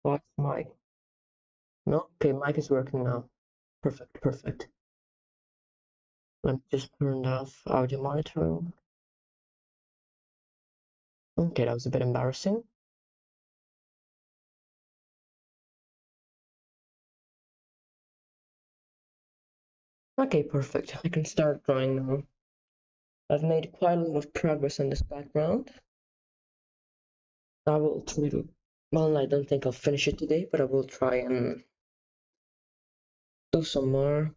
Watch mic. No? Okay, mic is working now. Perfect, perfect. Let me just turn off audio monitoring. Okay, that was a bit embarrassing. Okay, perfect. I can start drawing now. I've made quite a lot of progress on this background. I will try to, well, I don't think I'll finish it today, but I will try and do some more.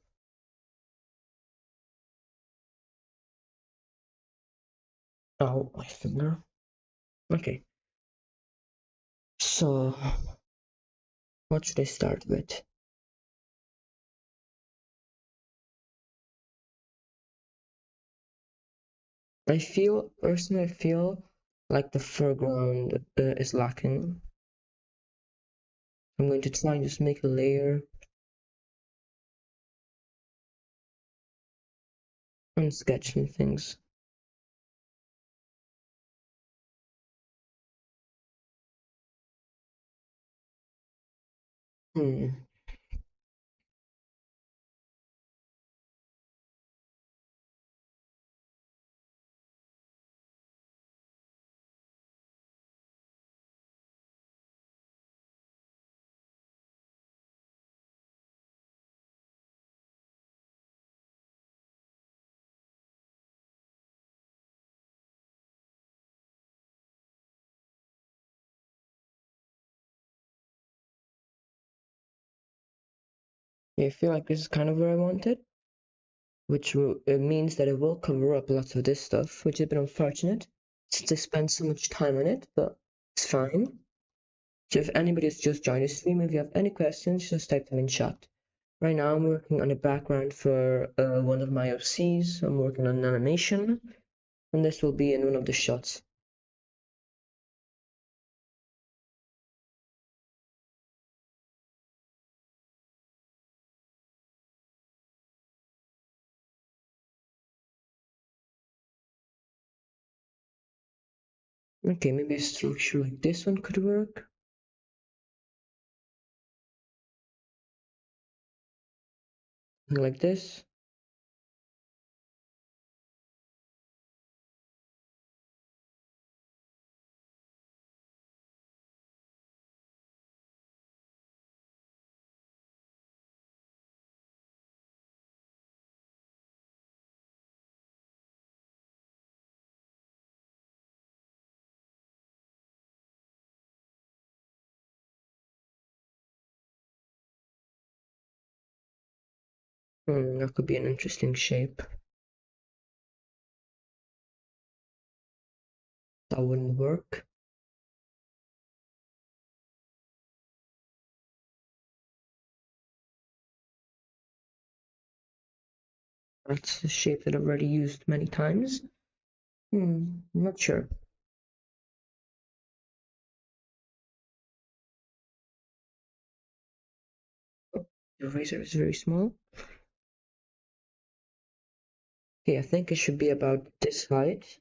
Oh, my finger. Okay. So, what should I start with? Personally, I feel like the foreground is lacking. I'm going to try and just make a layer and sketch some things. Hmm. Yeah, I feel like this is kind of where I want it, which it means that it will cover up lots of this stuff, which is a bit unfortunate since I spent so much time on it, but it's fine. So if anybody's just joined the stream, if you have any questions, just type them in chat. Right now I'm working on a background for one of my OCs. I'm working on an animation, and this will be in one of the shots. Okay, maybe a structure like this one could work. Like this. That could be an interesting shape. That wouldn't work. That's a shape that I've already used many times. I'm not sure. The eraser is very small. Okay, I think it should be about this height.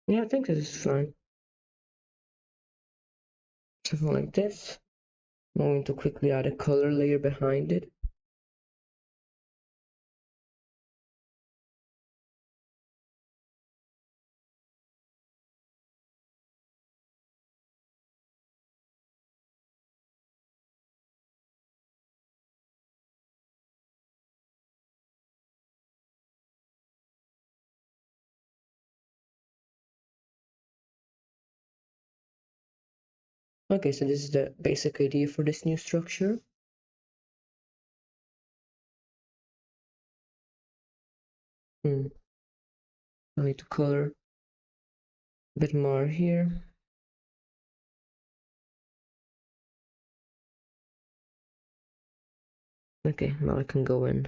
Yeah, I think this is fine. Something like this. I'm going to quickly add a color layer behind it. Okay, so this is the basic idea for this new structure. I need to color a bit more here. Okay, now I can go in.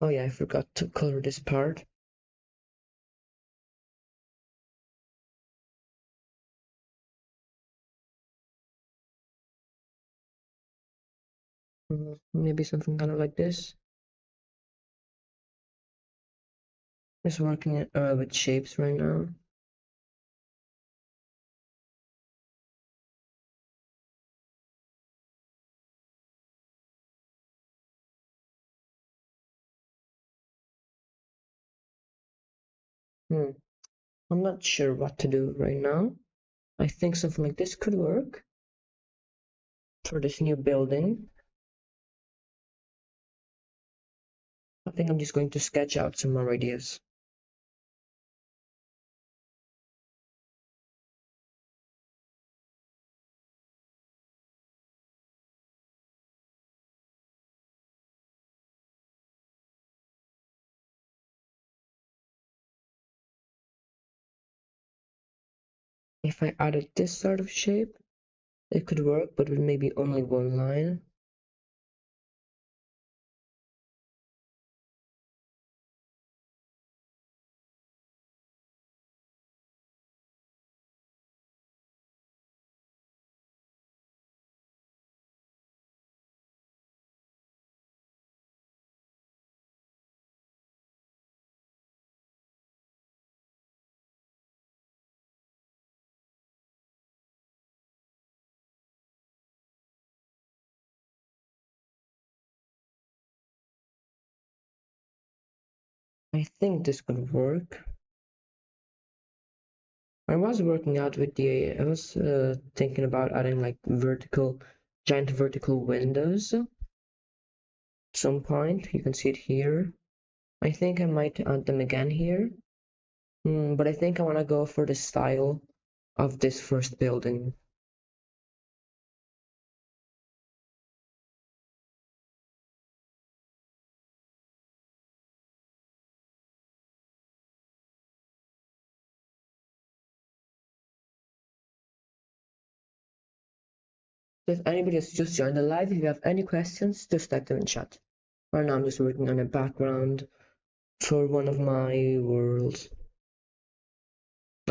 Oh yeah, I forgot to color this part. Maybe something kind of like this. Just working with shapes right now. I'm not sure what to do right now. I think something like this could work for this new building. I think I'm just going to sketch out some more ideas. If I added this sort of shape, it could work, but with maybe only one line. I think this could work. I was working out with I was thinking about adding like giant vertical windows at some point. You can see it here. I think I might add them again here. But I think I want to go for the style of this first building. So if anybody has just joined the live, if you have any questions, just type them in chat. Right now I'm just working on a background for one of my worlds.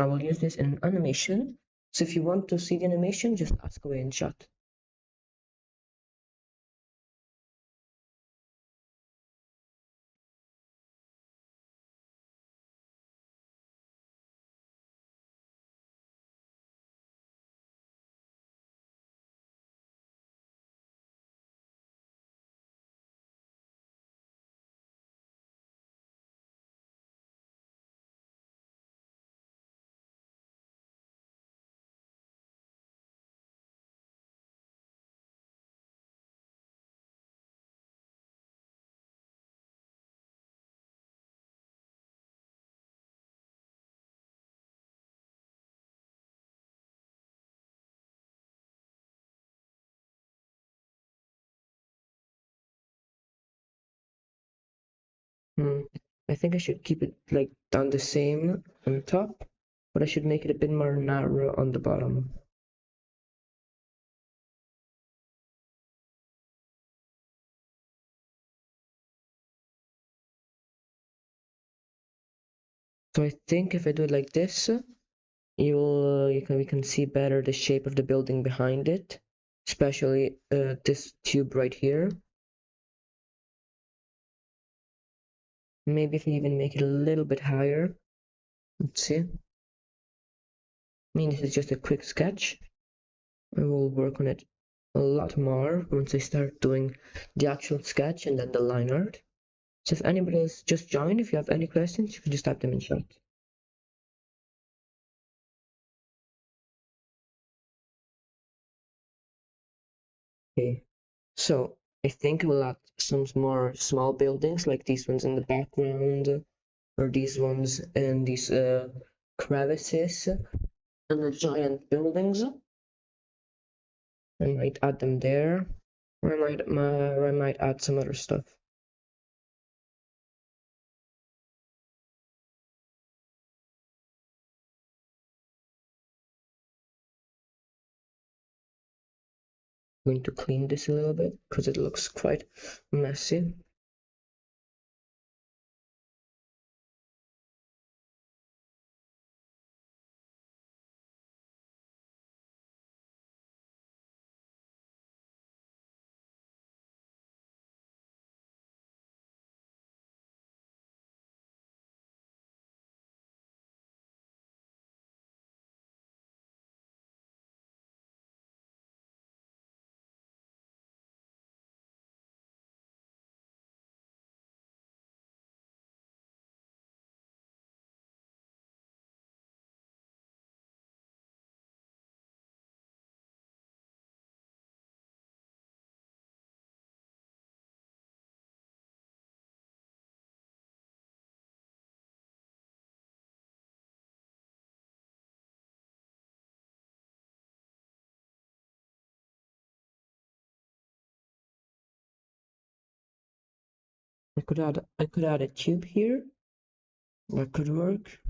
I will use this in animation. So if you want to see the animation, just ask away in chat. I think I should keep it like down the same on top, but I should make it a bit more narrow on the bottom. So I think if I do it like this, we can see better the shape of the building behind it, especially this tube right here. Maybe if I even make it a little bit higher. Let's see. I mean, this is just a quick sketch. I will work on it a lot more once I start doing the actual sketch and then the line art. So if anybody has just joined, if you have any questions, you can just type them in chat. Okay, so I think we'll add some more small buildings like these ones in the background, or these ones in these crevices, and the giant buildings. I might add them there, or I might add some other stuff. going to clean this a little bit because it looks quite messy. I could add a tube here. That could work.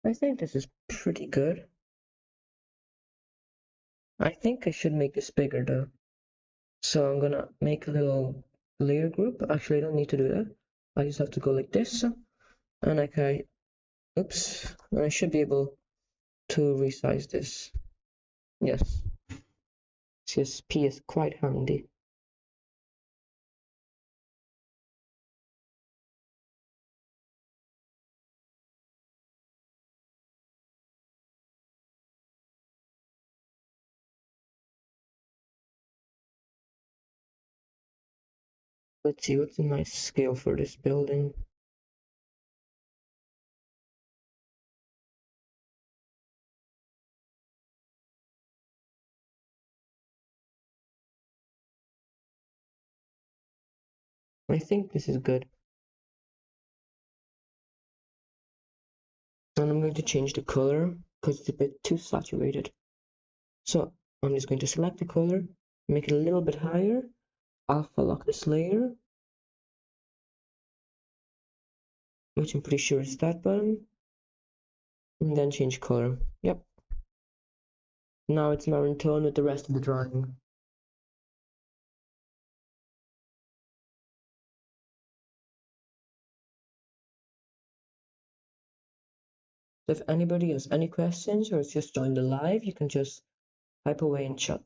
I think this is pretty good. I think I should make this bigger though. So I'm gonna make a little layer group. Actually, I don't need to do that. I just have to go like this, and I can, oops, and I should be able to resize this. Yes, CSP is quite handy. Let's see what's a nice scale for this building. I think this is good. And I'm going to change the color because it's a bit too saturated. So I'm just going to select the color, make it a little bit higher, alpha lock this layer, which I'm pretty sure is that button, and then change color. Yep. Now it's maroon tone with the rest of the drawing. If anybody has any questions or has just joined the live, you can just type away in chat.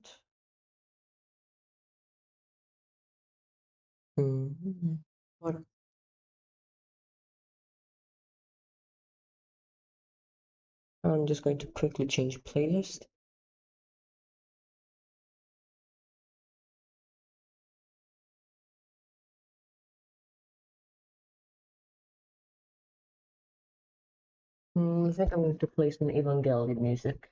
What? I'm just going to quickly change playlist. I think I'm going to play some Evangelion music.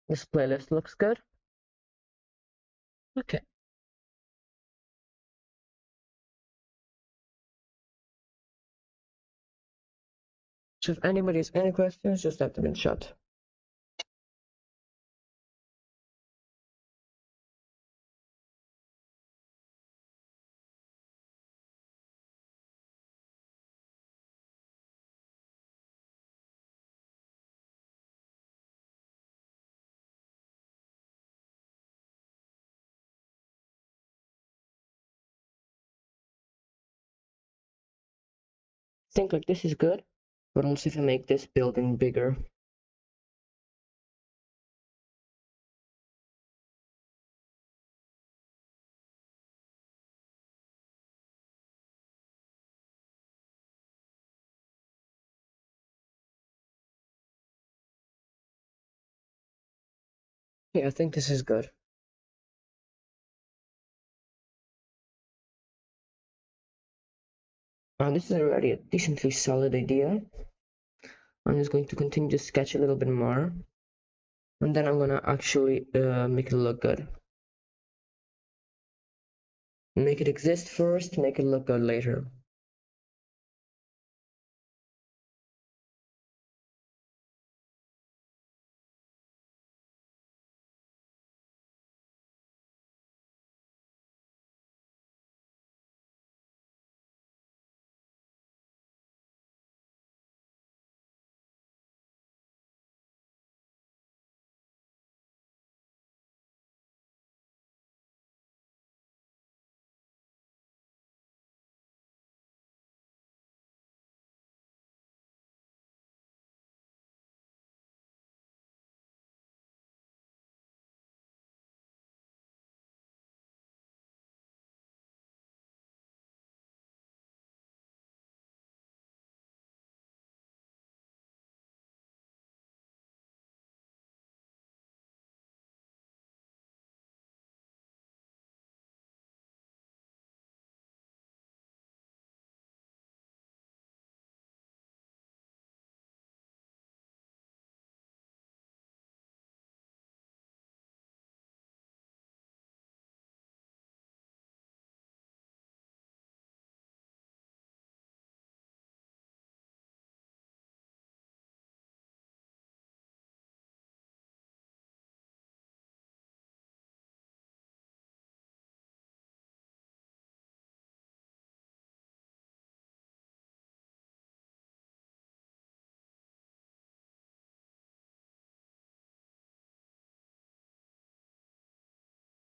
This playlist looks good. Okay. So if anybody has any questions, just type them in chat. think like this is good, but also if I make this building bigger. Yeah, I think this is good. This is already a decently solid idea. I'm just going to continue to sketch a little bit more, and then I'm gonna actually make it look good. Make it exist first, make it look good later.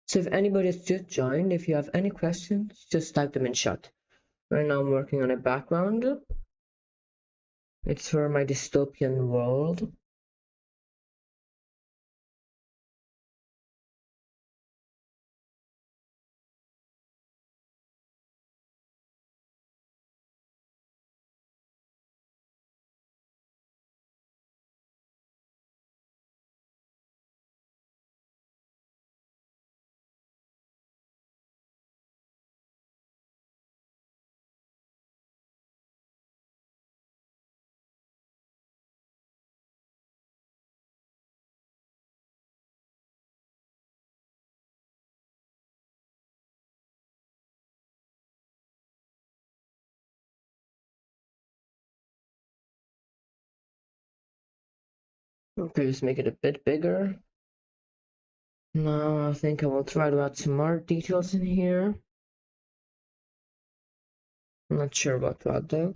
So if anybody's just joined, if you have any questions, just type them in chat. Right now I'm working on a background. It's for my dystopian world. Okay, just make it a bit bigger. Now I think I will try to add some more details in here. I'm not sure what to add though.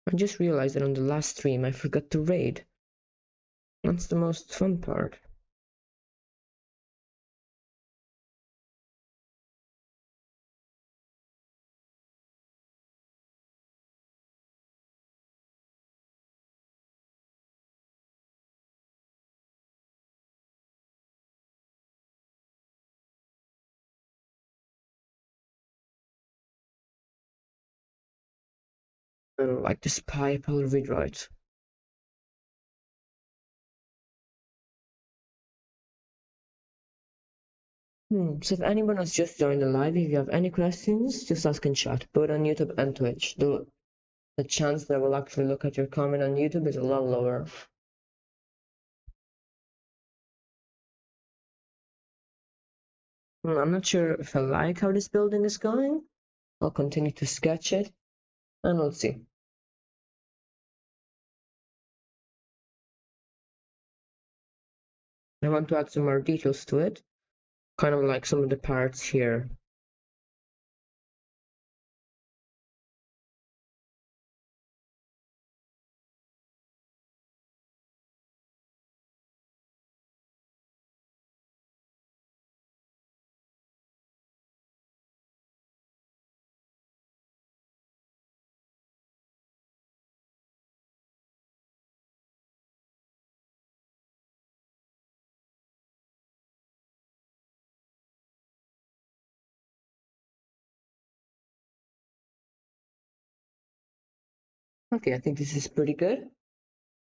I just realized that on the last stream I forgot to raid. That's the most fun part. I don't like this pipe, I'll rewrite. So if anyone has just joined the live, if you have any questions, just ask in chat, both on YouTube and Twitch. The chance that I will actually look at your comment on YouTube is a lot lower. I'm not sure if I like how this building is going. I'll continue to sketch it, and we'll see. I want to add some more details to it, kind of like some of the parts here. Okay, I think this is pretty good.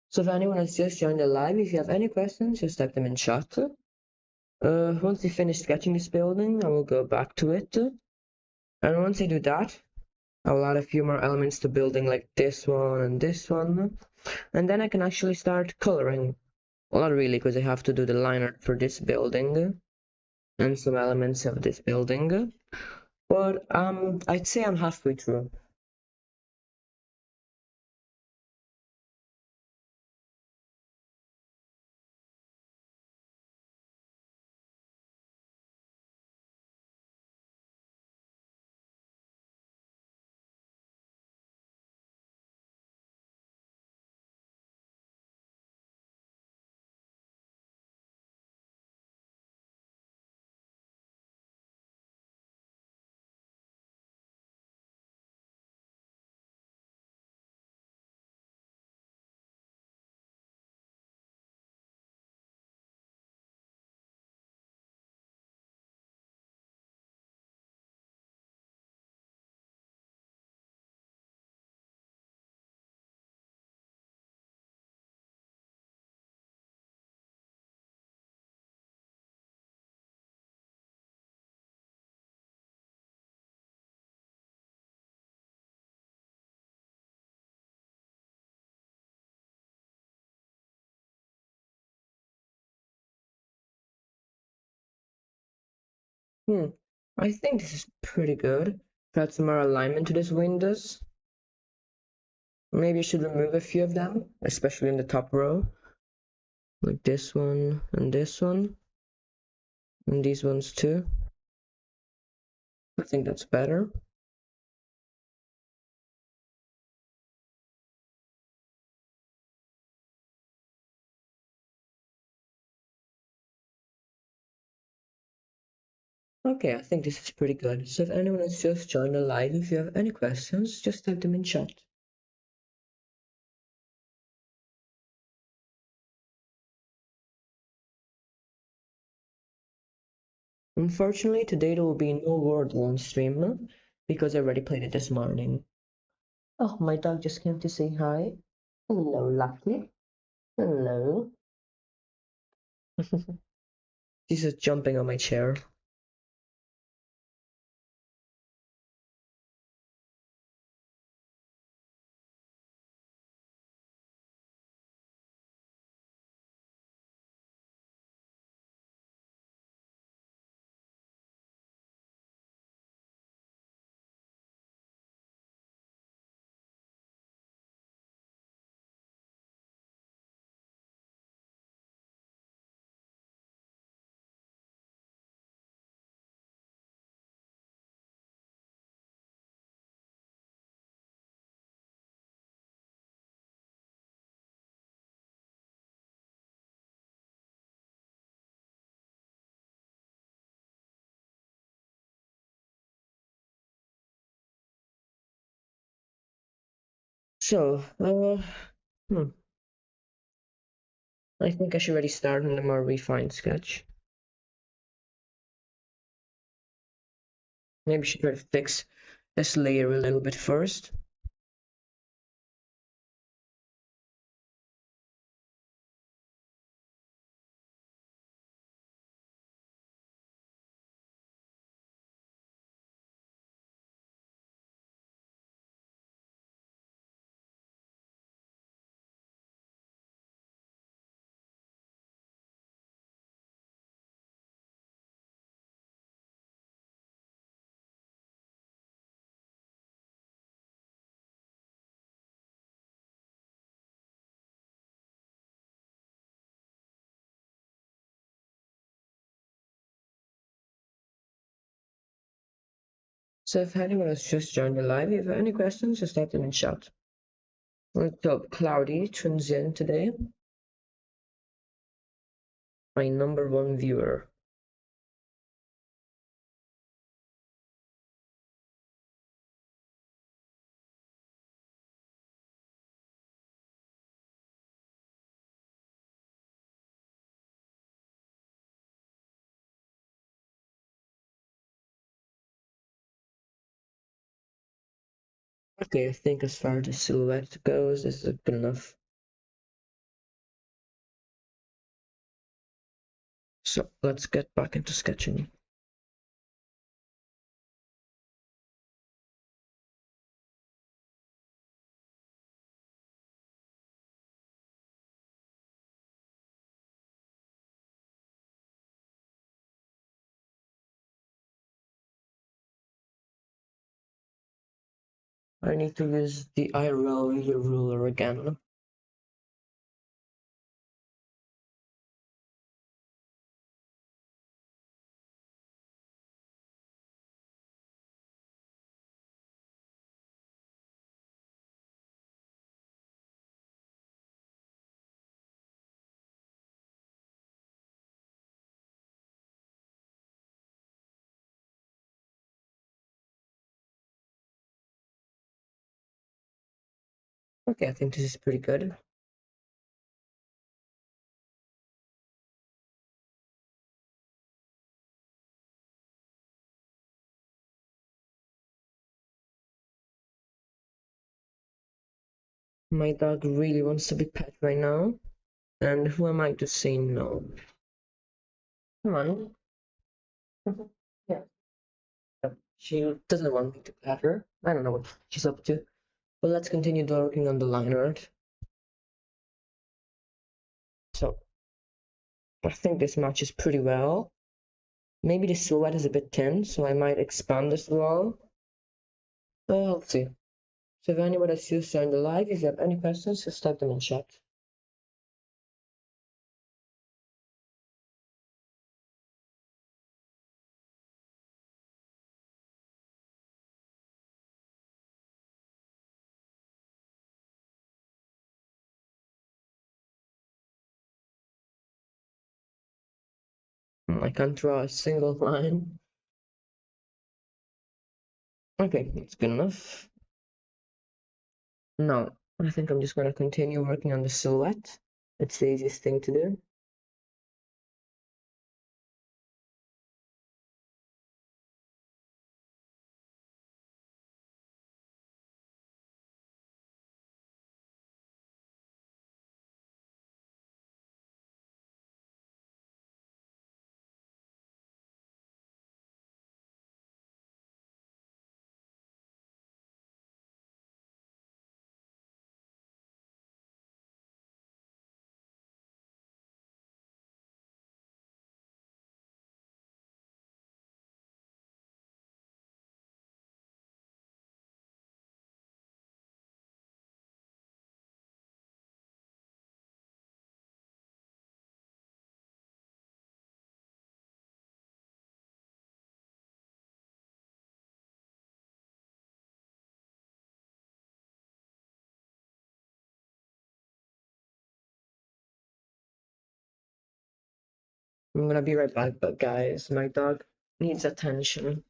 So if anyone has just joined the live, if you have any questions, just type them in chat. Once I finish sketching this building, I will go back to it. And once I do that, I will add a few more elements to building like this one and this one. And then I can actually start coloring. Well, not really, because I have to do the line art for this building and some elements of this building. But I'd say I'm halfway through. I think this is pretty good. Add some more alignment to these windows. Maybe I should remove a few of them, especially in the top row. Like this one, and these ones too. I think that's better. Okay, I think this is pretty good. So if anyone has just joined the live, if you have any questions, just type them in chat. Unfortunately, today there will be no Wordle on stream because I already played it this morning. Oh, my dog just came to say hi. Hello, Lucky. Hello. She's just jumping on my chair. So, I think I should already start on the more refined sketch. Maybe I should try to fix this layer a little bit first. So if anyone has just joined the live, if you have any questions, just type them in chat. Let's hope Cloudy tunes in today. My number one viewer. Okay, I think as far as the silhouette goes, this is good enough. So let's get back into sketching. I need to use the IRL ruler again. Okay, I think this is pretty good. My dog really wants to be pet right now, and who am I to say no? Come on. Yeah. She doesn't want me to pet her. I don't know what she's up to. But let's continue working on the line art. So I think this matches pretty well. Maybe the silhouette is a bit thin, so I might expand this wall. Well, let's see. So if anyone has used during the live, if you have any questions, just type them in chat. I can't draw a single line. Okay, that's good enough. Now, I think I'm just going to continue working on the silhouette. It's the easiest thing to do. I'm going to be right back, but guys, my dog needs attention.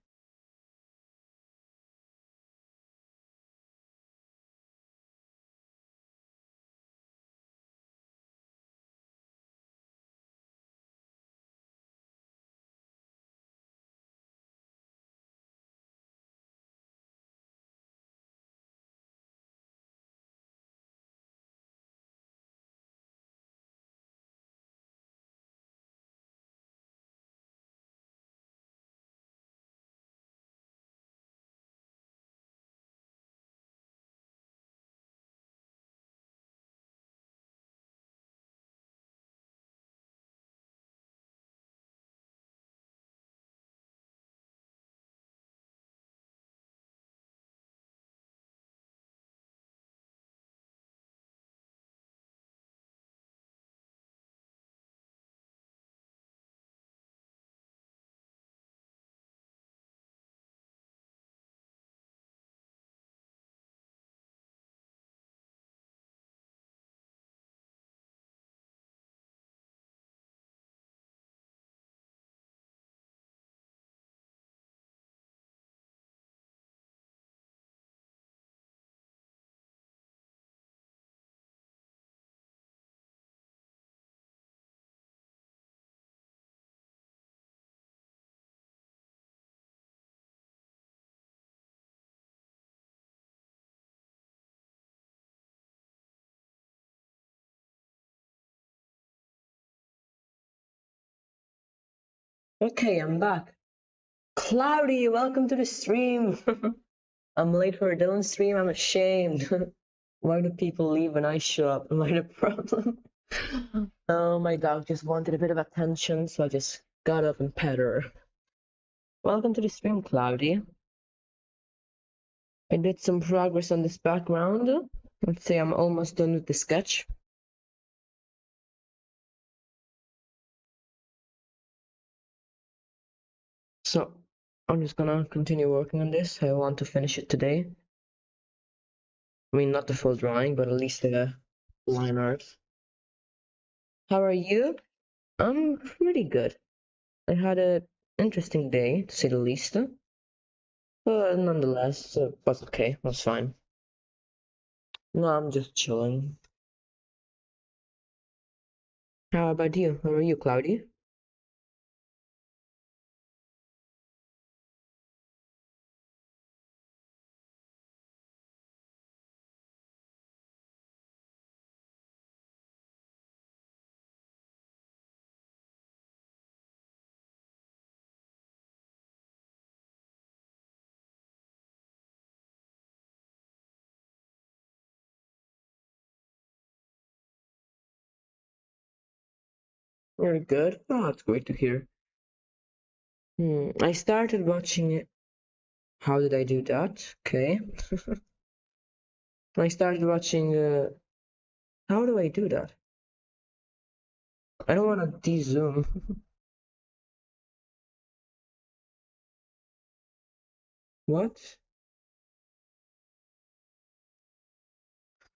Okay, I'm back. Cloudy, welcome to the stream. I'm late for Dylan's stream. I'm ashamed. Why do people leave when I show up? Am I the problem? Oh, my dog just wanted a bit of attention, so I just got up and pet her. Welcome to the stream, Cloudy. I did some progress on this background. Let's say I'm almost done with the sketch. So I'm just gonna continue working on this. I want to finish it today. I mean, not the full drawing, but at least the line art. How are you? I'm pretty good. I had a interesting day, to say the least. But nonetheless, it was okay. It was fine. No, I'm just chilling. How about you? How are you, Cloudy? You're good? Oh, that's great to hear. I started watching it. How did I do that? Okay. I started watching. How do I do that? I don't want to de-zoom. What?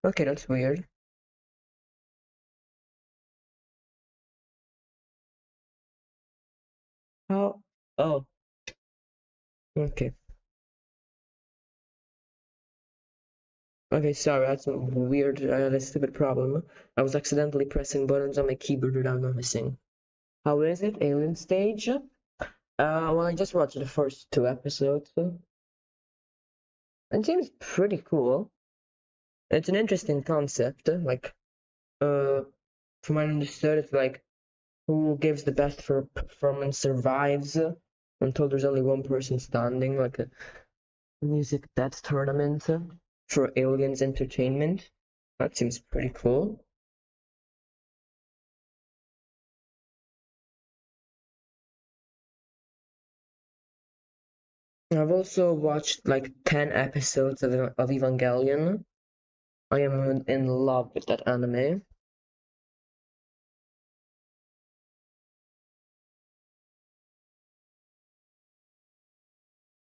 Okay, that's weird. How? Oh, okay. Okay, sorry, that's a weird, a stupid problem. I was accidentally pressing buttons on my keyboard without noticing. How is it? Alien Stage? Well, I just watched the first two episodes. It seems pretty cool. It's an interesting concept. Like, uh, from what I understood, it's like who gives the best for performance survives until there's only one person standing, like a music death tournament for aliens entertainment. That seems pretty cool. I've also watched like 10 episodes of Evangelion. I am in love with that anime.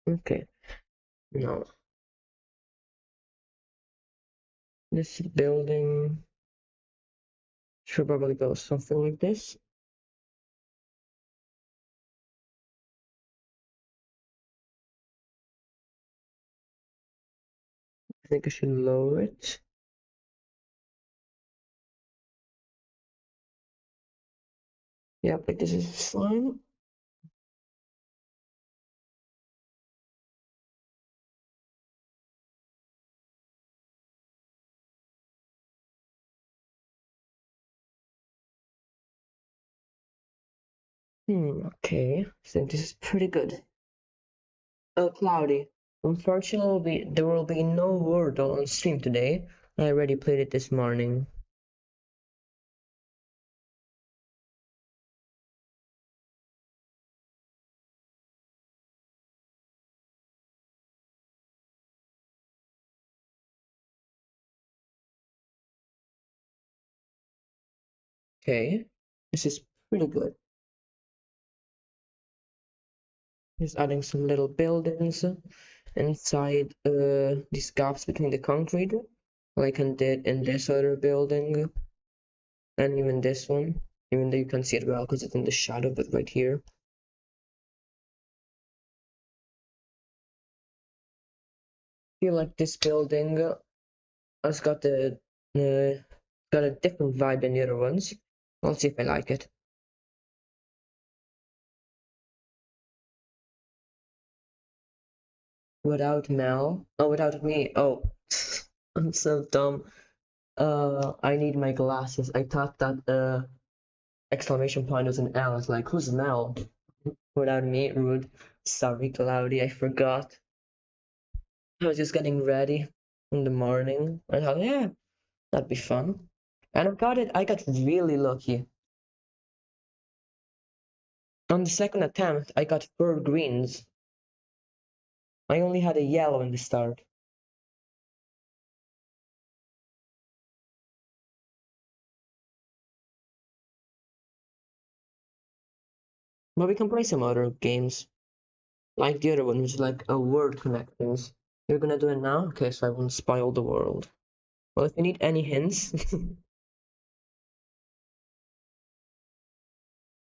Okay, no. This building should probably go something like this. I think I should lower it. Yep, like this is fine. Okay. I think this is pretty good. Oh, Cloudy. Unfortunately, there will be no Wordle on stream today. I already played it this morning. Okay. This is pretty good. Just adding some little buildings inside these gaps between the concrete, like I did in this other building and even this one, even though you can see it well because it's in the shadow, but right here. I feel like this building has got a different vibe than the other ones. I'll see if I like it. Without Mel, oh, without me, oh, I'm so dumb. I need my glasses. I thought that exclamation point was an L. I was like, who's Mel? without me. Rude. Sorry, Cloudy, I forgot. I was just getting ready in the morning. I thought, yeah, that'd be fun. And I got it. I got really lucky. On the second attempt, I got 4 greens. I only had a yellow in the start. But we can play some other games. Like the other one, which is like a word connections. You're gonna do it now? Okay, so I won't spoil the world. Well, if you need any hints.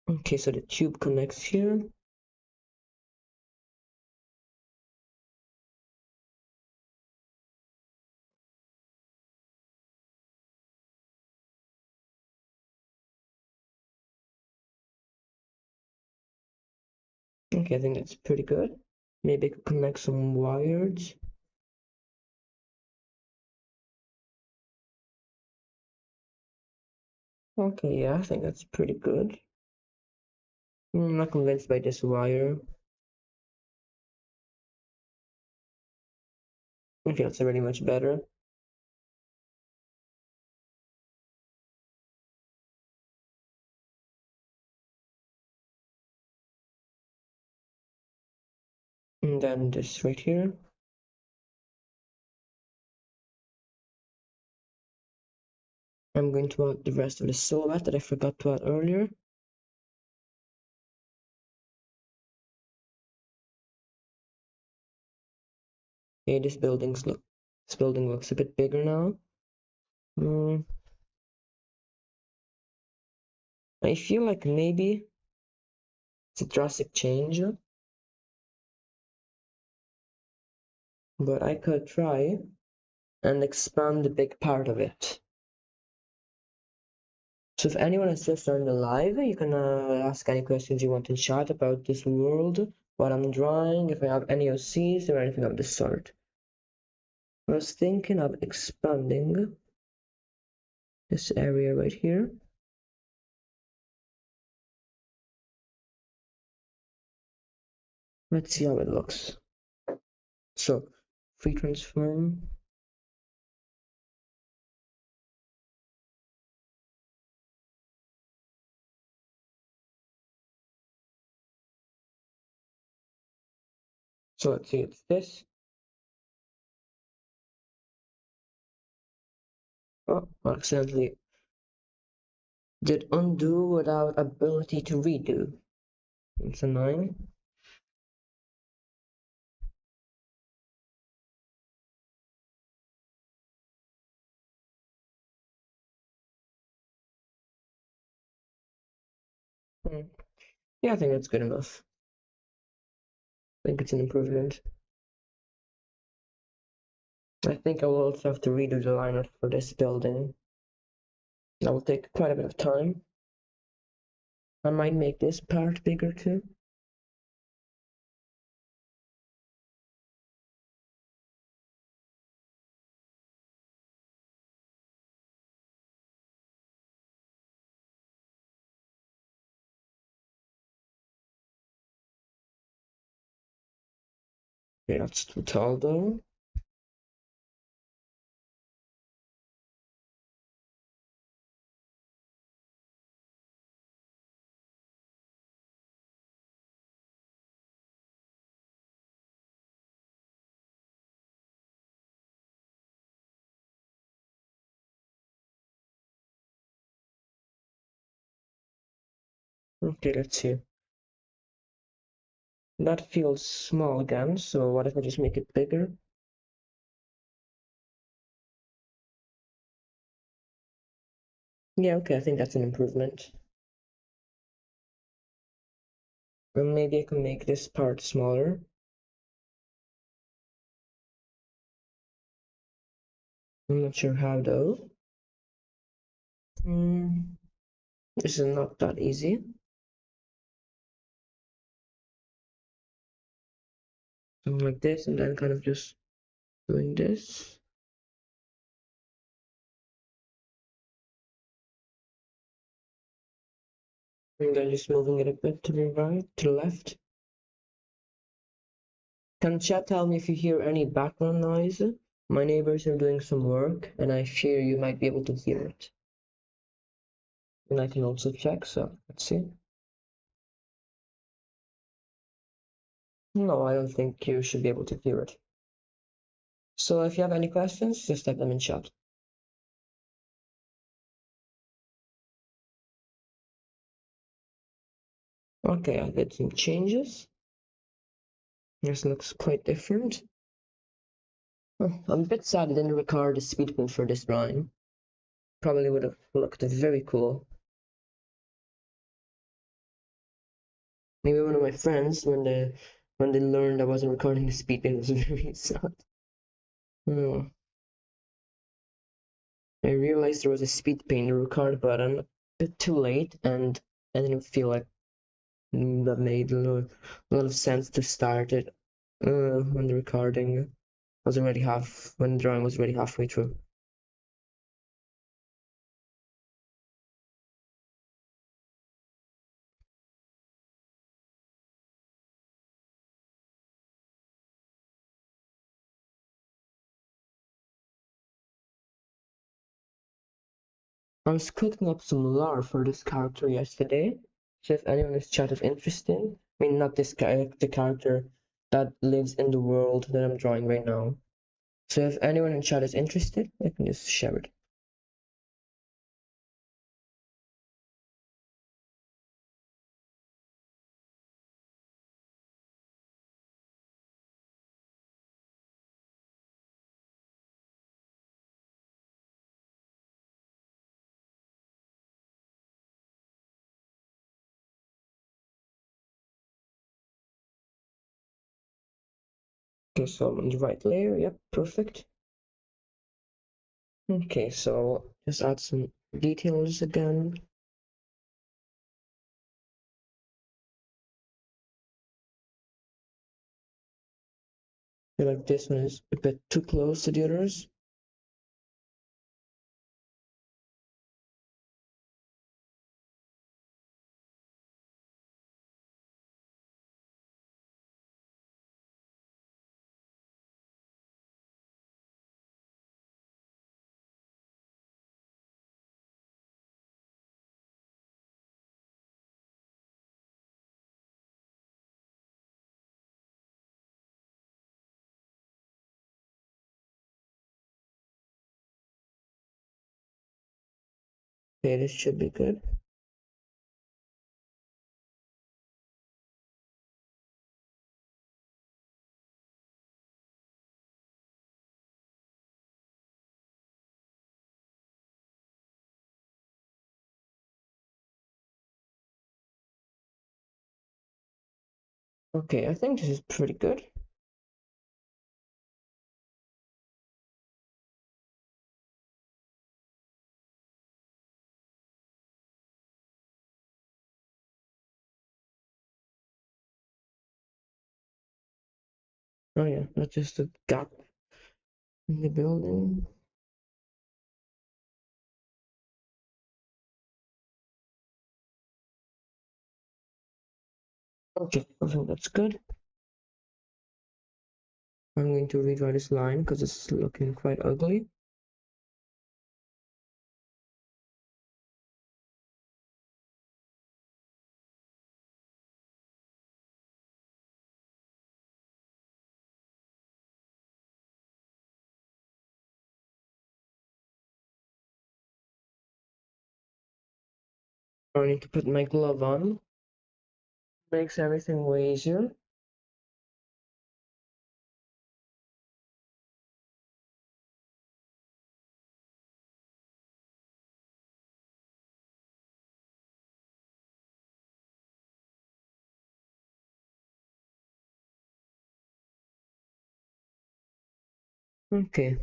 Okay, so the tube connects here. Okay, I think that's pretty good. Maybe I could connect some wires. Okay, yeah, I think that's pretty good. I'm not convinced by this wire. Okay, that's already much better. And then this right here. I'm going to add the rest of the silhouette that I forgot to add earlier. Okay, this building looks a bit bigger now. I feel like maybe it's a drastic change, but I could try and expand a big part of it. So if anyone has just joined the live, you can ask any questions you want in chat about this world, what I'm drawing, if I have any OCs or anything of the sort. I was thinking of expanding this area right here. Let's see how it looks. So, free transform. So let's see, it's this. Oh, accidentally did undo without ability to redo. It's annoying. Yeah, I think that's good enough. I think it's an improvement. I think I will also have to redo the lineup for this building. That will take quite a bit of time. I might make this part bigger too. Okay, that's too tall though. Okay, let's see. That feels small again, so what if I just make it bigger? Yeah, okay, I think that's an improvement. Or maybe I can make this part smaller. I'm not sure how though. This is not that easy. Something like this, and then kind of just doing this. And then just moving it a bit to the right, to the left. Can chat tell me if you hear any background noise? My neighbors are doing some work, and I fear you might be able to hear it. And I can also check, so let's see. No, I don't think you should be able to hear it. So if you have any questions, just type them in chat. Okay, I did some changes. This looks quite different. Oh, I'm a bit sad I didn't record the speed bump for this drawing. Probably would have looked very cool. Maybe one of my friends, when they learned I wasn't recording the speed bump, was very sad. Oh. I realized there was a speed paint record button a bit too late, and I didn't feel like that made a lot of sense to start it when the recording was already when the drawing was already halfway through. I was cooking up some lore for this character yesterday, so if anyone is chat is interested, I mean not this character, the character that lives in the world that I'm drawing right now. So if anyone in chat is interested, I can just share it. Okay, so I'm on the right layer, yep, perfect. Okay, so just add some details again. I feel like this one is a bit too close to the others. Okay, this should be good. Okay, I think this is pretty good. Oh yeah, that's just a gap in the building. Okay, I think that's good. I'm going to redraw this line because it's looking quite ugly. I need to put my glove on. Makes everything way easier. Okay.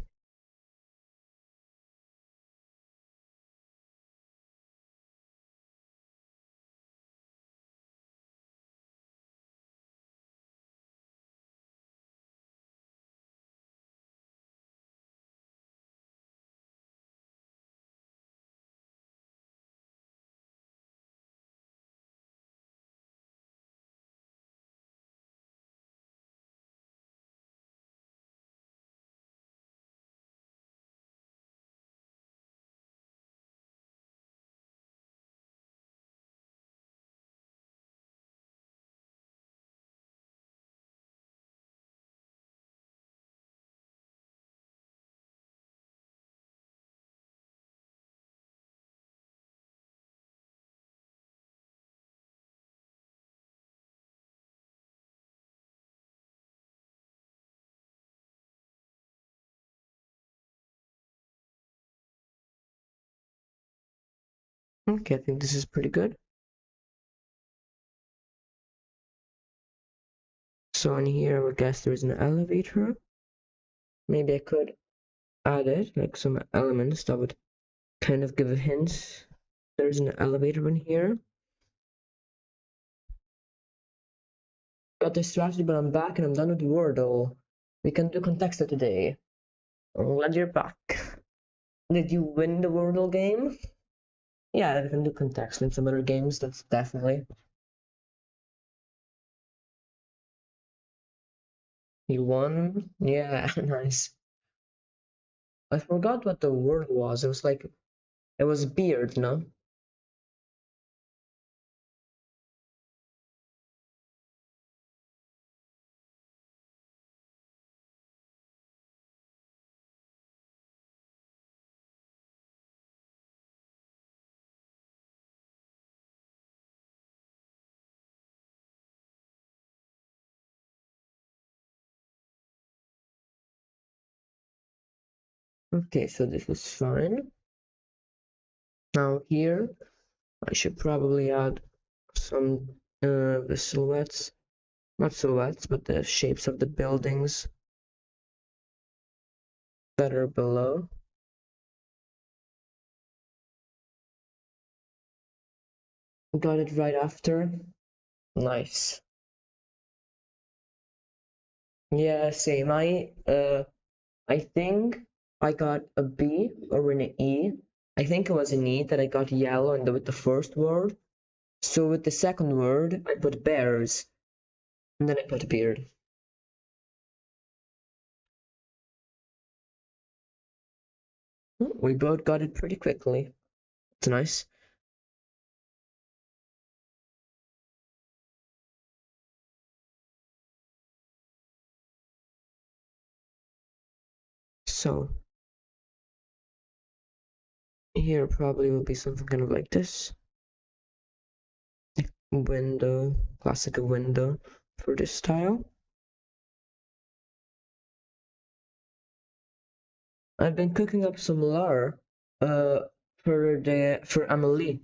Okay, I think this is pretty good. So in here, I would guess there's an elevator. Maybe I could add it, like some elements that would kind of give a hint. There's an elevator in here. Got distracted, but I'm back and I'm done with Wordle. We can do Contexta today. I'm glad you're back. Did you win the Wordle game? Yeah, we can do Contexta and some other games, that's definitely. You won? Yeah, nice. I forgot what the word was. It was like, it was beard, no? Okay, so this is fine. Now here, I should probably add some the silhouettes, not silhouettes, but the shapes of the buildings that are below. Got it right after. Nice. Yeah, same. I think I got a B or an E. I think it was an E that I got yellow and with the first word. So with the second word, I put bears, and then I put beard. We both got it pretty quickly. It's nice. So here probably will be something kind of like this. Window, classic window for this style. I've been cooking up some lore for Amelie,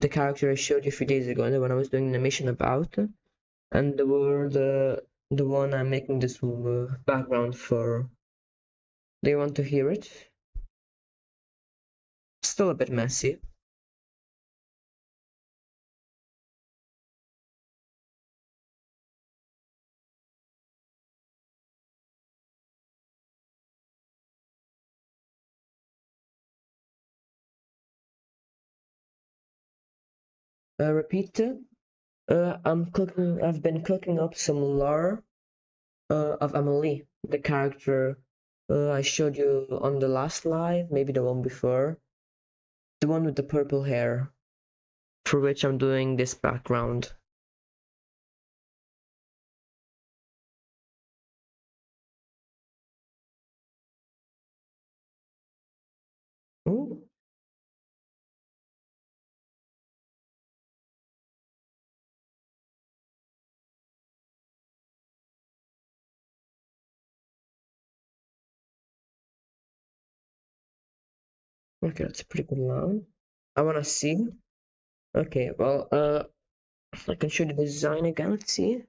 the character I showed you a few days ago, and when I was doing an animation about, and the one I'm making this background for. Do you want to hear it? Still a bit messy. Repeat. I've been cooking up some lore of Amelie, the character I showed you on the last live, maybe the one before, the one with the purple hair, for which I'm doing this background. Ooh. Okay, that's a pretty good one. I wanna see. Okay, well, I can show the design again. Let's see.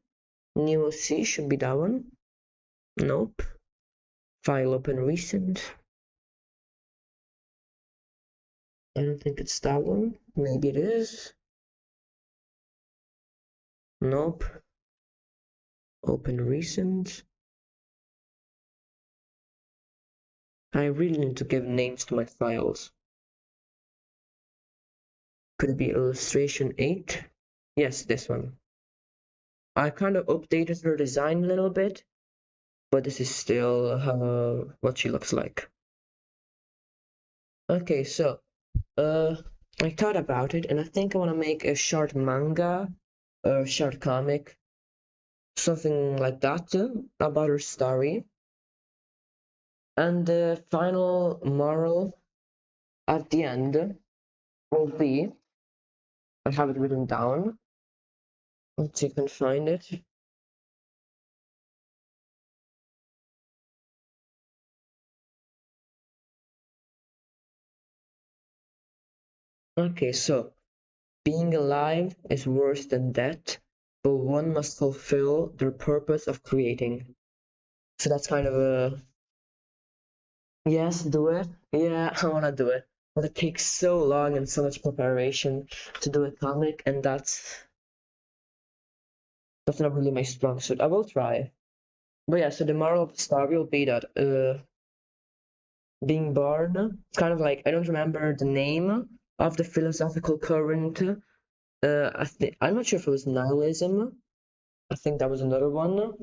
New OC should be that one. Nope. File open recent. I don't think it's that one. Maybe it is. Nope. Open recent. I really need to give names to my files. Could it be illustration 8? Yes, this one. I kind of updated her design a little bit, but this is still what she looks like. Okay, so I thought about it, and I think I want to make a short manga or short comic, something like that, about her story. And the final moral at the end will be, I have it written down. Let's see if I can find it. Okay, so being alive is worse than death, but one must fulfill their purpose of creating. So that's kind of a yes, do it. Yeah, I wanna do it. But it takes so long and so much preparation to do a comic, and that's not really my strong suit. I will try. But yeah, so the moral of the story will be that being born, it's kind of like I don't remember the name of the philosophical current. I'm not sure if it was nihilism. I think that was another one.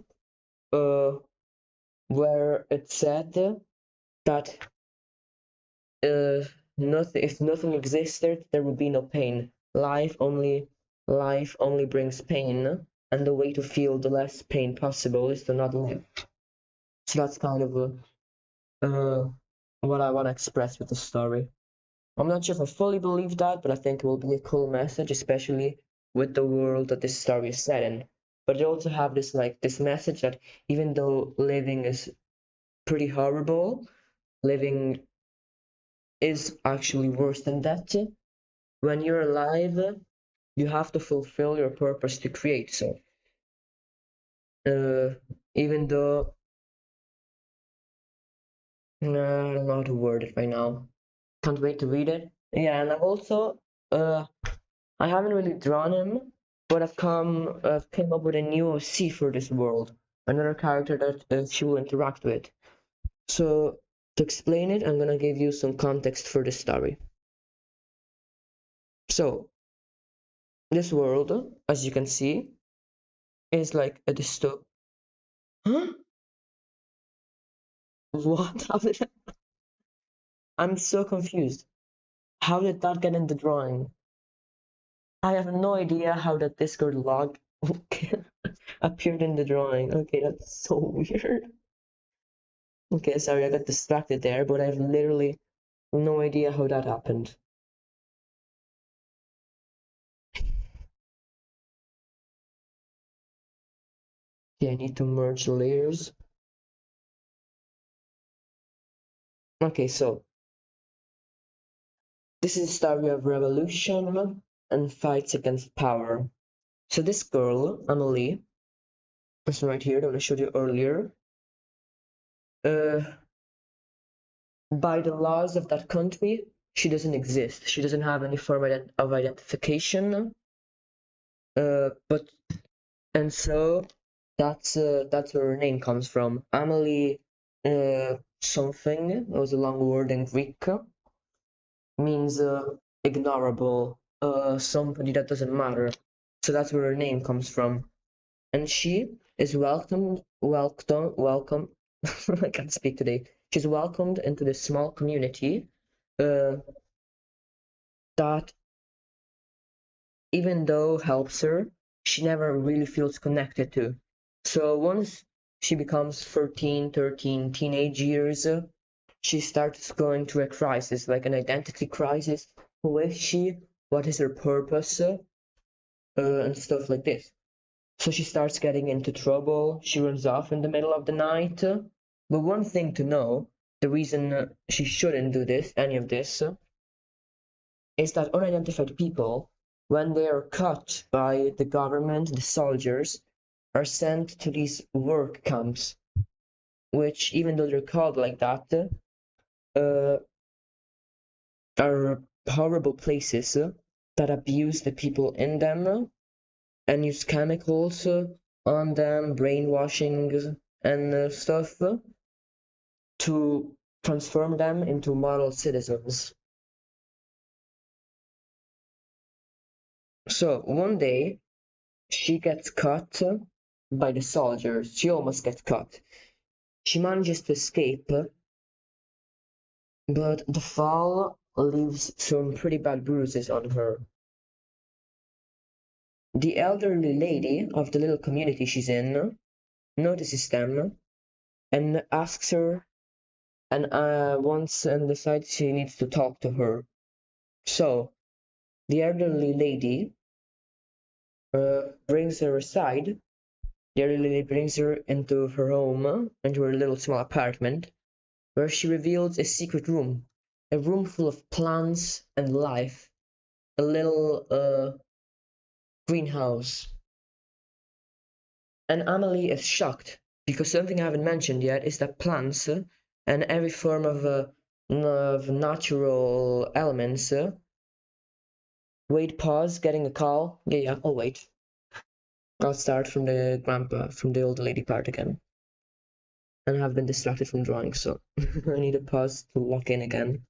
Uh, where it said that uh, nothing if nothing existed, there would be no pain. Life only brings pain, and the way to feel the less pain possible is to not live. So that's kind of uh, what I want to express with the story. I'm not sure if I fully believe that, but I think it will be a cool message, especially with the world that this story is set in. But it also have this message that even though living is pretty horrible, living is actually worse than that. When you're alive, you have to fulfill your purpose to create. So, uh, even though I don't know how to word it right now, can't wait to read it. Yeah, and I've also I haven't really drawn him, but I've came up with a new OC for this world, another character that she will interact with. So to explain it, I'm gonna give you some context for the story. So this world, as you can see, is like a dystop. Huh? What? I'm so confused. How did that get in the drawing? I have no idea how that Discord log appeared in the drawing. Okay, that's so weird. Okay, sorry, I got distracted there, but I have literally no idea how that happened. Yeah, I need to merge layers. Okay, so this is a story of revolution and fights against power. So this girl, Amelie, this one right here that I showed you earlier, uh, by the laws of that country, she doesn't exist. She doesn't have any form of identification. But and so that's where her name comes from. Amelie something. It was a long word in Greek. Means ignorable. Somebody that doesn't matter. So that's where her name comes from. And she is welcome. I can't speak today. She's welcomed into this small community uh, that, even though helps her, she never really feels connected to. So once she becomes 13, teenage years, she starts going through a crisis, like an identity crisis. Who is she? What is her purpose? And stuff like this. So she starts getting into trouble. She runs off in the middle of the night. But one thing to know, the reason she shouldn't do this, any of this, is that unidentified people, when they are caught by the government, the soldiers, are sent to these work camps, which, even though they're called like that, uh, are horrible places that abuse the people in them and use chemicals on them, brainwashing and stuff to transform them into model citizens. So one day she gets caught by the soldiers. She almost gets caught. She manages to escape, but the fall leaves some pretty bad bruises on her. The elderly lady of the little community she's in notices them and asks her and wants and decides she needs to talk to her. So the elderly lady brings her aside. The elderly lady brings her into her home, into her little small apartment, where she reveals a secret room, a room full of plants and life. a little greenhouse. And Amelie is shocked because something I haven't mentioned yet is that plants and every form of natural elements. Wait, pause, getting a call. Yeah, I'll wait. I'll start from from the old lady part again. And I have been distracted from drawing, so I need a pause to lock in again.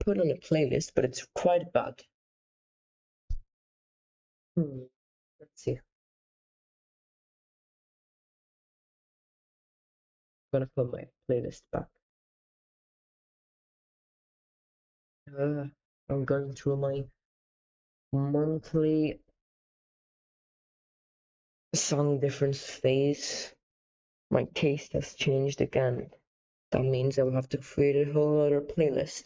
Put on a playlist, but it's quite bad. Let's see. I'm gonna put my playlist back. I'm going through my monthly song difference phase. My taste has changed again. That means I will have to create a whole other playlist.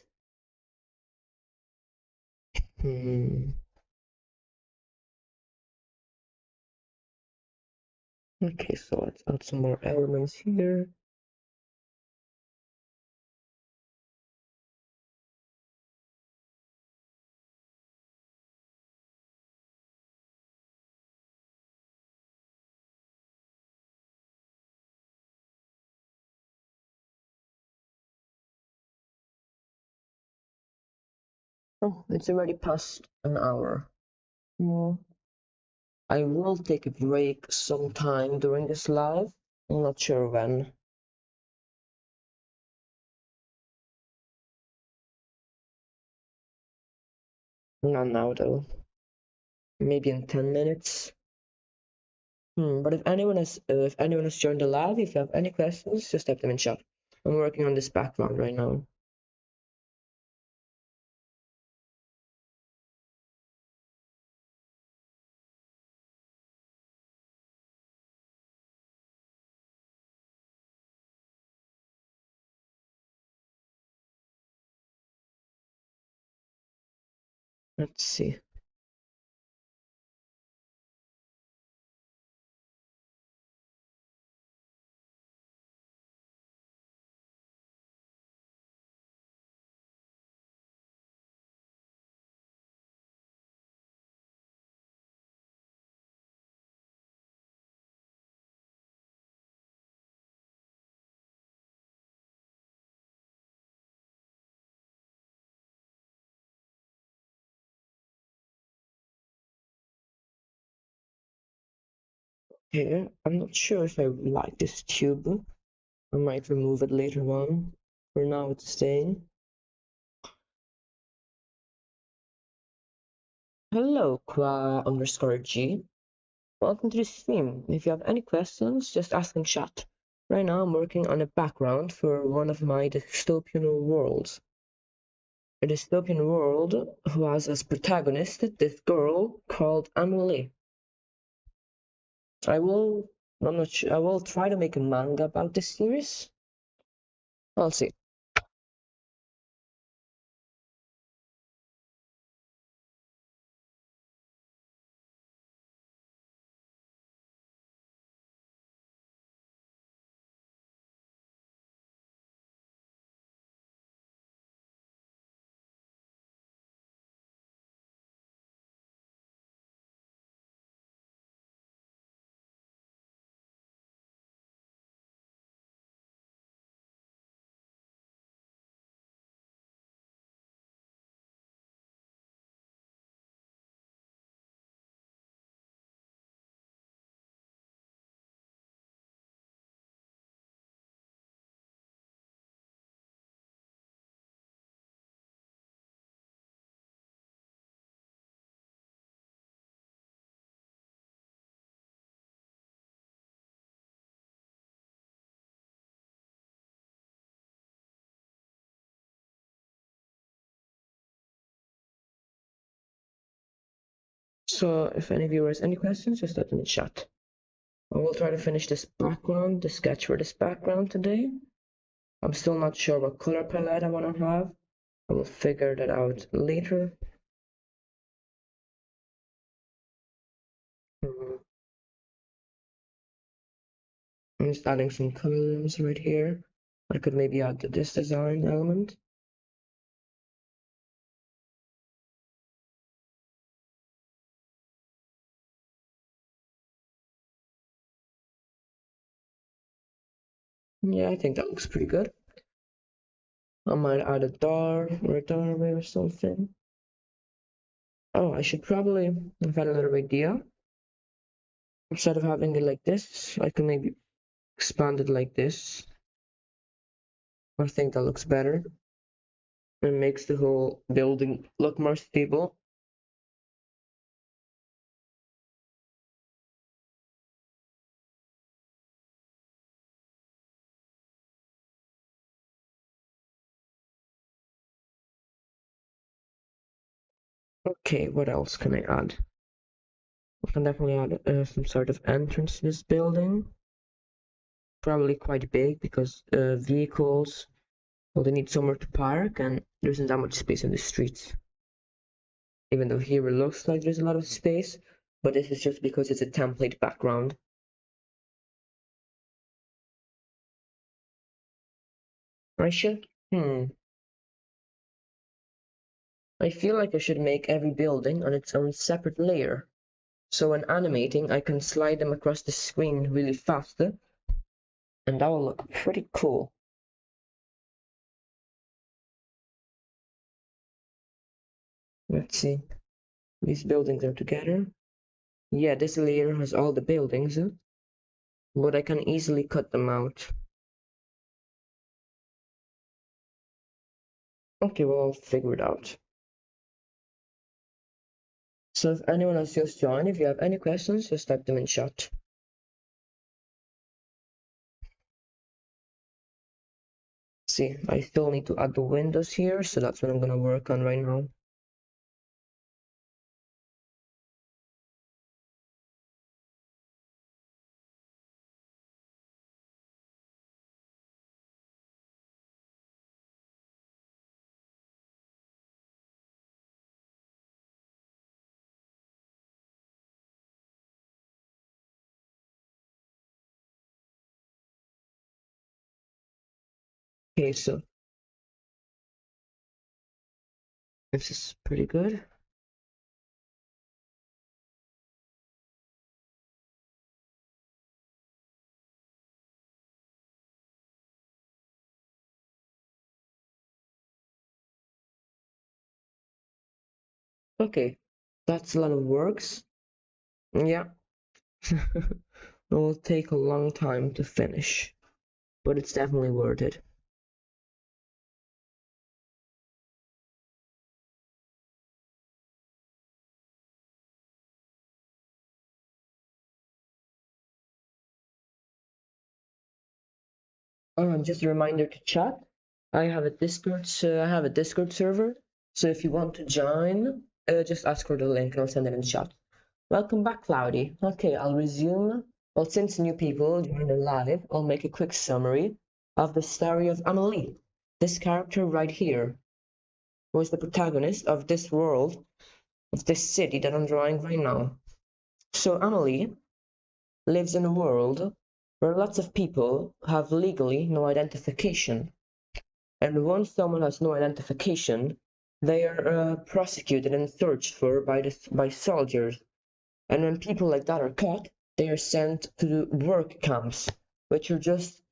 Okay, so let's add some more elements here. Oh, it's already past an hour. Yeah. I will take a break sometime during this live. I'm not sure when. Not now though. Maybe in 10 minutes. But if anyone has joined the live, if you have any questions, just type them in chat. I'm working on this background right now. Let's see. Here, I'm not sure if I like this tube. I might remove it later on. For now, it's staying. Hello, Qua_G. Welcome to the stream. If you have any questions, just ask in chat. Right now, I'm working on a background for one of my dystopian worlds. A dystopian world who has as protagonist this girl called Amelie. I'm not sure. I will try to make a manga about this series. I'll see. So, if any viewers any questions, just let them in chat. I will try to finish this background, the sketch for this background today. I'm still not sure what color palette I want to have. I will figure that out later. I'm just adding some colors right here. I could maybe add this design element. Yeah, I think that looks pretty good. I might add a door or a doorway or something. Oh, I should probably have had another idea. Instead of having it like this, I can maybe expand it like this. I think that looks better. It makes the whole building look more stable. Okay, what else can I add? I can definitely add some sort of entrance to this building. Probably quite big because vehicles, well, they need somewhere to park and there isn't that much space in the streets. Even though here it looks like there's a lot of space, but this is just because it's a template background. I should, I feel like I should make every building on its own separate layer. So when animating, I can slide them across the screen really fast, and that will look pretty cool. Let's see. These buildings are together. Yeah, this layer has all the buildings, but I can easily cut them out. Okay, well, I'll figure it out. So if anyone has just joined, if you have any questions, just type them in chat. See, I still need to add the windows here, so that's what I'm gonna work on right now. Okay, so this is pretty good. Okay, that's a lot of works. Yeah, it will take a long time to finish, but it's definitely worth it. Just a reminder to chat. I have a Discord server, so if you want to join, just ask for the link and I'll send it in chat. Welcome back, Cloudy. Okay, I'll resume. Well, since new people joined live, I'll make a quick summary of the story of Amelie. This character right here was the protagonist of this world, of this city that I'm drawing right now. So Amelie lives in a world where lots of people have legally no identification. And once someone has no identification, they are prosecuted and searched for by soldiers. And when people like that are caught, they are sent to work camps, which are just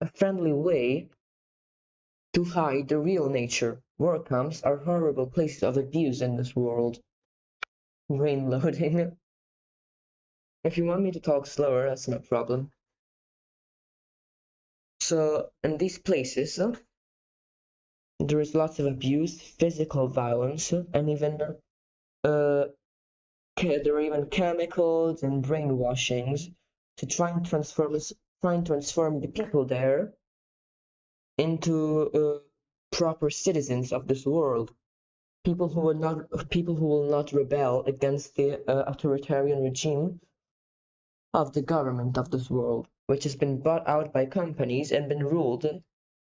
a friendly way to hide the real nature. Work camps are horrible places of abuse in this world. Brain loading. If you want me to talk slower, that's no problem. So, in these places, there is lots of abuse, physical violence, and even there are even chemicals and brainwashings to try and transform the people there into proper citizens of this world. People who will not rebel against the authoritarian regime of the government of this world, which has been bought out by companies and been ruled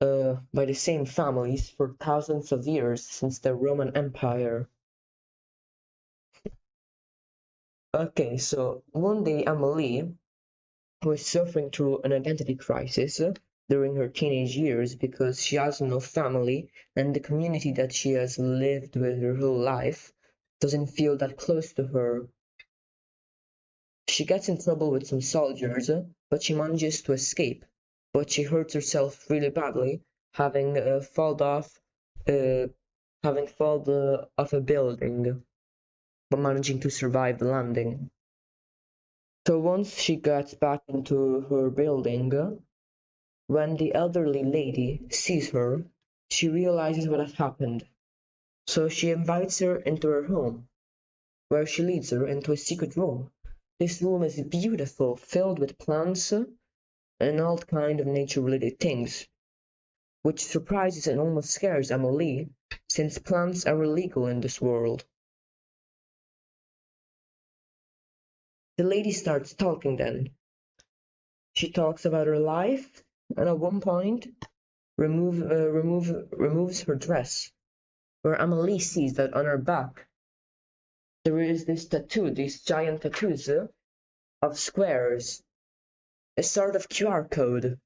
by the same families for thousands of years since the Roman Empire. Okay, so one day Amelie, who is suffering through an identity crisis during her teenage years because she has no family and the community that she has lived with her whole life doesn't feel that close to her. She gets in trouble with some soldiers, but she manages to escape. But she hurts herself really badly, having fallen off, uh, having fallen off a building, but managing to survive the landing. So once she gets back into her building, when the elderly lady sees her, she realizes what has happened. So she invites her into her home, where she leads her into a secret room. This room is beautiful, filled with plants and all kind of nature-related things, which surprises and almost scares Amelie, since plants are illegal in this world. The lady starts talking then. She talks about her life, and at one point removes her dress, where Amelie sees that on her back there is this tattoo, these giant tattoos of squares, a sort of QR code.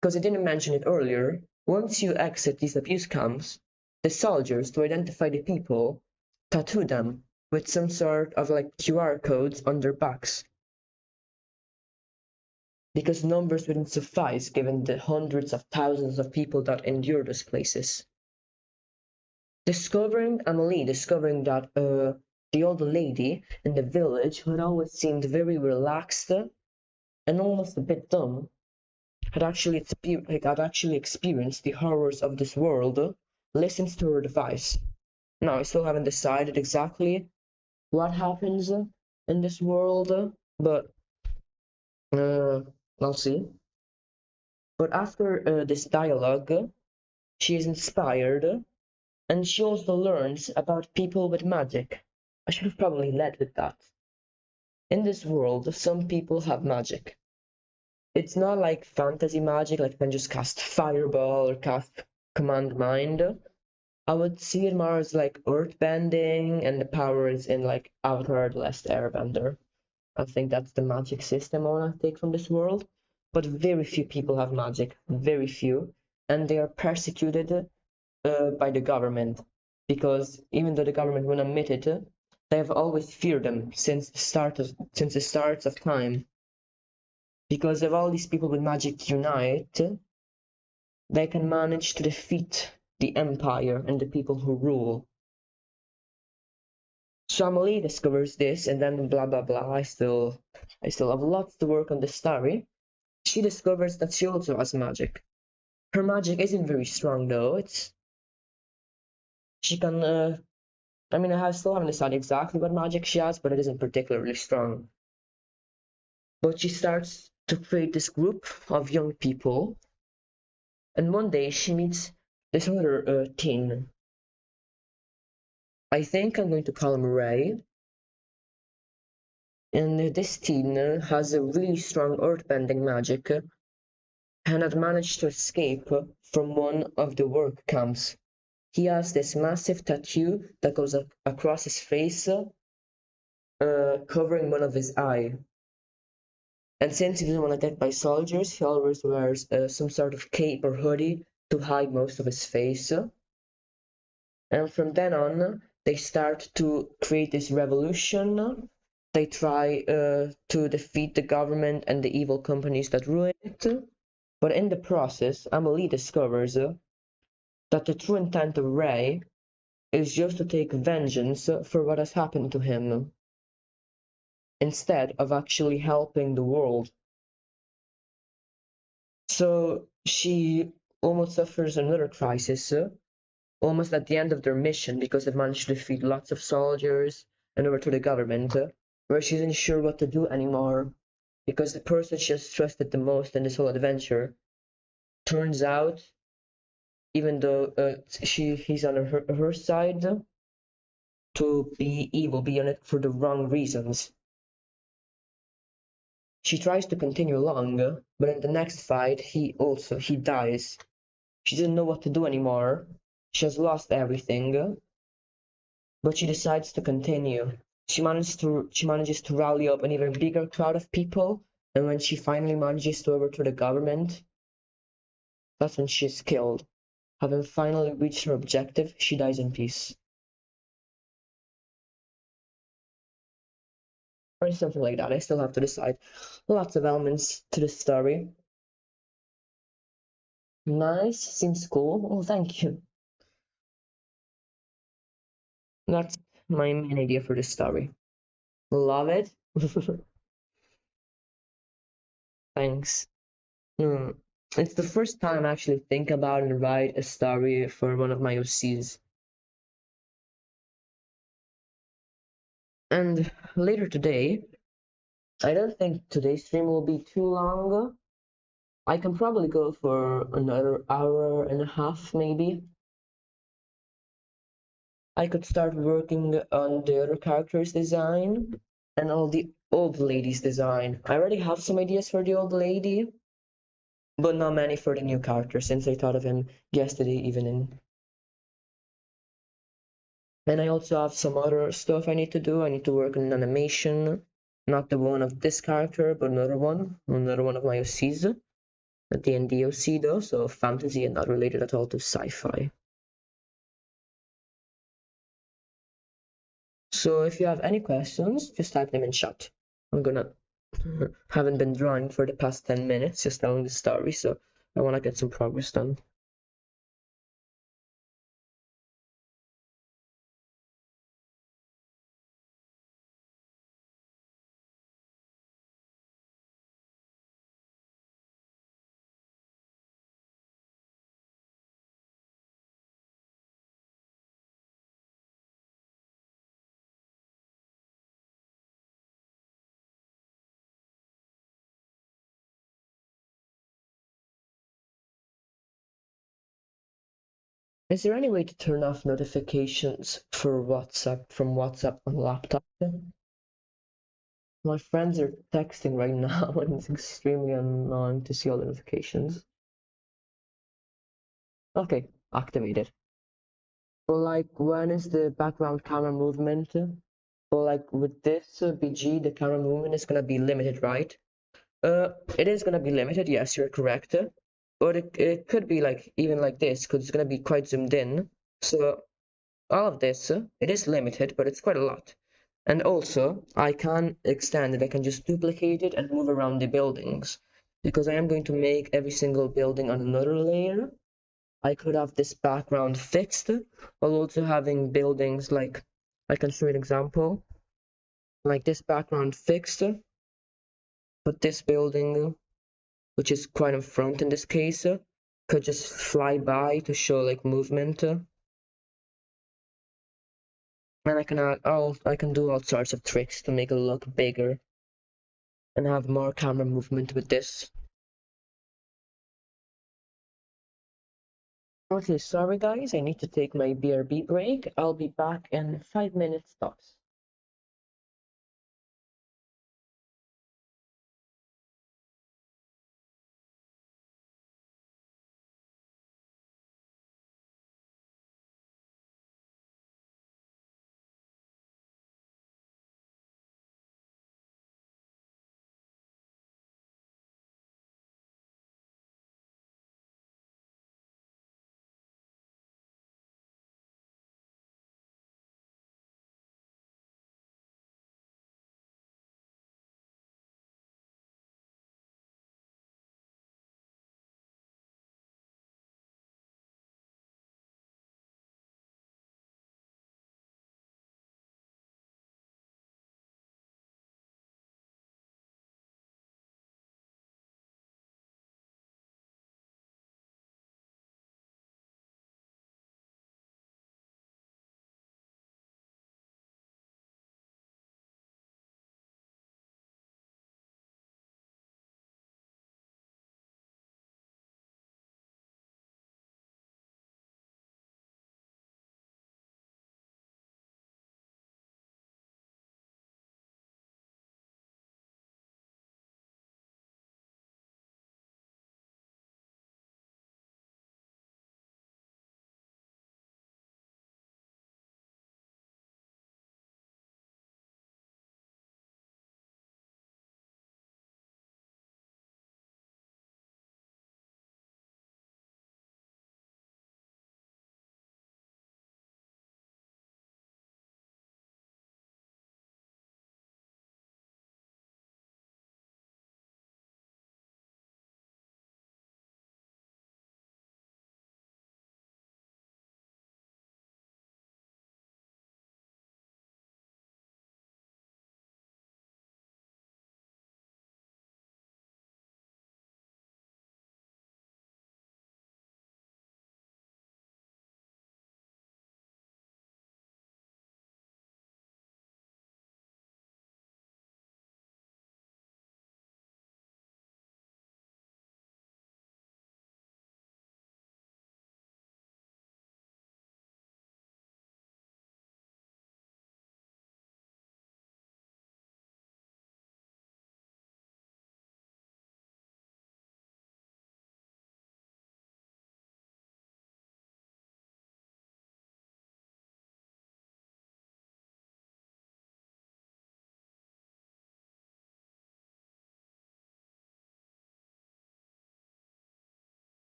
Because I didn't mention it earlier, once you exit these abuse camps, the soldiers, to identify the people, tattoo them with some sort of like QR codes on their backs. Because numbers wouldn't suffice given the hundreds of thousands of people that endure those places. Amelie discovering that the old lady in the village, who had always seemed very relaxed and almost a bit dumb, had actually experienced the horrors of this world, listens to her advice. Now, I still haven't decided exactly what happens in this world, but I'll see. But after this dialogue, she is inspired, and she also learns about people with magic. I should have probably led with that. In this world, some people have magic. It's not like fantasy magic, like you can just cast fireball or cast command mind. I would see it more as like earthbending, and the power is in like Avatar: The Last Airbender. I think that's the magic system I want to take from this world. But very few people have magic, very few, and they are persecuted by the government because even though the government won't admit it, they have always feared them since the start of time. Because if all these people with magic unite, they can manage to defeat the empire and the people who rule. So Amelie discovers this, and then blah blah blah. I still have lots to work on the story. She discovers that she also has magic. Her magic isn't very strong though. She can I still haven't decided exactly what magic she has, but it isn't particularly strong. But she starts to create this group of young people, and one day she meets this other teen. I think I'm going to call him Ray. And this teen has a really strong earthbending magic and had managed to escape from one of the work camps. He has this massive tattoo that goes across his face, covering one of his eye. And since he doesn't want to get by soldiers, he always wears some sort of cape or hoodie to hide most of his face. And from then on, they start to create this revolution. They try to defeat the government and the evil companies that ruin it. But in the process, Amelie discovers that the true intent of Ray is just to take vengeance for what has happened to him, instead of actually helping the world. So she almost suffers another crisis, almost at the end of their mission, because they've managed to defeat lots of soldiers and overthrow the government, where she isn't sure what to do anymore, because the person she has trusted the most in this whole adventure turns out, even though he's on her side, to be evil, be on it for the wrong reasons. She tries to continue along, but in the next fight, he dies. She doesn't know what to do anymore. She has lost everything, but she decides to continue. She manages to rally up an even bigger crowd of people, and when she finally manages to overthrow the government, that's when she's killed. Having finally reached her objective, she dies in peace. Or something like that. I still have to decide. Lots of elements to the story. Nice, seems cool. Oh, thank you. That's my main idea for the story. Love it. Thanks. Hmm. It's the first time I actually think about and write a story for one of my OCs. And later today, I don't think today's stream will be too long. I can probably go for another hour and a half, maybe. I could start working on the other characters' design and all the old lady's design. I already have some ideas for the old lady, but not many for the new character since I thought of him yesterday evening. And I also have some other stuff I need to do. I need to work on an animation, not the one of this character, but another one of my OCs. A D&D OC though, so fantasy and not related at all to sci-fi. So if you have any questions, just type them in chat. I'm gonna haven't been drawing for the past 10 minutes, just telling the story, so I wanna get some progress done. Is there any way to turn off notifications for WhatsApp from WhatsApp on laptop? My friends are texting right now and it's extremely annoying to see all the notifications. Okay, activated. Or like when is the background camera movement? Or like with this BG, the camera movement is gonna be limited, right? It is gonna be limited, yes, you're correct. But it could be like even like this, because it's gonna be quite zoomed in. So all of this, it is limited, but it's quite a lot. And also, I can extend it, I can just duplicate it and move around the buildings. Because I am going to make every single building on another layer. I could have this background fixed, while also having buildings like, I can show you an example, like this background fixed, but this building, which is quite in front in this case, could just fly by to show like movement. And I can do all sorts of tricks to make it look bigger and have more camera movement with this. Okay, sorry guys, I need to take my BRB break. I'll be back in 5 minutes tops.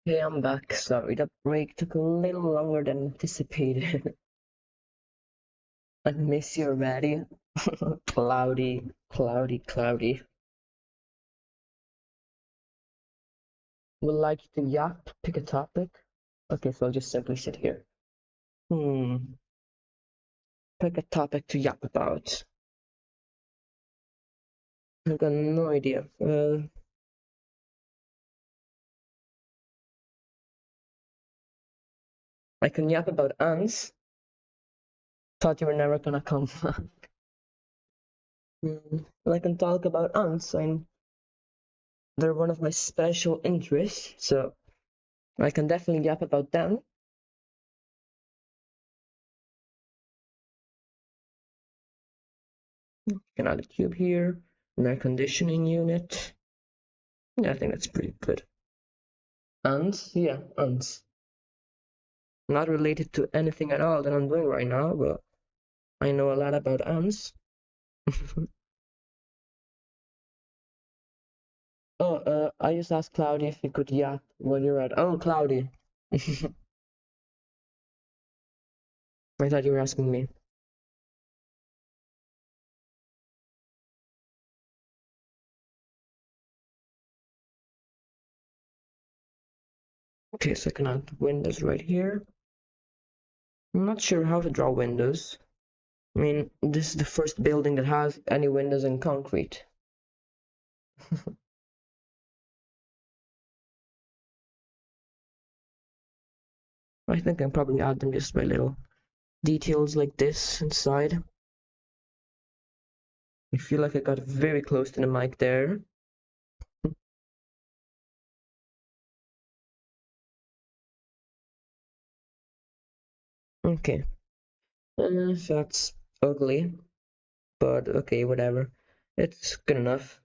Hey, I'm back. Sorry, the break took a little longer than anticipated. I miss you already. Cloudy, cloudy, cloudy. Would like to yap, pick a topic. Okay, so I'll just simply sit here. Pick a topic to yap about. I've got no idea. I can yap about ants. Thought you were never gonna come. I can talk about ants. They're one of my special interests, so I can definitely yap about them. Can add a cube here, an air conditioning unit. Yeah, I think that's pretty good. Ants, yeah, ants. Not related to anything at all that I'm doing right now, but I know a lot about ants. I just asked Cloudy if he could yap while you're at. Oh, Cloudy. I thought you were asking me. Okay, so I can add windows right here. I'm not sure how to draw windows. I mean, this is the first building that has any windows in concrete. I think I can probably add them just by little details like this inside. I feel like I got very close to the mic there. Okay, that's ugly, but okay, whatever. It's good enough.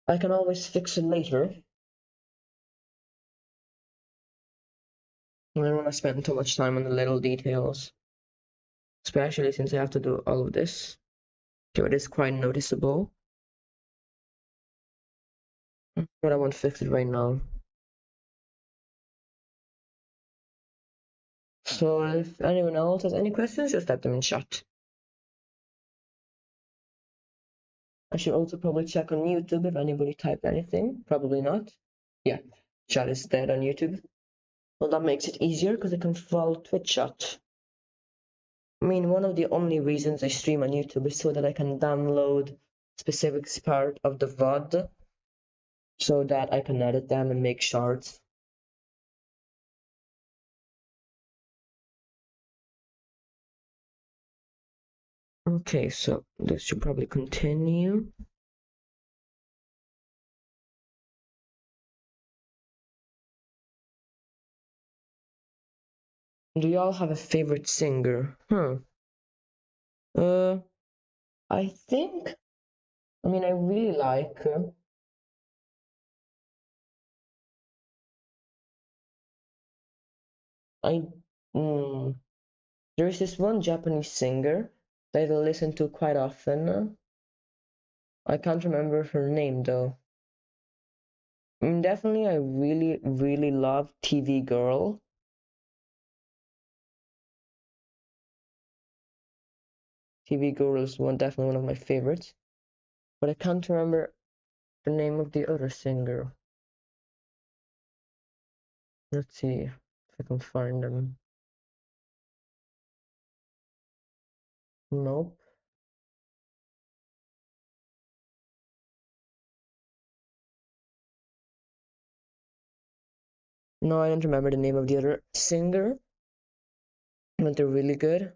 I can always fix it later. I don't want to spend too much time on the little details, especially since I have to do all of this. So it is quite noticeable, but I won't fix it right now. So if anyone else has any questions, just type them in chat. I should also probably check on YouTube if anybody typed anything. Probably not. Yeah, chat is dead on YouTube. Well, that makes it easier because I can follow Twitch chat. I mean, one of the only reasons I stream on YouTube is so that I can download specific part of the VOD so that I can edit them and make shorts. Okay, so this should probably continue. Do y'all have a favorite singer? I think, I mean, I really like, I, mm, there's this one Japanese singer that I listen to quite often. I can't remember her name though. Definitely, I really, really love TV Girl. TV Girl is definitely one of my favorites, but I can't remember the name of the other singer. Let's see if I can find them. Nope. No, I don't remember the name of the other singer, but they're really good.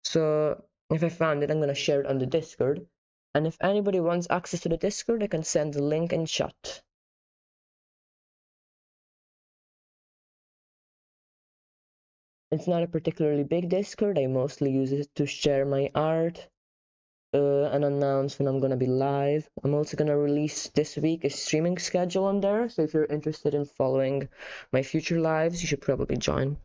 So if I found it, I'm gonna share it on the Discord. And if anybody wants access to the Discord, I can send the link in chat. It's not a particularly big Discord. I mostly use it to share my art and announce when I'm gonna be live. I'm also gonna release this week a streaming schedule on there. So if you're interested in following my future lives, you should probably join.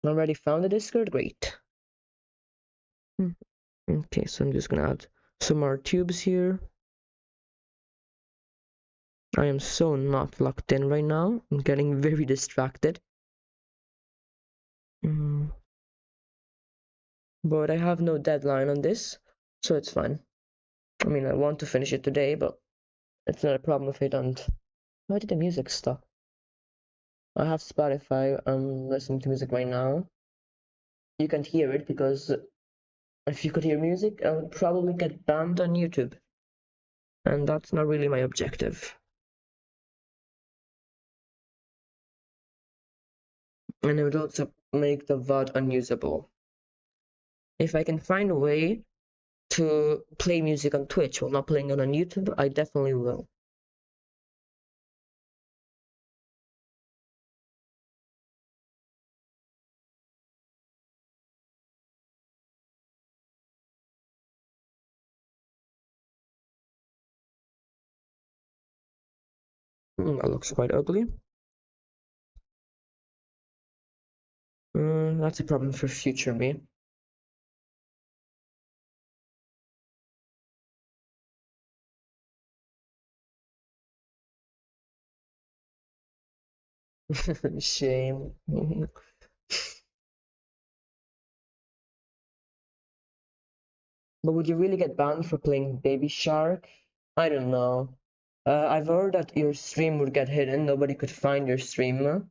Already found the Discord? Great. Okay, so I'm just gonna add some more tubes here. I am so not locked in right now. I'm getting very distracted. But I have no deadline on this, so it's fine. I mean, I want to finish it today, but it's not a problem if I don't. Why did the music stop? I have Spotify. I'm listening to music right now. You can't hear it because if you could hear music, I would probably get banned on YouTube. And that's not really my objective. And it would also make the VOD unusable. If I can find a way to play music on Twitch while not playing it on YouTube, I definitely will. That looks quite ugly. That's a problem for future me. Shame. But would you really get banned for playing Baby Shark? I don't know. I've heard that your stream would get hidden. Nobody could find your stream.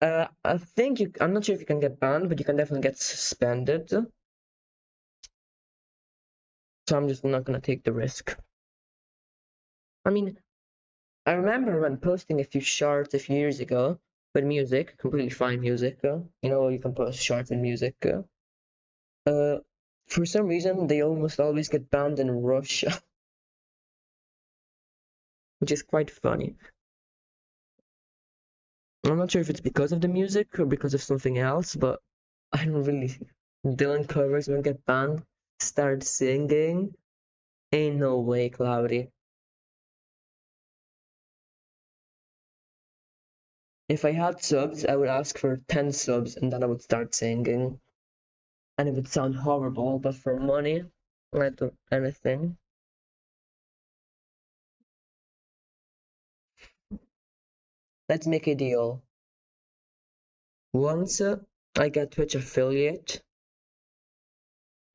I think you. I'm not sure if you can get banned, but you can definitely get suspended. So I'm just not gonna take the risk. I mean, I remember when posting a few shorts a few years ago with music, completely fine music. You can post shorts with music. For some reason, they almost always get banned in Russia, which is quite funny. I'm not sure if it's because of the music or because of something else, but I don't really. Dylan covers when get banned, start singing. Ain't no way, Cloudy. If I had subs, I would ask for 10 subs and then I would start singing. And it would sound horrible, but for money, I'd do anything. Let's make a deal. Once I get Twitch affiliate,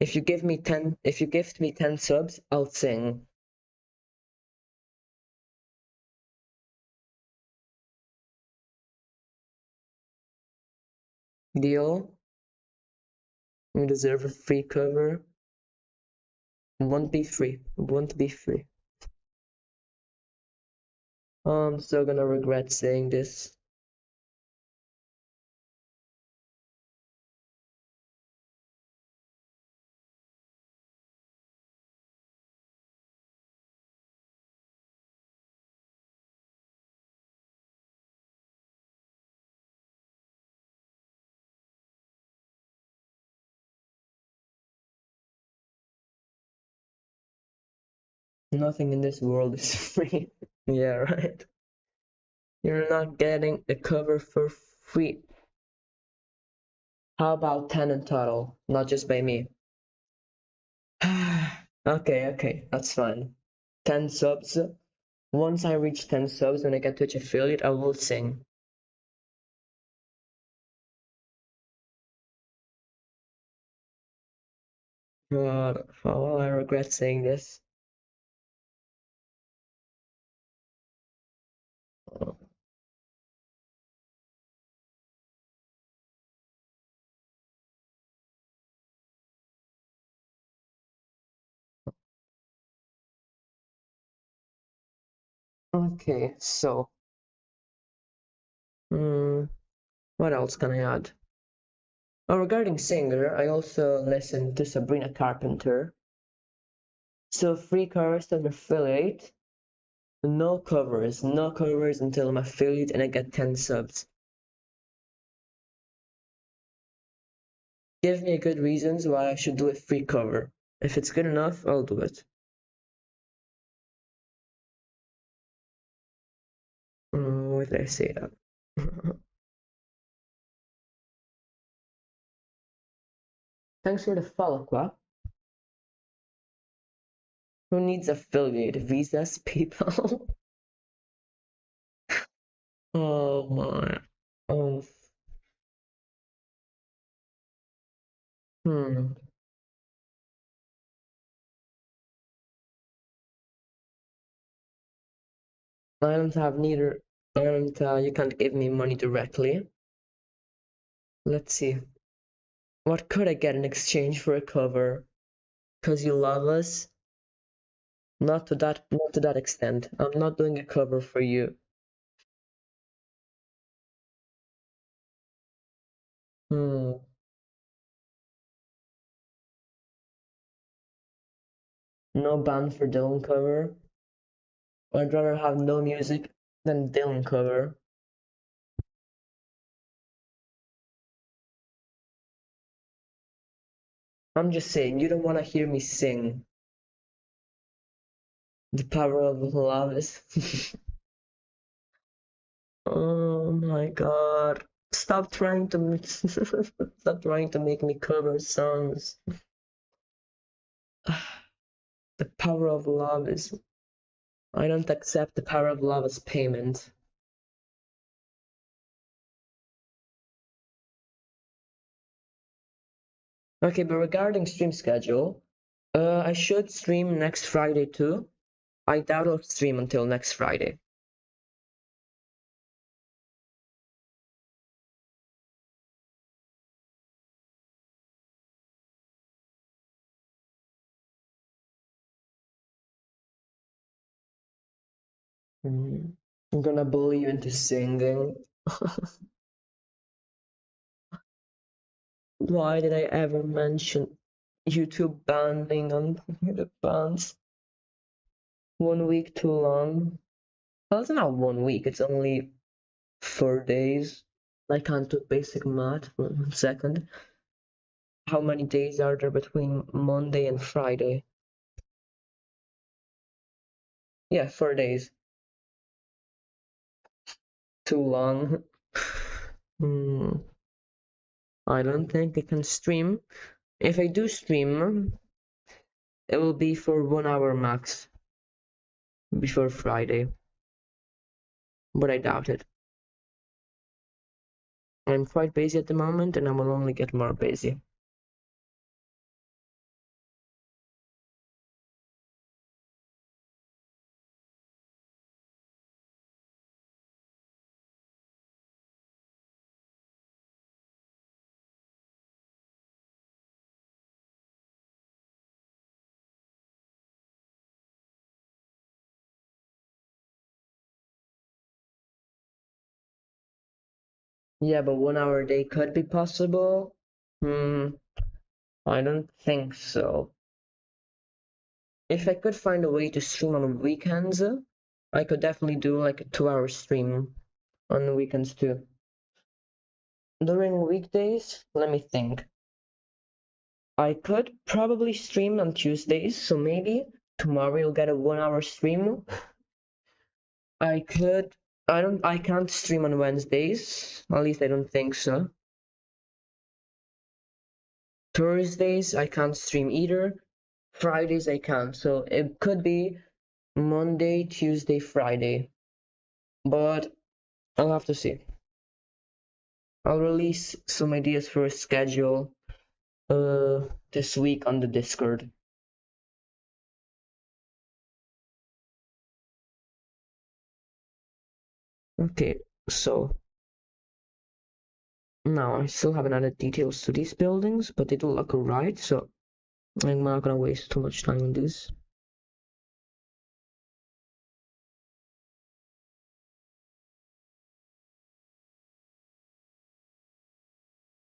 if you gift me 10 subs, I'll sing. Deal? You deserve a free cover. Won't be free. Won't be free. Oh, I'm so gonna regret saying this. Nothing in this world is free. Yeah, right. You're not getting a cover for free. How about 10 in total? Not just by me. Okay, that's fine. 10 subs. Once I reach 10 subs, when I get Twitch affiliate, I will sing. God, oh, I regret saying this. Okay, so, what else can I add? Oh, regarding singer, I also listened to Sabrina Carpenter. So free covers to affiliate. No covers until I'm affiliate and I get 10 subs. Give me good reasons why I should do a free cover. If it's good enough, I'll do it. Why did I say that? Thanks for the follow, Quap. Who needs affiliate visas, people? Oh my. Oh. Hmm. I don't have neither, and you can't give me money directly. Let's see. What could I get in exchange for a cover? Cause you love us? Not to that extent. I'm not doing a cover for you. Hmm. No band for Dylan cover. I'd rather have no music than Dylan cover. I'm just saying, you don't want to hear me sing. The power of love is. Oh my god. Stop trying to stop trying to make me cover songs. The power of love is. I don't accept the power of love as payment. Okay, but regarding stream schedule, I should stream next Friday too. I doubt I'll stream until next Friday. I'm gonna bully you into singing. Why did I ever mention YouTube banning on the bands? 1 week too long. Well, it's not 1 week, it's only 4 days. I can't do basic math for a second. How many days are there between Monday and Friday? Yeah, 4 days. Too long. I don't think I can stream. If I do stream, it will be for 1 hour max before Friday. But I doubt it. I'm quite busy at the moment and I will only get more busy. Yeah, but 1 hour a day could be possible. I don't think so. If I could find a way to stream on weekends, I could definitely do like a 2 hour stream on the weekends too. During weekdays, let me think. I could probably stream on Tuesdays, so maybe tomorrow you'll get a 1 hour stream. I can't stream on Wednesdays, at least I don't think so. Thursdays I can't stream either. Fridays I can, so it could be Monday, Tuesday, Friday. But I'll have to see. I'll release some ideas for a schedule this week on the Discord. Okay, so now I still haven't added details to these buildings, but they do look alright, so I'm not gonna waste too much time on this.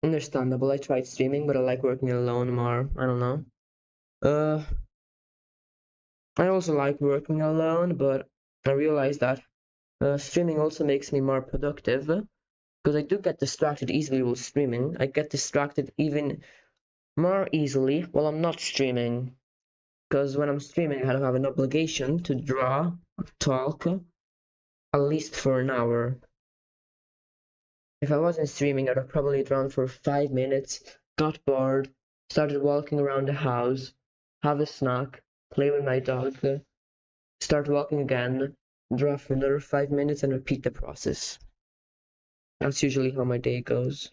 Understandable, I tried streaming, but I like working alone more. I don't know. I also like working alone, but I realized that streaming also makes me more productive because I do get distracted easily while streaming. I get distracted even more easily while I'm not streaming because when I'm streaming, I have an obligation to draw, talk, at least for an hour. If I wasn't streaming, I'd have probably drawn for 5 minutes, got bored, started walking around the house, have a snack, play with my dog, start walking again, draw for another 5 minutes, and repeat the process. That's usually how my day goes.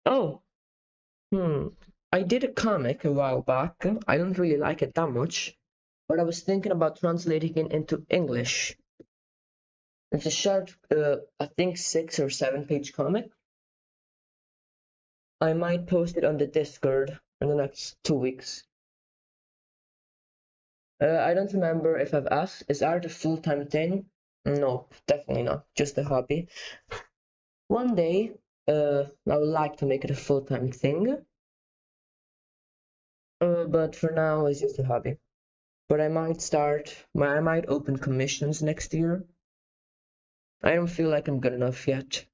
Oh, I did a comic a while back. I don't really like it that much, but I was thinking about translating it into English. It's a short, I think 6 or 7 page comic. I might post it on the Discord in the next 2 weeks. I don't remember if I've asked, is art a full-time thing? No, definitely not, just a hobby. One day, I would like to make it a full-time thing, but for now it's just a hobby. But I might open commissions next year. I don't feel like I'm good enough yet.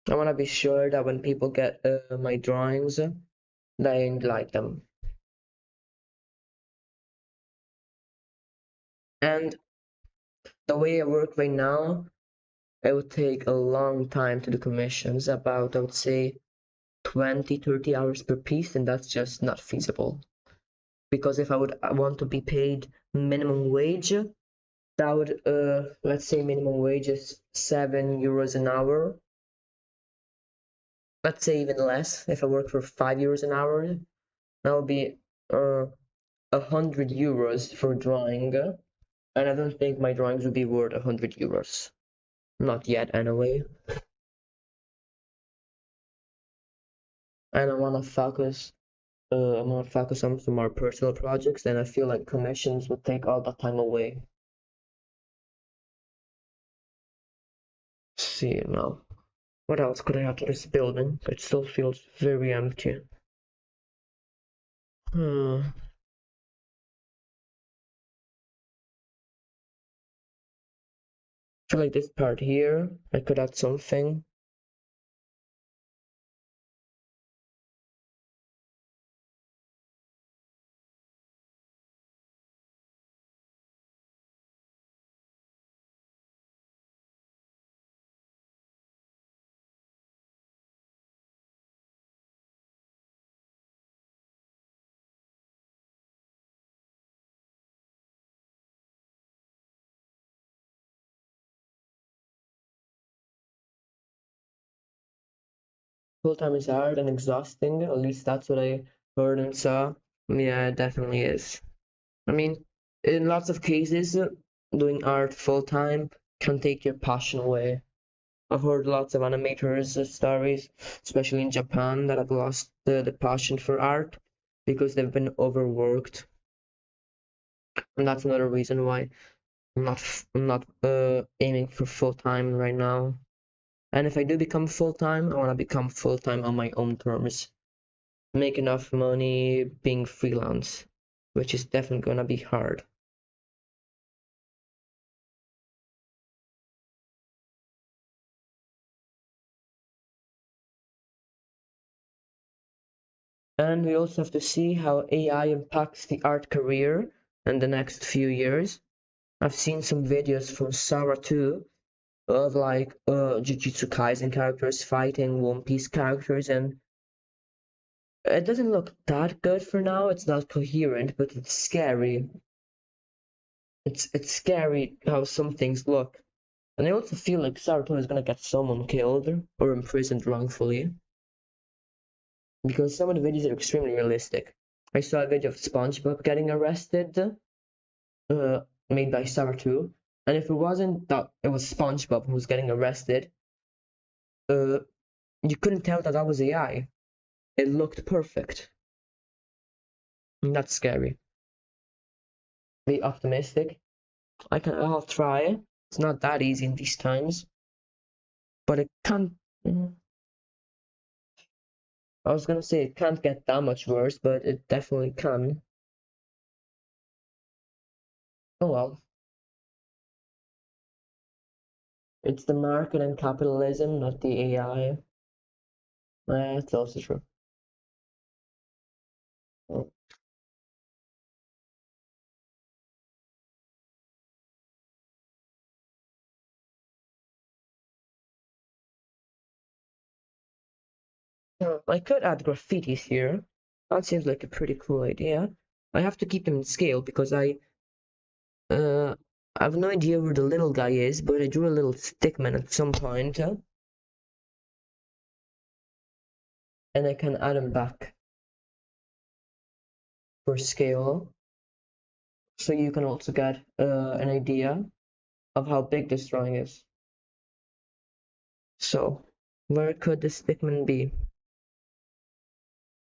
I want to be sure that when people get my drawings, they like them. And the way I work right now, it would take a long time to do commissions, about, I would say, 20, 30 hours per piece, and that's just not feasible. Because if I want to be paid minimum wage, that would, let's say minimum wage is €7 an hour. Let's say even less. If I work for €5 an hour, that would be €100 for drawing, and I don't think my drawings would be worth €100. Not yet, anyway. And I want to focus. I want to focus on some more personal projects, and I feel like commissions would take all that time away. Let's see now. What else could I add to this building? It still feels very empty. I feel like this part here, I could add something. Full time is hard and exhausting. At least that's what I heard and saw. Yeah, it definitely is. I mean, in lots of cases, doing art full time can take your passion away. I've heard lots of animators' stories, especially in Japan, that have lost the passion for art because they've been overworked. And that's another reason why I'm not aiming for full time right now. And if I do become full time, I want to become full time on my own terms, make enough money being freelance, which is definitely gonna be hard. And we also have to see how AI impacts the art career in the next few years. I've seen some videos from Sarah too, of like Jujutsu Kaisen characters fighting One Piece characters, and it doesn't look that good for now. It's not coherent, but it's scary. It's scary how some things look. And I also feel like Sarutobi is gonna get someone killed or imprisoned wrongfully, because some of the videos are extremely realistic. I saw a video of SpongeBob getting arrested, made by Sarutobi, and if it wasn't that it was SpongeBob who was getting arrested, uh, you couldn't tell that that was AI. It looked perfect. And that's scary. Be optimistic. I'll try. It's not that easy in these times, but it can't. I was gonna say it can't get that much worse, but it definitely can. Oh well. It's the market and capitalism, not the AI. That's also true. Oh. I could add graffitis here. That seems like a pretty cool idea. I have to keep them in scale because I have no idea where the little guy is, but I drew a little stickman at some point, and I can add him back for scale, so you can also get an idea of how big this drawing is. So, where could the stickman be?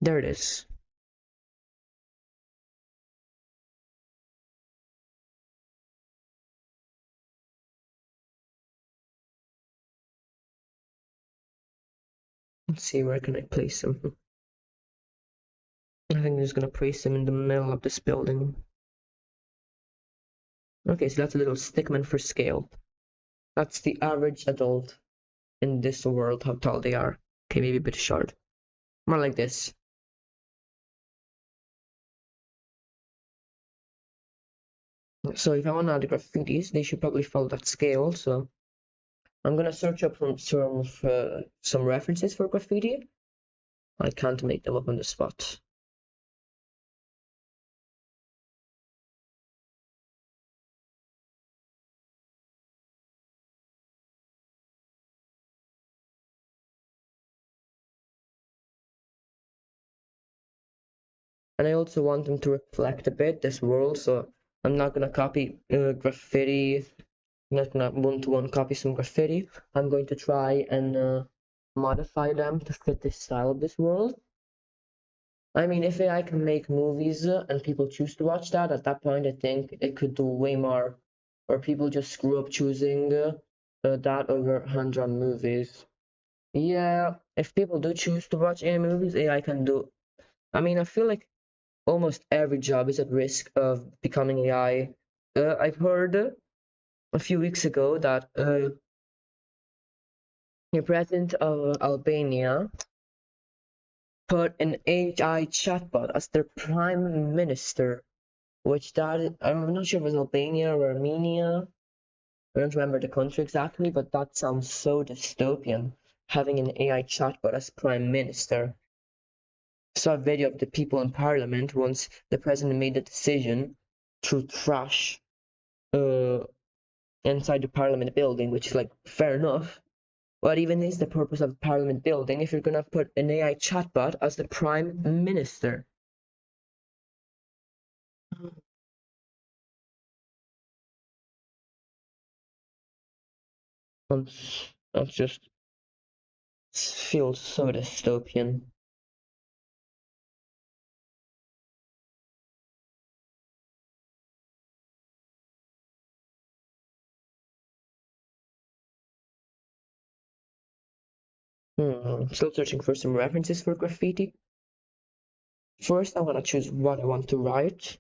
There it is. Let's see, where can I place him? I think I'm just gonna place him in the middle of this building. Okay, so that's a little stickman for scale. That's the average adult in this world, how tall they are. Okay, maybe a bit short. More like this. So if I want to add graffitis, they should probably follow that scale. So I'm gonna search up some references for graffiti. I can't make them up on the spot. And I also want them to reflect a bit this world, so I'm not gonna copy graffiti. I'm not gonna one-to-one copy some graffiti. I'm going to try and modify them to fit the style of this world. I mean, if AI can make movies and people choose to watch that, at that point, I think it could do way more. Or people just screw up choosing that over hand-drawn movies. Yeah, if people do choose to watch AI movies, AI can do. I mean, I feel like almost every job is at risk of becoming AI. I've heard a few weeks ago that the president of Albania put an AI chatbot as their prime minister, which that I'm not sure if it was Albania or Armenia. I don't remember the country exactly, but that sounds so dystopian, having an AI chatbot as prime minister. I saw a video of the people in parliament once the president made the decision to trash uh, inside the parliament building, which is like fair enough. What even is the purpose of a parliament building if you're gonna put an AI chatbot as the prime minister? That just feels so dystopian. Still searching for some references for graffiti. First, I want to choose what I want to write.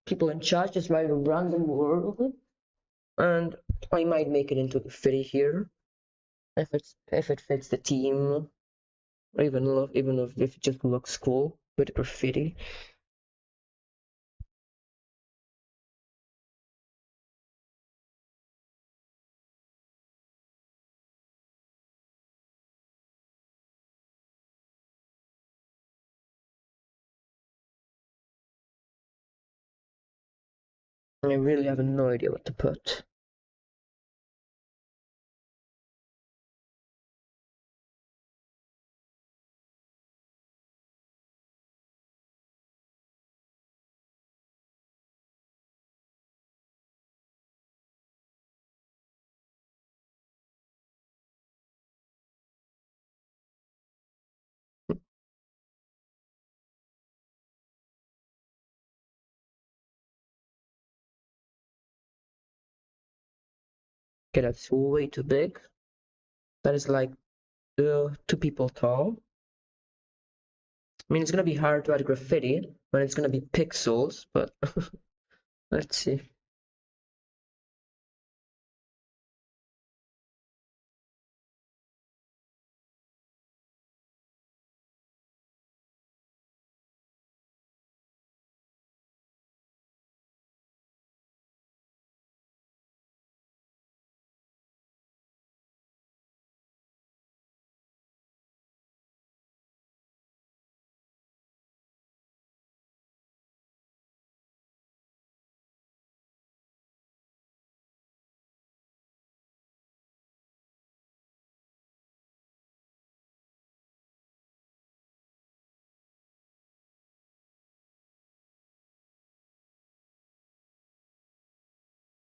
People in chat just write a random word, and I might make it into graffiti here if it fits the theme, or even if it just looks cool with graffiti. I really have no idea what to put. Okay, that's way too big. That is like 2 people tall. I mean, it's gonna be hard to add graffiti when it's gonna be pixels, but Let's see.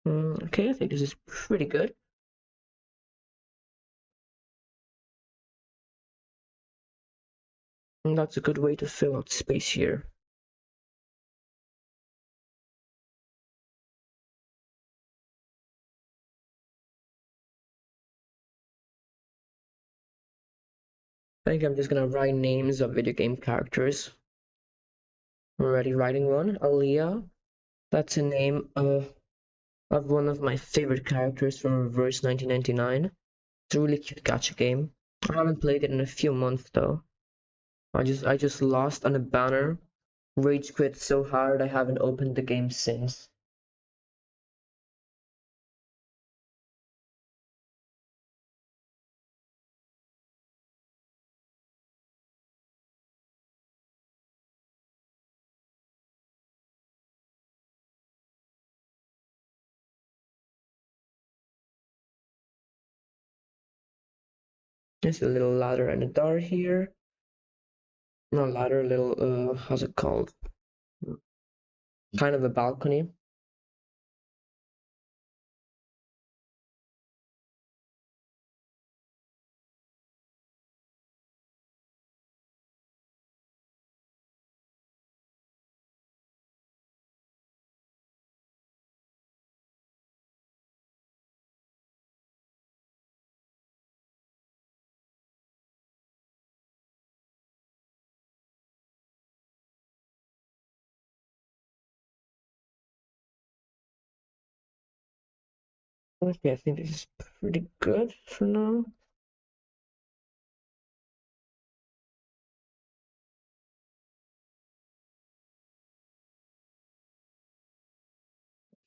Okay, I think this is pretty good. And that's a good way to fill out space here. I think I'm just gonna write names of video game characters. I'm already writing one. Aaliyah. That's a name of one of my favorite characters from Reverse 1999. It's a really cute gacha game. I haven't played it in a few months though. I just lost on a banner. Rage quit so hard I haven't opened the game since. There's a little ladder and a door here. Not ladder, a little how's it called? Kind of a balcony. Okay, I think this is pretty good for now.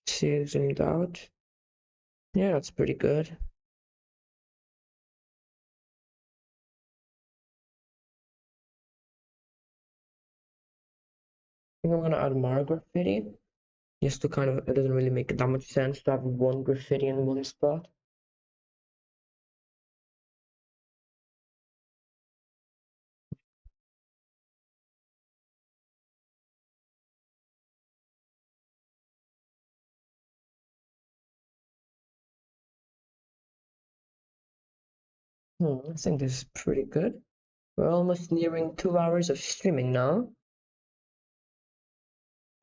See it zoomed out. Yeah, that's pretty good. I think I'm gonna add more graffiti. Just to kind of, it doesn't really make that much sense to have one graffiti in one spot. I think this is pretty good. We're almost nearing 2 hours of streaming now.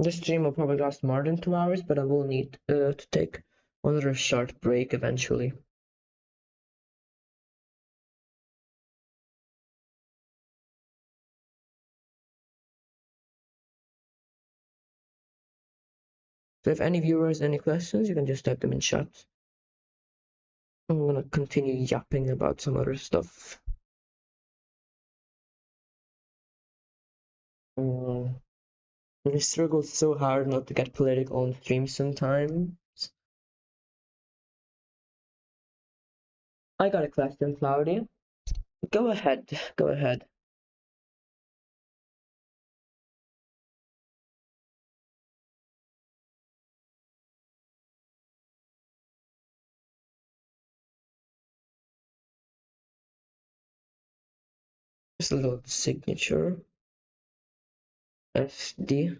This stream will probably last more than 2 hours, but I will need to take another short break eventually. So if any viewers any questions, you can just type them in chat. I'm gonna continue yapping about some other stuff. I struggle so hard not to get political on stream sometimes. I got a question, Claudia. Go ahead, go ahead. Just a little signature. SD.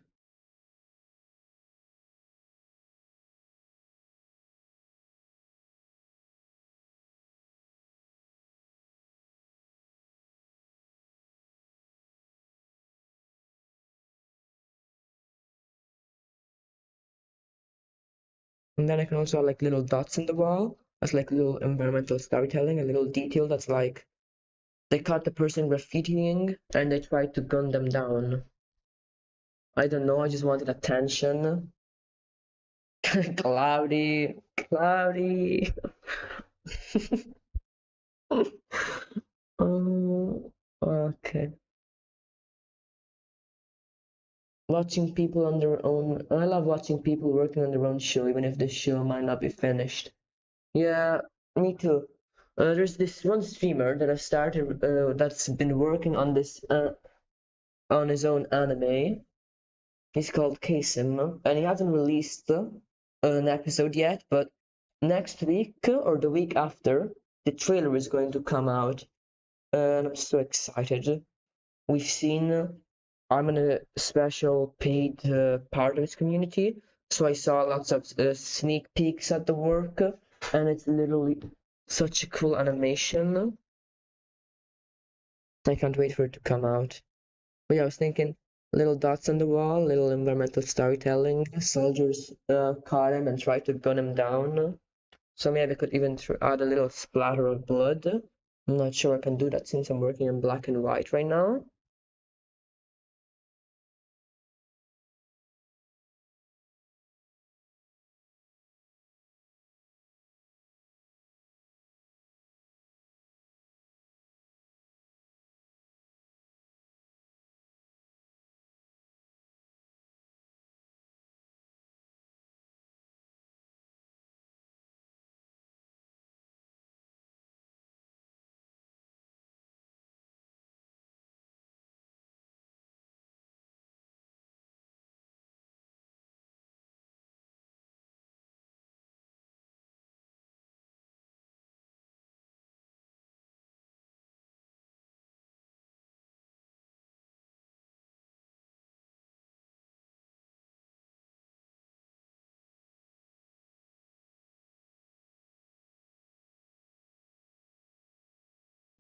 And then I can also add like little dots in the wall as like little environmental storytelling, a little detail that's like they caught the person graffitiing and they tried to gun them down. I don't know, I just wanted attention. Cloudy, cloudy. Okay. Watching people on their own. I love watching people working on their own show, even if the show might not be finished. Yeah, me too. There's this one streamer that I started that's been working on this on his own anime. He's called Kasim, and he hasn't released an episode yet, but next week or the week after, the trailer is going to come out, and I'm so excited. We've seen I'm in a special paid part of his community, so I saw lots of sneak peeks at the work, and it's literally such a cool animation. I can't wait for it to come out. But yeah, I was thinking little dots on the wall, little environmental storytelling. Soldiers caught him and tried to gun him down. So maybe I could even add a little splatter of blood. I'm not sure I can do that since I'm working in black and white right now.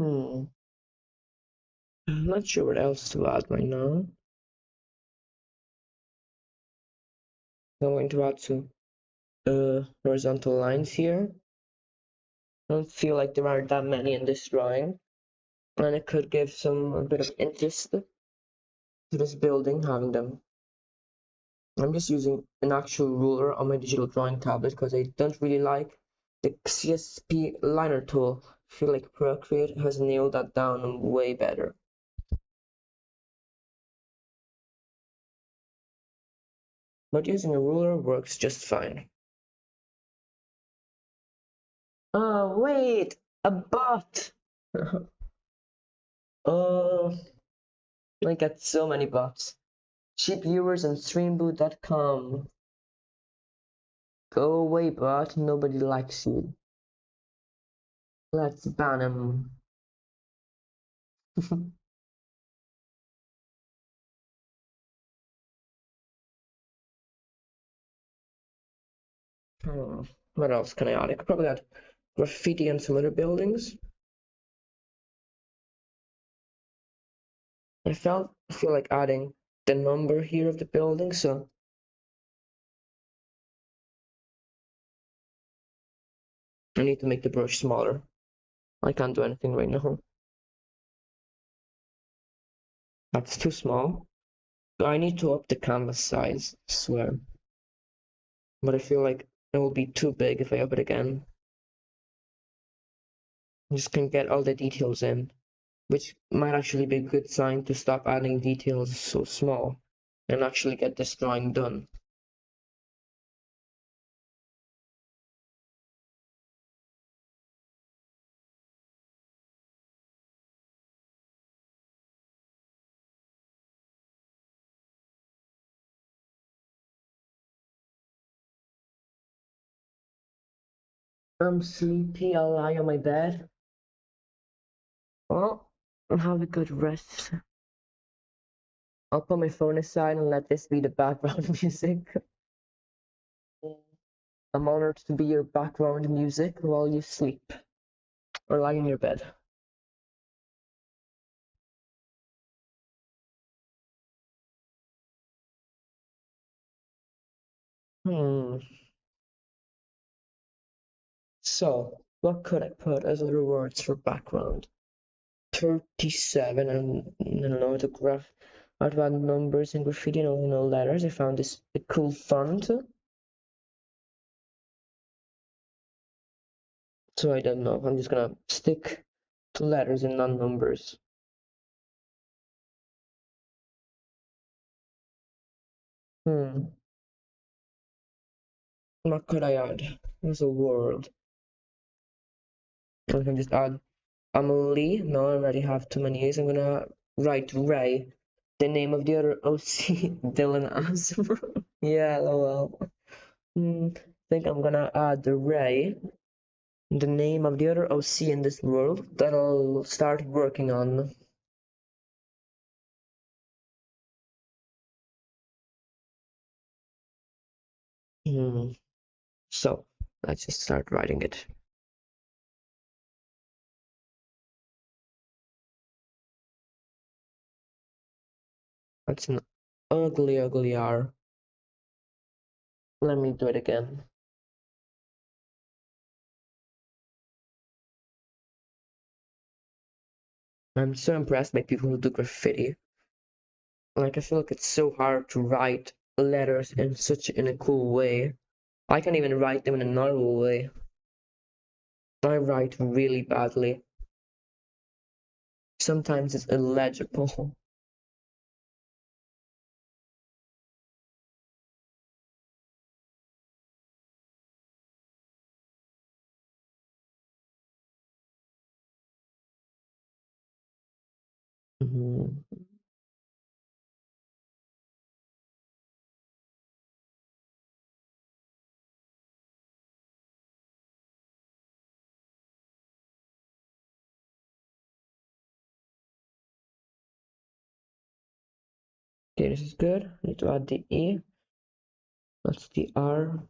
Hmm. I'm not sure what else to add right now. I'm going to add some horizontal lines here. I don't feel like there aren't that many in this drawing, and it could give some a bit of interest to this building having them. I'm just using an actual ruler on my digital drawing tablet because I don't really like the CSP liner tool. I feel like Procreate has nailed that down way better. But using a ruler works just fine. Oh, wait! A bot! Oh, I got so many bots. Cheap viewers on streamboot.com. Go away, bot. Nobody likes you. Let's ban him. What else can I add? I could probably add graffiti on some other buildings. I feel like adding the number here of the building, so I need to make the brush smaller. I can't do anything right now. That's too small. I need to up the canvas size, I swear. But I feel like it will be too big if I up it again. I just can't get all the details in, which might actually be a good sign to stop adding details so small and actually get this drawing done. I'm sleepy, I'll lie on my bed. Well, I'll have a good rest. I'll put my phone aside and let this be the background music. I'm honored to be your background music while you sleep or lie in your bed. Hmm. So, what could I put as other words for background? 37 and I don't know, to graph out numbers and graffiti and all letters. I found this a cool font. So I don't know. I'm just gonna stick to letters and not numbers. What could I add? There's a world. I can just add Emily. No, I already have too many A's. I'm gonna write Ray. The name of the other OC, Dylan Asbro. Yeah, lol. I think I'm gonna add the Ray, the name of the other OC in this world that I'll start working on. So let's just start writing it. That's an ugly R. Let me do it again. I'm so impressed by people who do graffiti. Like, I feel like it's so hard to write letters in a cool way. I can't even write them in a normal way. I write really badly. Sometimes it's illegible. Mhm. Okay, this is good. I need to add the E. That's the R.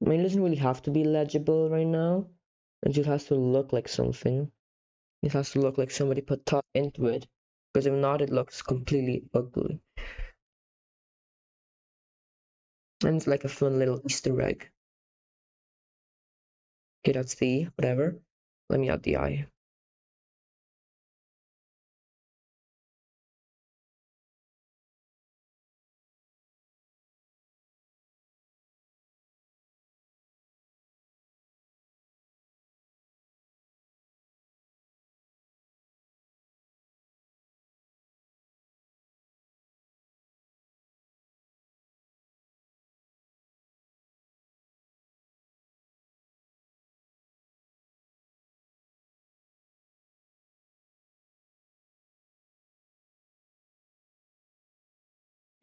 I mean, it doesn't really have to be legible right now. It just has to look like something. It has to look like somebody put thought into it. Because if not, it looks completely ugly. And it's like a fun little Easter egg. Okay, that's the E, whatever. Let me add the I.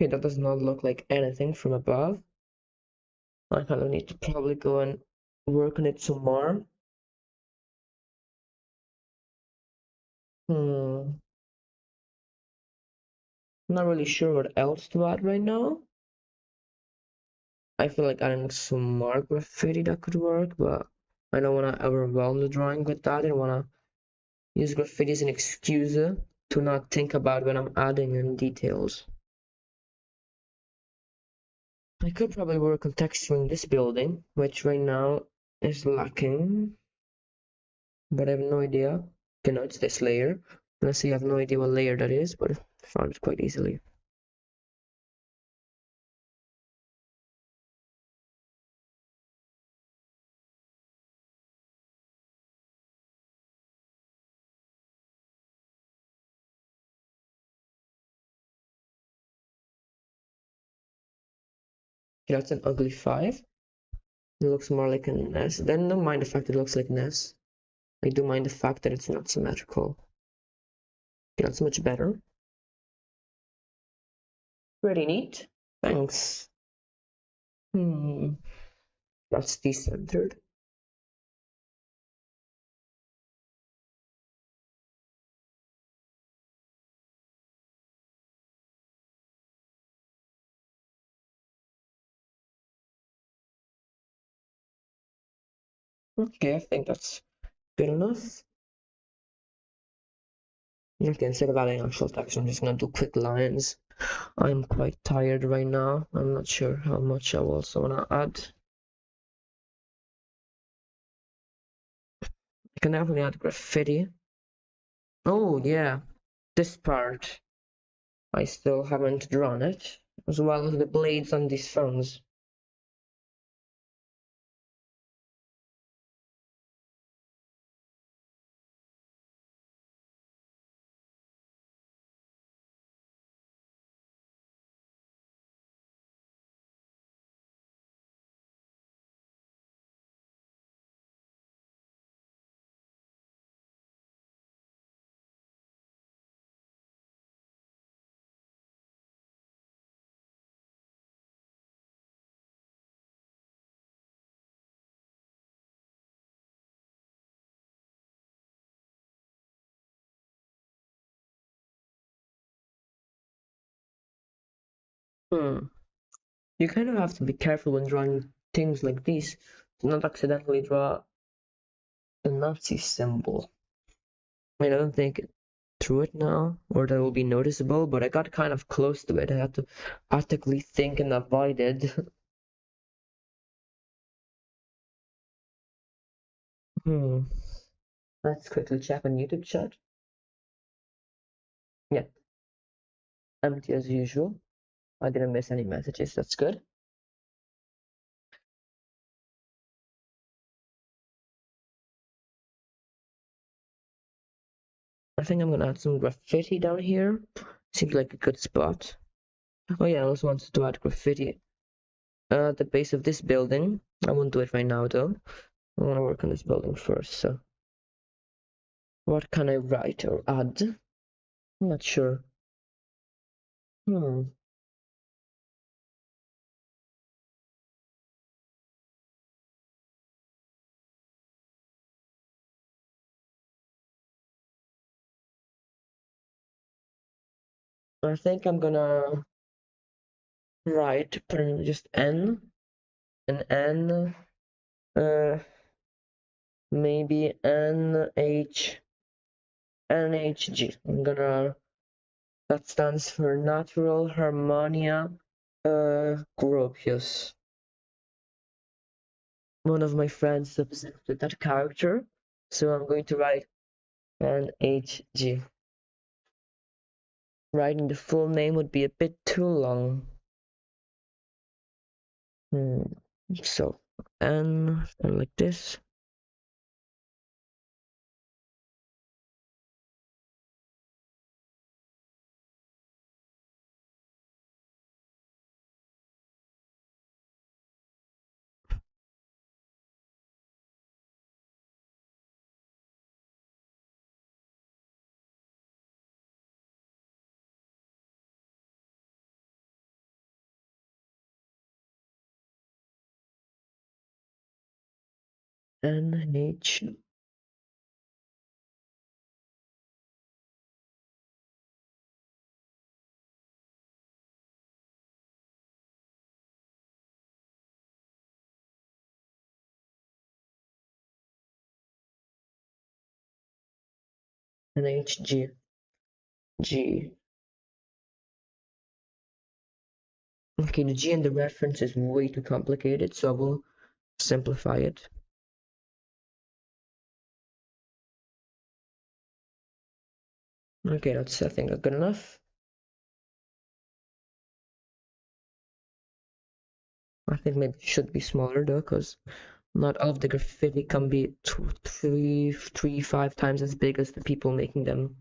Okay, that does not look like anything from above. I kind of need to probably go and work on it some more. Hmm. Not really sure what else to add right now. I feel like adding some more graffiti that could work, but I don't want to overwhelm the drawing with that. I want to use graffiti as an excuse to not think about when I'm adding in details. I could probably work on texturing this building, which right now is lacking, but I have no idea. Okay, no, it's this layer. Let's see, I have no idea what layer that is, but I found it quite easily. Okay, that's an ugly 5. It looks more like an S. Then don't mind the fact it looks like an S. I do mind the fact that it's not symmetrical. Okay, that's much better. Pretty neat. Thanks. That's decentered. Okay, I think that's good enough. Okay, instead of adding actual text, I'm just gonna do quick lines. I'm quite tired right now. I'm not sure how much I also wanna add. I can definitely add graffiti. Oh yeah, this part. I still haven't drawn it, as well as the blades on these phones. Hmm. You kind of have to be careful when drawing things like these to not accidentally draw a Nazi symbol. I mean, I don't think through it now, or that will be noticeable, but I got kind of close to it. I had to actively think and avoid it. Hmm. Let's quickly check on YouTube chat. Yeah, empty as usual. I didn't miss any messages. That's good. I think I'm gonna add some graffiti down here. Seems like a good spot. Oh yeah, I also wanted to add graffiti at the base of this building. I won't do it right now though. I want to work on this building first. So, what can I write or add? I'm not sure. Hmm. I think I'm gonna write just N and N. Maybe NHG. I'm gonna. That stands for Natural Harmonia Gropius. One of my friends substituted that character, so I'm going to write NHG. Writing the full name would be a bit too long. So N and like this. NH. NHG. G. Okay, the G and the reference is way too complicated, so I will simplify it. Okay, that's I think good enough. I think maybe it should be smaller though, because not all of the graffiti can be 5 times as big as the people making them.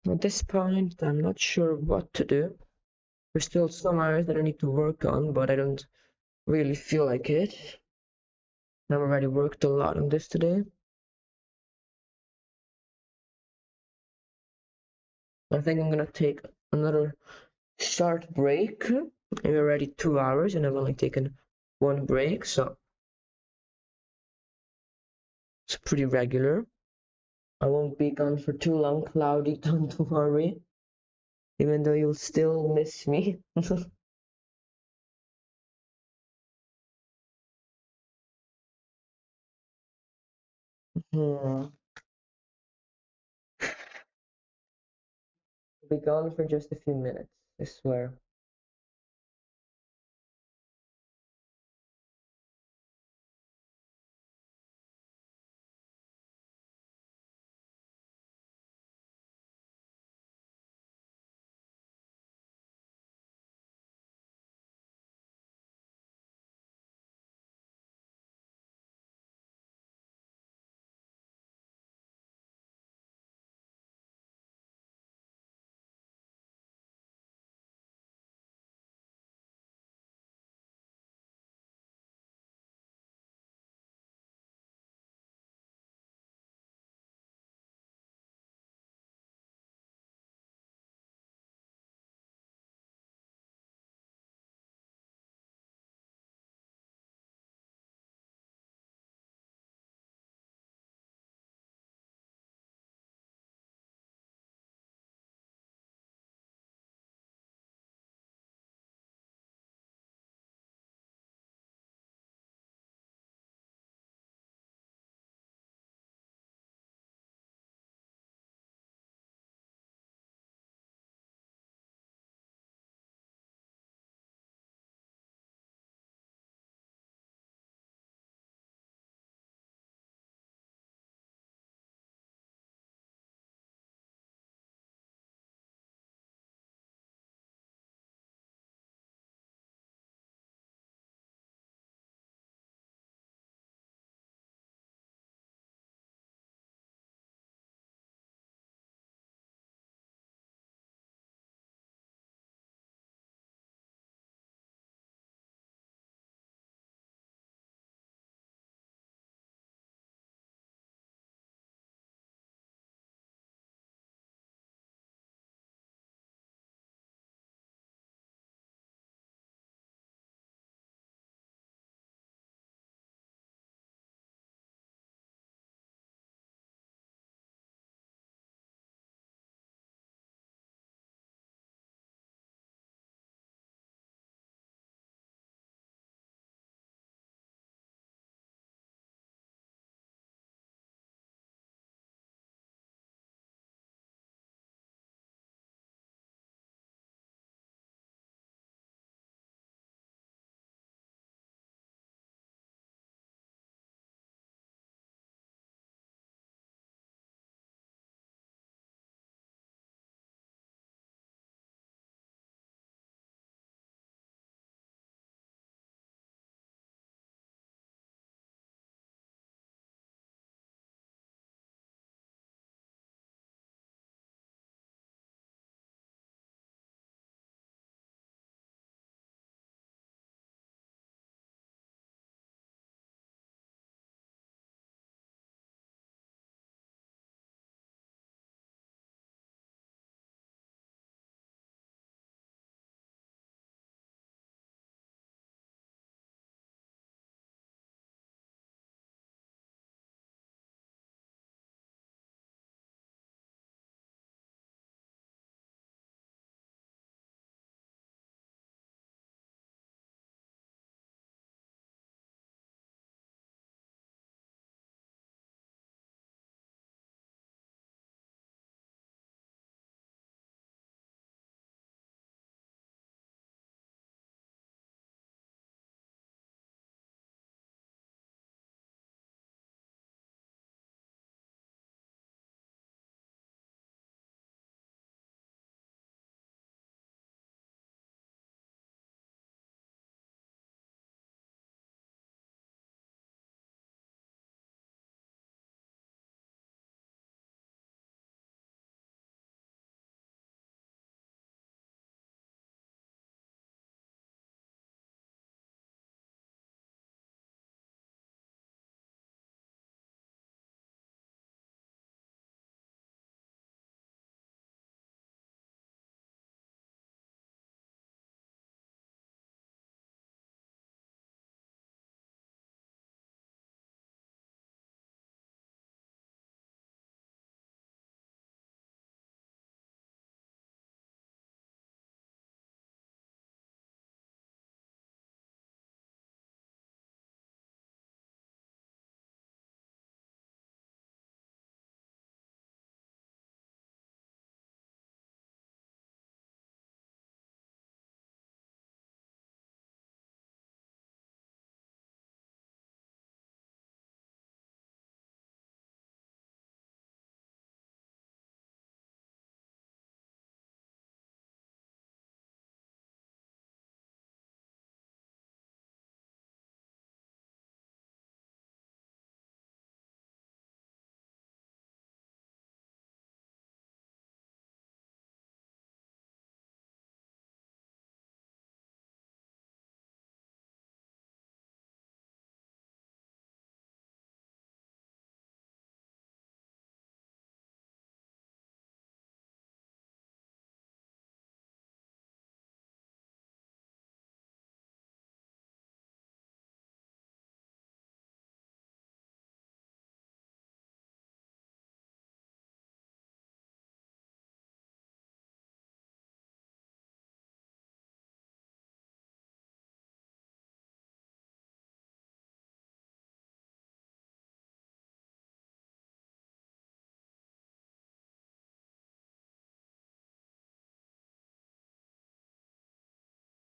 At this point, I'm not sure what to do. There's still some areas that I need to work on, but I don't really feel like it. I've already worked a lot on this today. I think I'm gonna take another short break. We're already 2 hours and I've only taken one break, so it's pretty regular. I won't be gone for too long, Cloudy, don't worry. Even though you'll still miss me. I'll be gone for just a few minutes, I swear.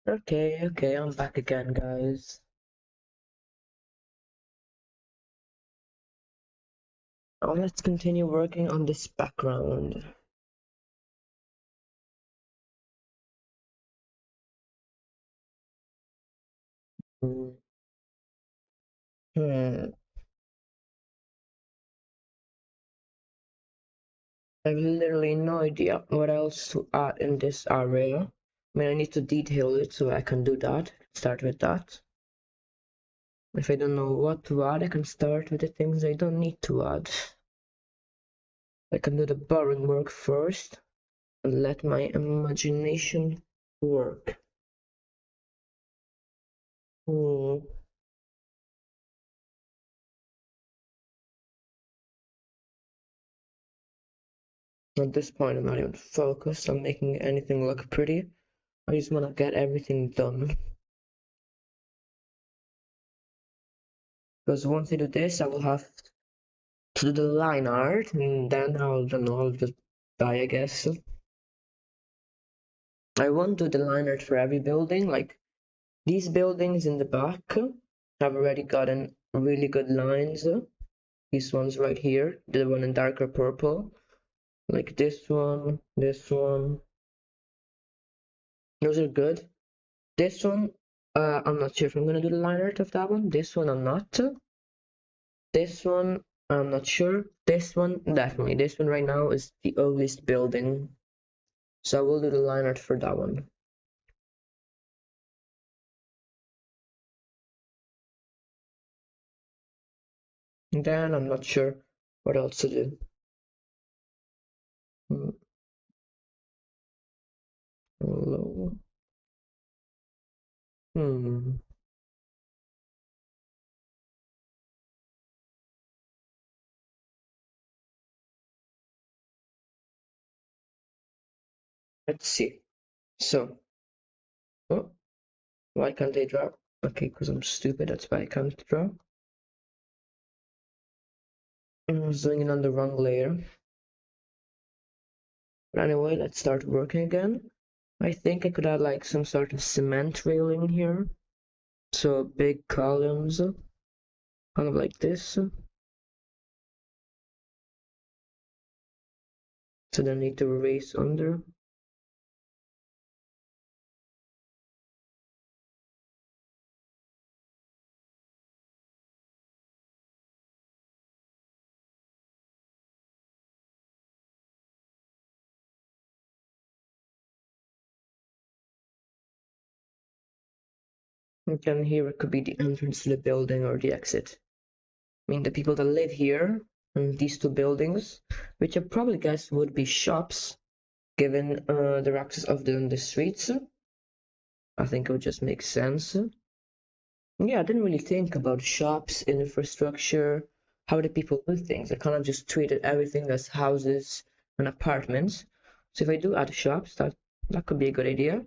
Okay, I'm back again, guys. Now let's continue working on this background. Hmm. I have literally no idea what else to add in this area. I mean, I need to detail it, so I can do that. Start with that. If I don't know what to add, I can start with the things I don't need to add. I can do the boring work first and let my imagination work. Hmm. At this point, I'm not even focused on making anything look pretty. I just want to get everything done. Because once I do this, I will have to do the line art, and then I'll just die, I guess. I won't do the line art for every building. Like these buildings in the back have already gotten really good lines. These ones right here, the one in darker purple, like this one, this one. Those are good. This one, I'm not sure if I'm gonna do the line art of that one. This one, I'm not. This one, I'm not sure. This one, definitely. This one right now is the ugliest building. So I will do the line art for that one. And then I'm not sure what else to do. Hello. Hmm. Let's see. So, oh, why can't I draw? Okay, because I'm stupid. That's why I can't draw. I was doing it on the wrong layer. But anyway, let's start working again. I think I could add like some sort of cement railing here. So big columns, kind of like this. So then I need to erase under. And then here it could be the entrance to the building or the exit. I mean, the people that live here in these two buildings, which I probably guess would be shops, given their access of the streets. I think it would just make sense. Yeah, I didn't really think about shops, infrastructure, how the people do things. I kind of just treated everything as houses and apartments. So if I do add shops, that could be a good idea.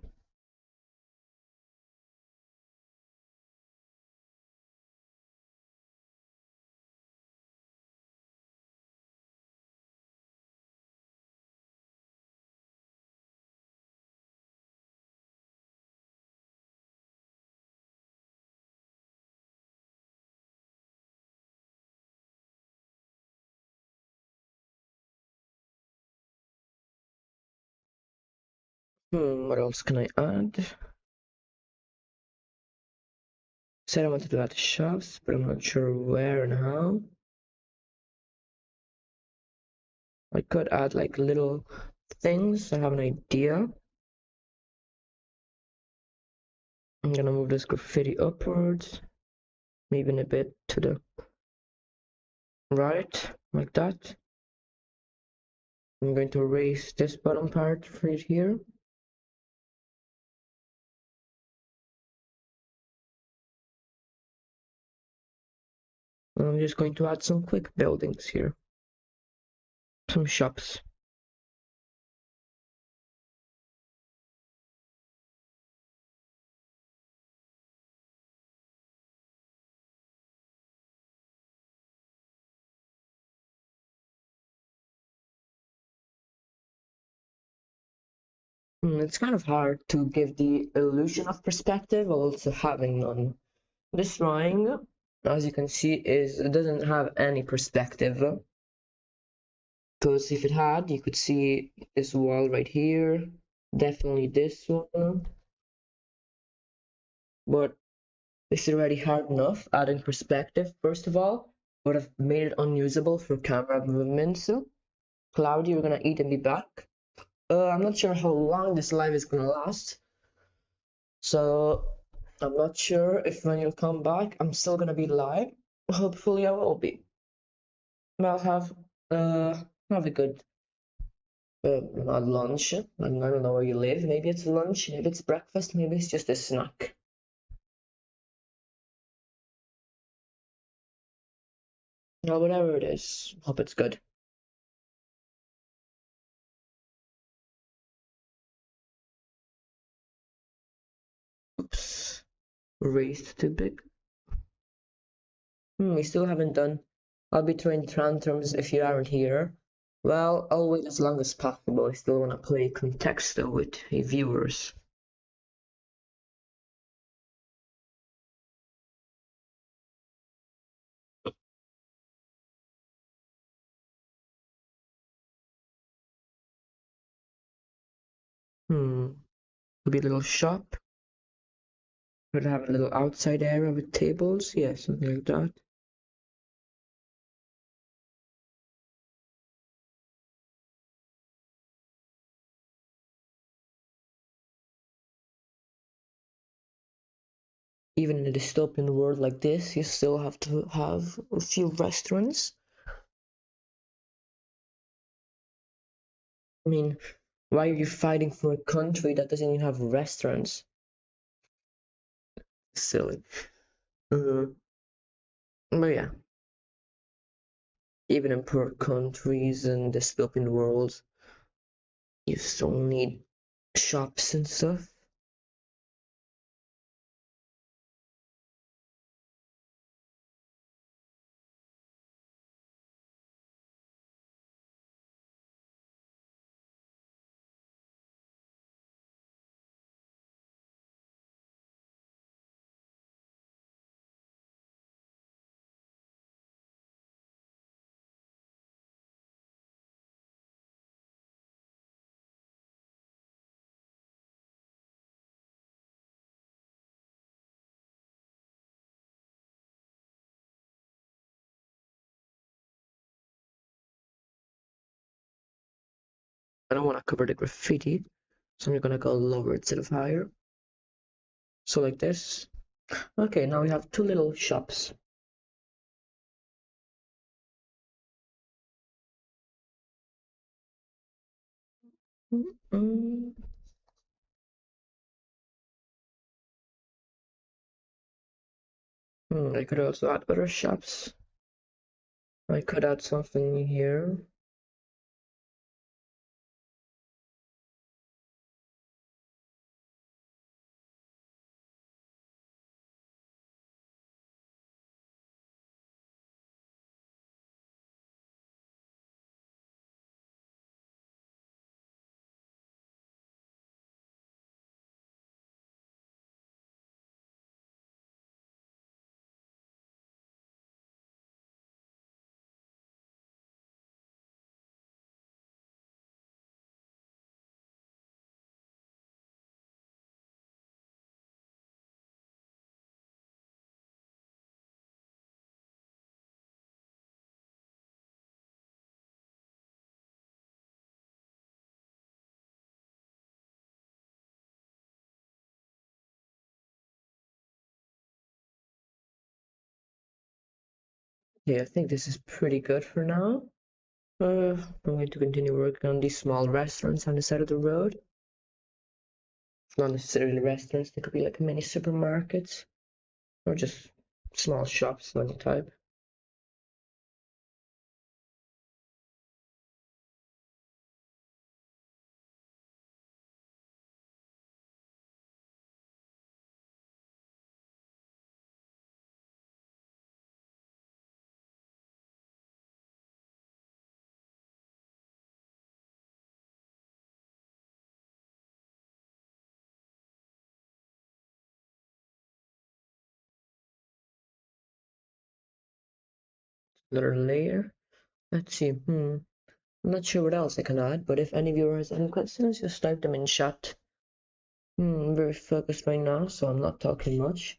What else can I add? Said I wanted to add shops, but I'm not sure where and how. I could add like little things. I have an idea. I'm gonna move this graffiti upwards, maybe a bit to the right, like that. I'm going to erase this bottom part right here. And I'm just going to add some quick buildings here, some shops. It's kind of hard to give the illusion of perspective while also having none. This drawing, as you can see, it doesn't have any perspective. Because if it had, you could see this wall right here, definitely this one, but this is already hard enough. Adding perspective, first of all, would have made it unusable for camera movements. Cloudy, you're gonna eat and be back. I'm not sure how long this live is gonna last, so I'm not sure if when you'll come back, I'm still gonna be live. Hopefully, I will be. I'll have a good lunch. I don't know where you live. Maybe it's lunch, maybe it's breakfast, maybe it's just a snack. Well, whatever it is, hope it's good. Oops, raised too big. We still haven't done. I'll be throwing tantrums if you aren't here. Well, I'll wait as long as possible. I still want to play Contexto with viewers. Could be a little shop. Could have a little outside area with tables. Yeah, something like that. Even in a dystopian world like this, you still have to have a few restaurants. I mean, why are you fighting for a country that doesn't even have restaurants? Silly. But yeah, even in poor countries and dystopian worlds, you still need shops and stuff. I don't want to cover the graffiti, so I'm gonna go lower instead of higher. So like this. Okay, now we have two little shops. I could also add other shops. I could add something here. Yeah, I think this is pretty good for now. I'm going to continue working on these small restaurants on the side of the road. Not necessarily restaurants, they could be like mini supermarkets or just small shops of any type. Another layer. Let's see. I'm not sure what else I can add, but if any viewer has any questions, just type them in chat. I'm very focused right now, so I'm not talking much.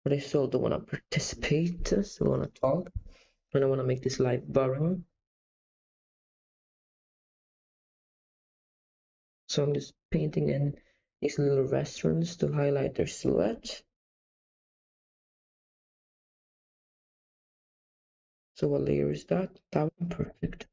But I still do want to participate, so I want to talk. I don't want to make this live boring. So I'm just painting in these little restaurants to highlight their silhouette. So what layer is that? That one, perfect.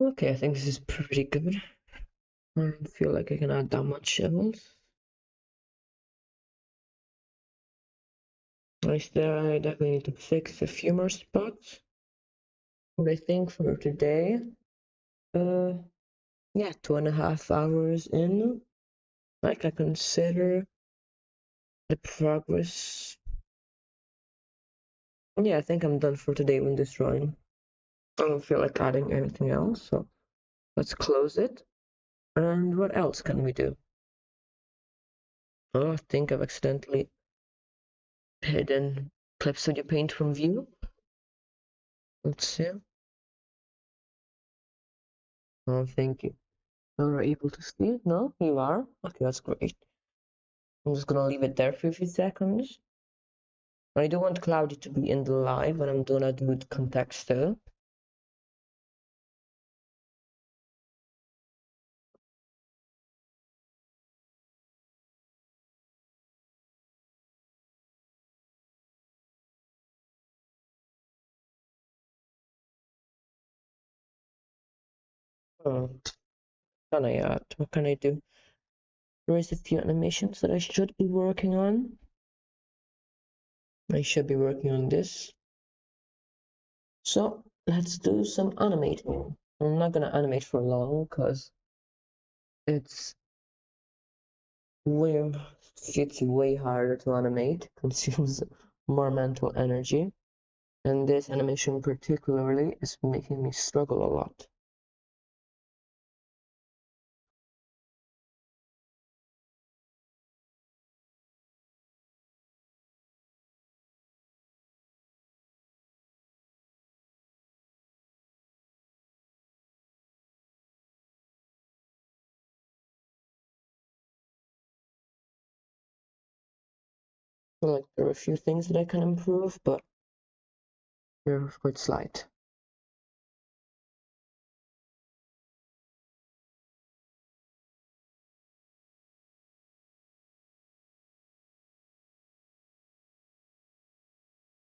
Okay, I think this is pretty good. I don't feel like I can add that much else. I definitely need to fix a few more spots. But I think for today, yeah, 2.5 hours in, I can consider the progress. Yeah, I think I'm done for today with this drawing. I don't feel like adding anything else, so let's close it. And what else can we do? Oh, I think I've accidentally hidden Clip Studio Paint from view. Let's see. Oh, thank you. Now we're able to see it? No, you are? Okay, that's great. I'm just gonna leave it there for a few seconds. I do want Cloudy to be in the live, and I'm gonna do it context though. Oh, can I add? What can I do? There is a few animations that I should be working on. I should be working on this. So let's do some animating. I'm not gonna animate for long because it's way way harder to animate, consumes more mental energy, and this animation particularly is making me struggle a lot. So, like, there are a few things that I can improve, but they're quite slight.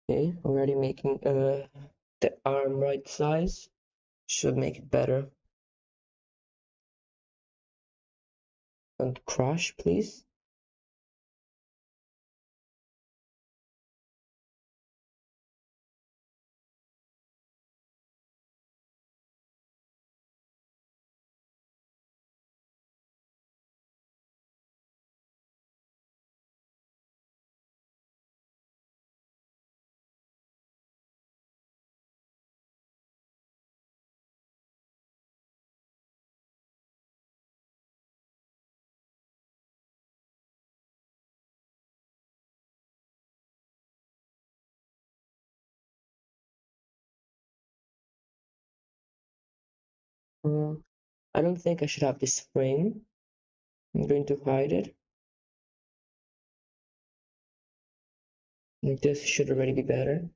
Okay, already making the arm right size should make it better. And crush, please. I don't think I should have this frame. I'm going to hide it. Like this should already be better.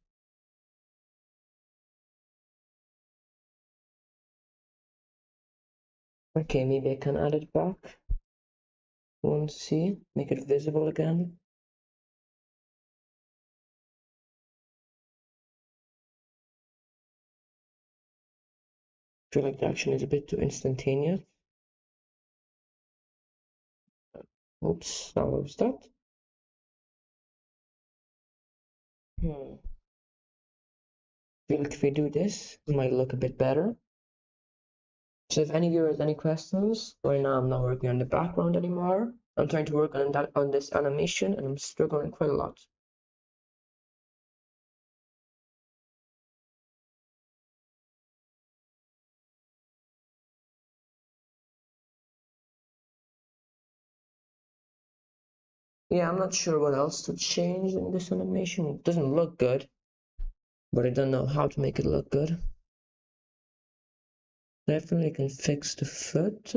Okay, maybe I can add it back. Want to see? Make it visible again. I feel like the action is a bit too instantaneous. Oops, now what was that? feel like if we do this, it might look a bit better. So if any viewers have any questions, right now I'm not working on the background anymore. I'm trying to work on this animation and I'm struggling quite a lot. Yeah, I'm not sure what else to change in this animation. It doesn't look good, but I don't know how to make it look good. Definitely can fix the foot,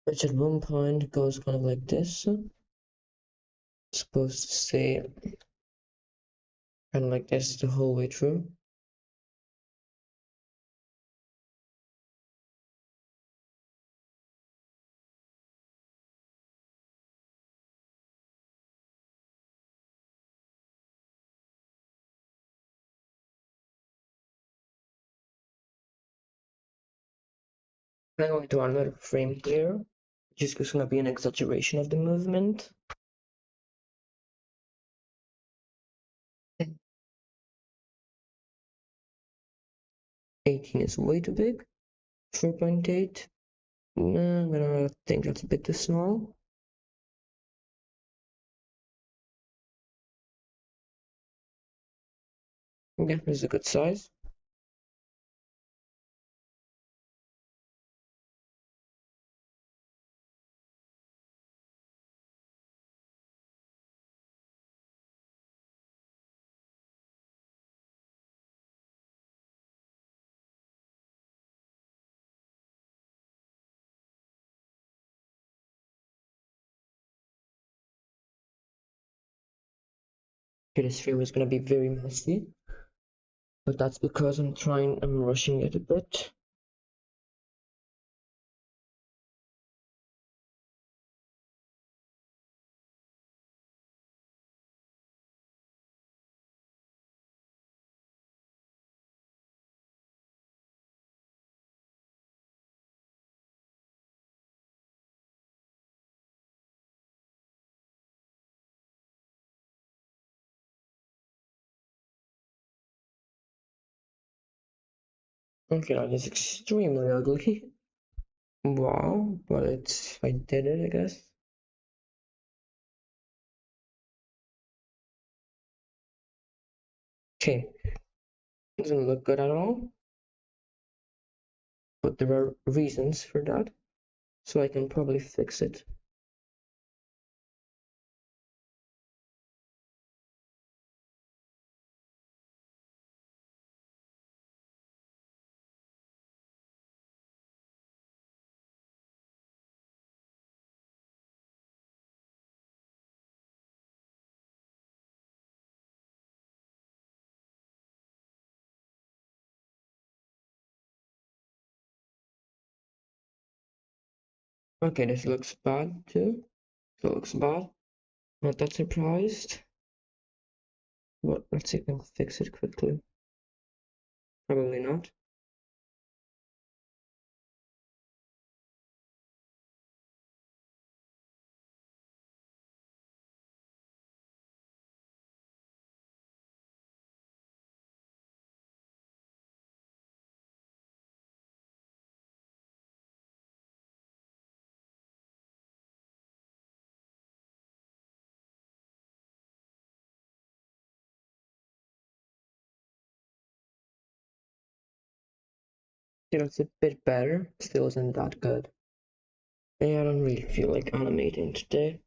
which at one point goes kind of like this. It's supposed to stay kind of like this the whole way through. I'm going to add another frame here, which is just going to be an exaggeration of the movement. 18 is way too big. 4.8. No, I think that's a bit too small. Yeah, this is a good size. Okay, this frame is going to be very messy, but that's because I'm rushing it a bit. Okay, that is extremely ugly. Wow, but I did it, I guess. Okay, doesn't look good at all, but there are reasons for that, so I can probably fix it. Okay, this looks bad too. It looks bad. Not that surprised. But let's see if I can fix it quickly. Probably not. See, that's a bit better. Still isn't that good. Yeah, I don't really feel like animating today.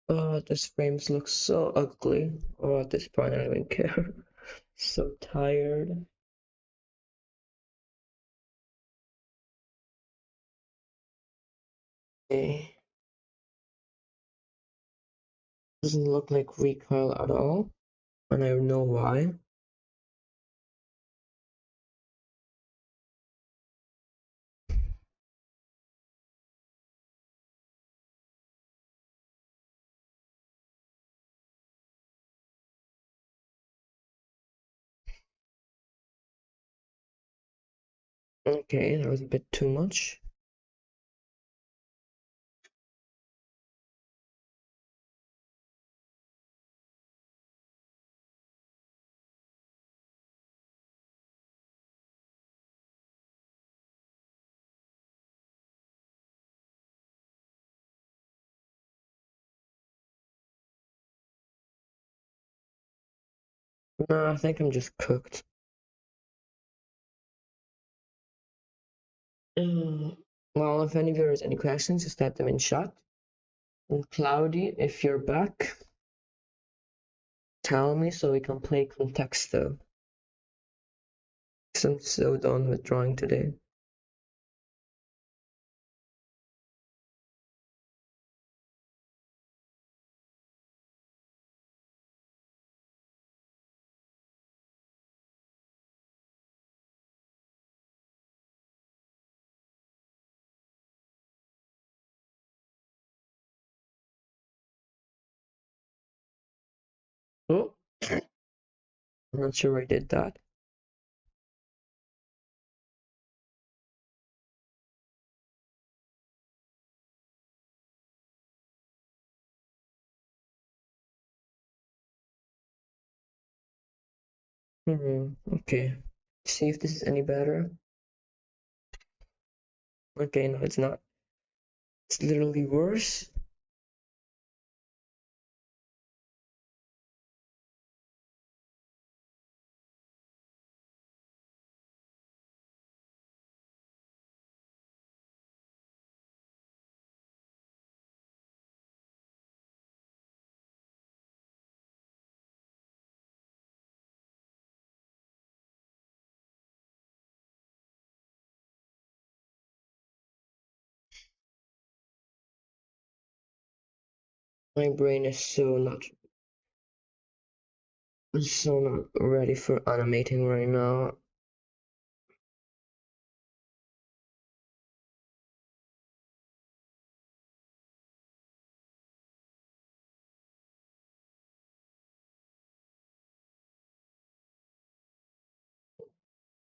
Oh, this frames look so ugly. Oh, at this point, I don't even care. So tired. Okay. Doesn't look like recoil at all, and I know why. Okay, that was a bit too much. No, I think I'm just cooked. Well, if any of you has any questions, just type them in chat. And Cloudy, if you're back, tell me so we can play Contexto. Because I'm so done with drawing today. Oh, I'm not sure I did that. Okay. See if this is any better. Okay, no, it's not. It's literally worse. My brain is so not ready for animating right now.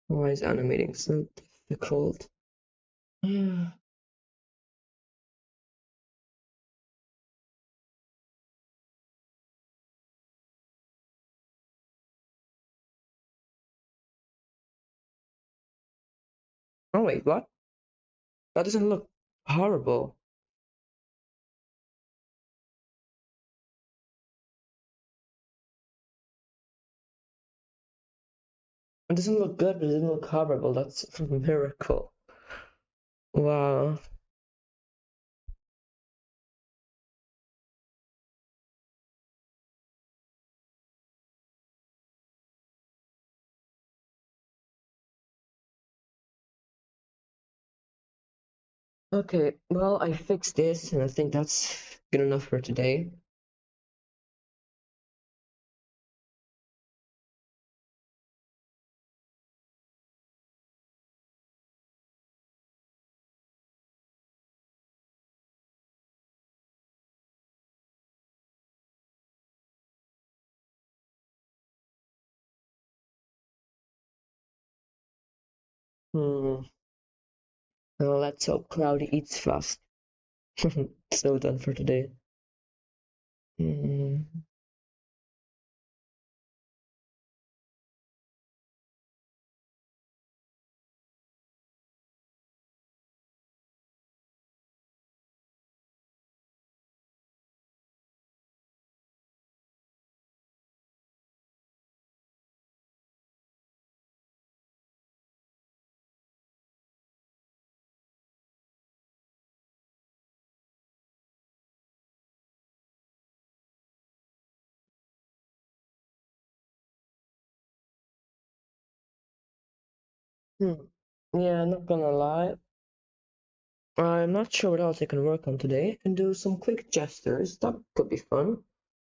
Why is animating so difficult? Oh wait, what? That doesn't look horrible. It doesn't look good, but it doesn't look horrible. That's a miracle. Wow. Okay, well, I fixed this, and I think that's good enough for today. Hmm. Now let's hope Cloudy eats fast. So done for today. Hmm. Hmm. Yeah, not gonna lie. I'm not sure what else I can work on today. I can do some quick gestures. That could be fun.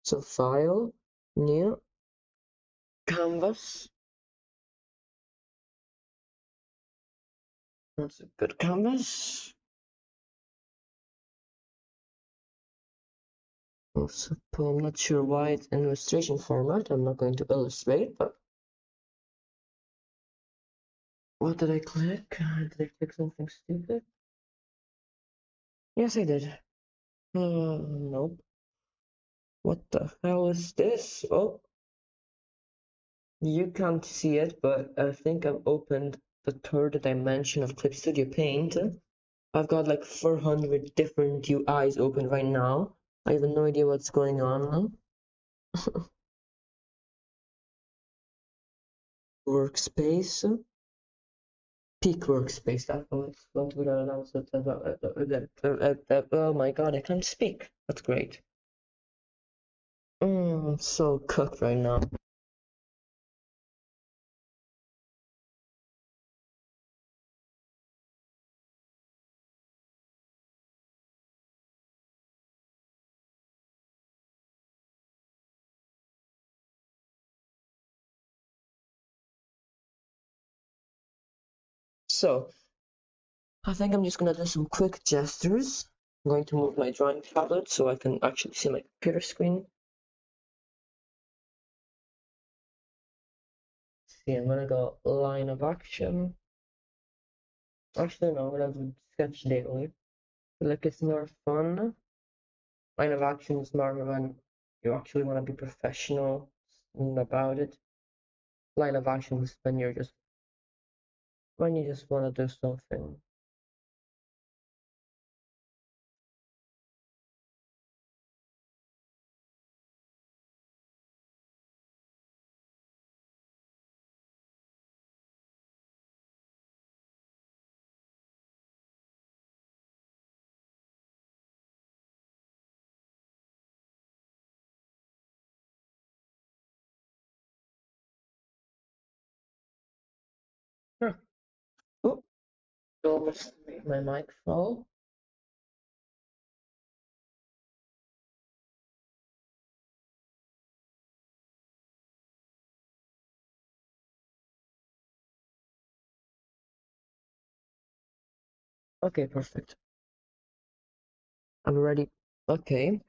So file, new, canvas. That's a good canvas. Also, I'm not sure why it's in illustration format. I'm not going to illustrate, but what did I click? Did I click something stupid? Yes, I did. Nope. What the hell is this? Oh, you can't see it, but I think I've opened the third dimension of Clip Studio Paint. I've got like 400 different UIs open right now. I have no idea what's going on. Workspace. Peak workspace. Oh my god, I can't speak. That's great. I'm so cooked right now. So, I think I'm just gonna do some quick gestures. I'm going to move my drawing tablet so I can actually see my computer screen. See, I'm gonna go line of action. Actually, no, I'm gonna do sketch daily. Like it's more fun. Line of action is more when you actually want to be professional about it. Line of action is when you just want to do something. Huh. Oh, almost made my mic fall. Okay, perfect. I'm ready. Okay.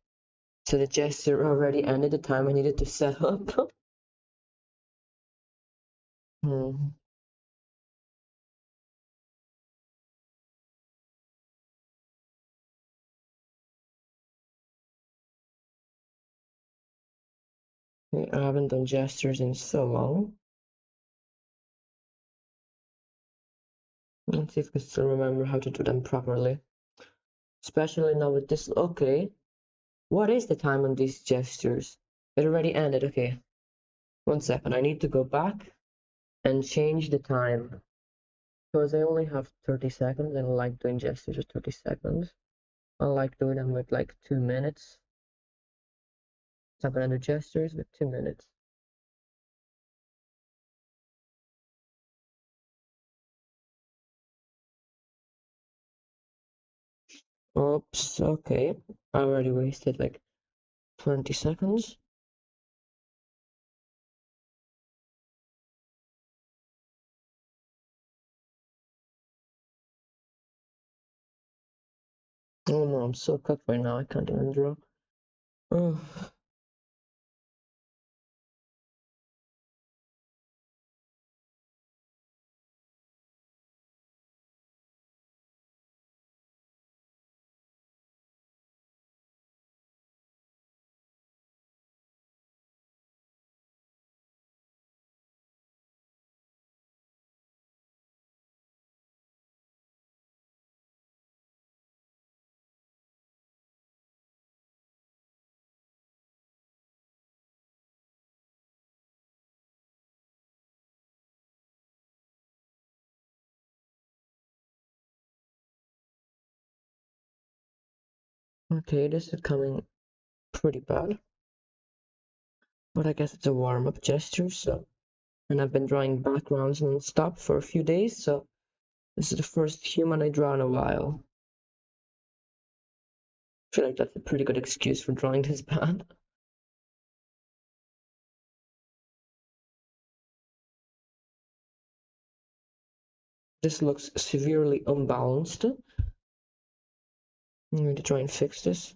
So the gesture already ended the time I needed to set up. Hmm. I haven't done gestures in so long. Let's see if I can still remember how to do them properly. Especially now with this. Okay. What is the time on these gestures? It already ended. Okay. 1 second. I need to go back and change the time. Because I only have 30 seconds. I don't like doing gestures with 30 seconds. I like doing them with like 2 minutes. So I'm gonna do gestures with 2 minutes. Oops, okay. I already wasted like 20 seconds. Oh no, I'm so cooked right now, I can't even draw. Oh, okay, this is coming pretty bad. But I guess it's a warm-up gesture, so. And I've been drawing backgrounds non-stop for a few days, so this is the first human I draw in a while. I feel like that's a pretty good excuse for drawing this bad. This looks severely unbalanced. I'm going to try and fix this.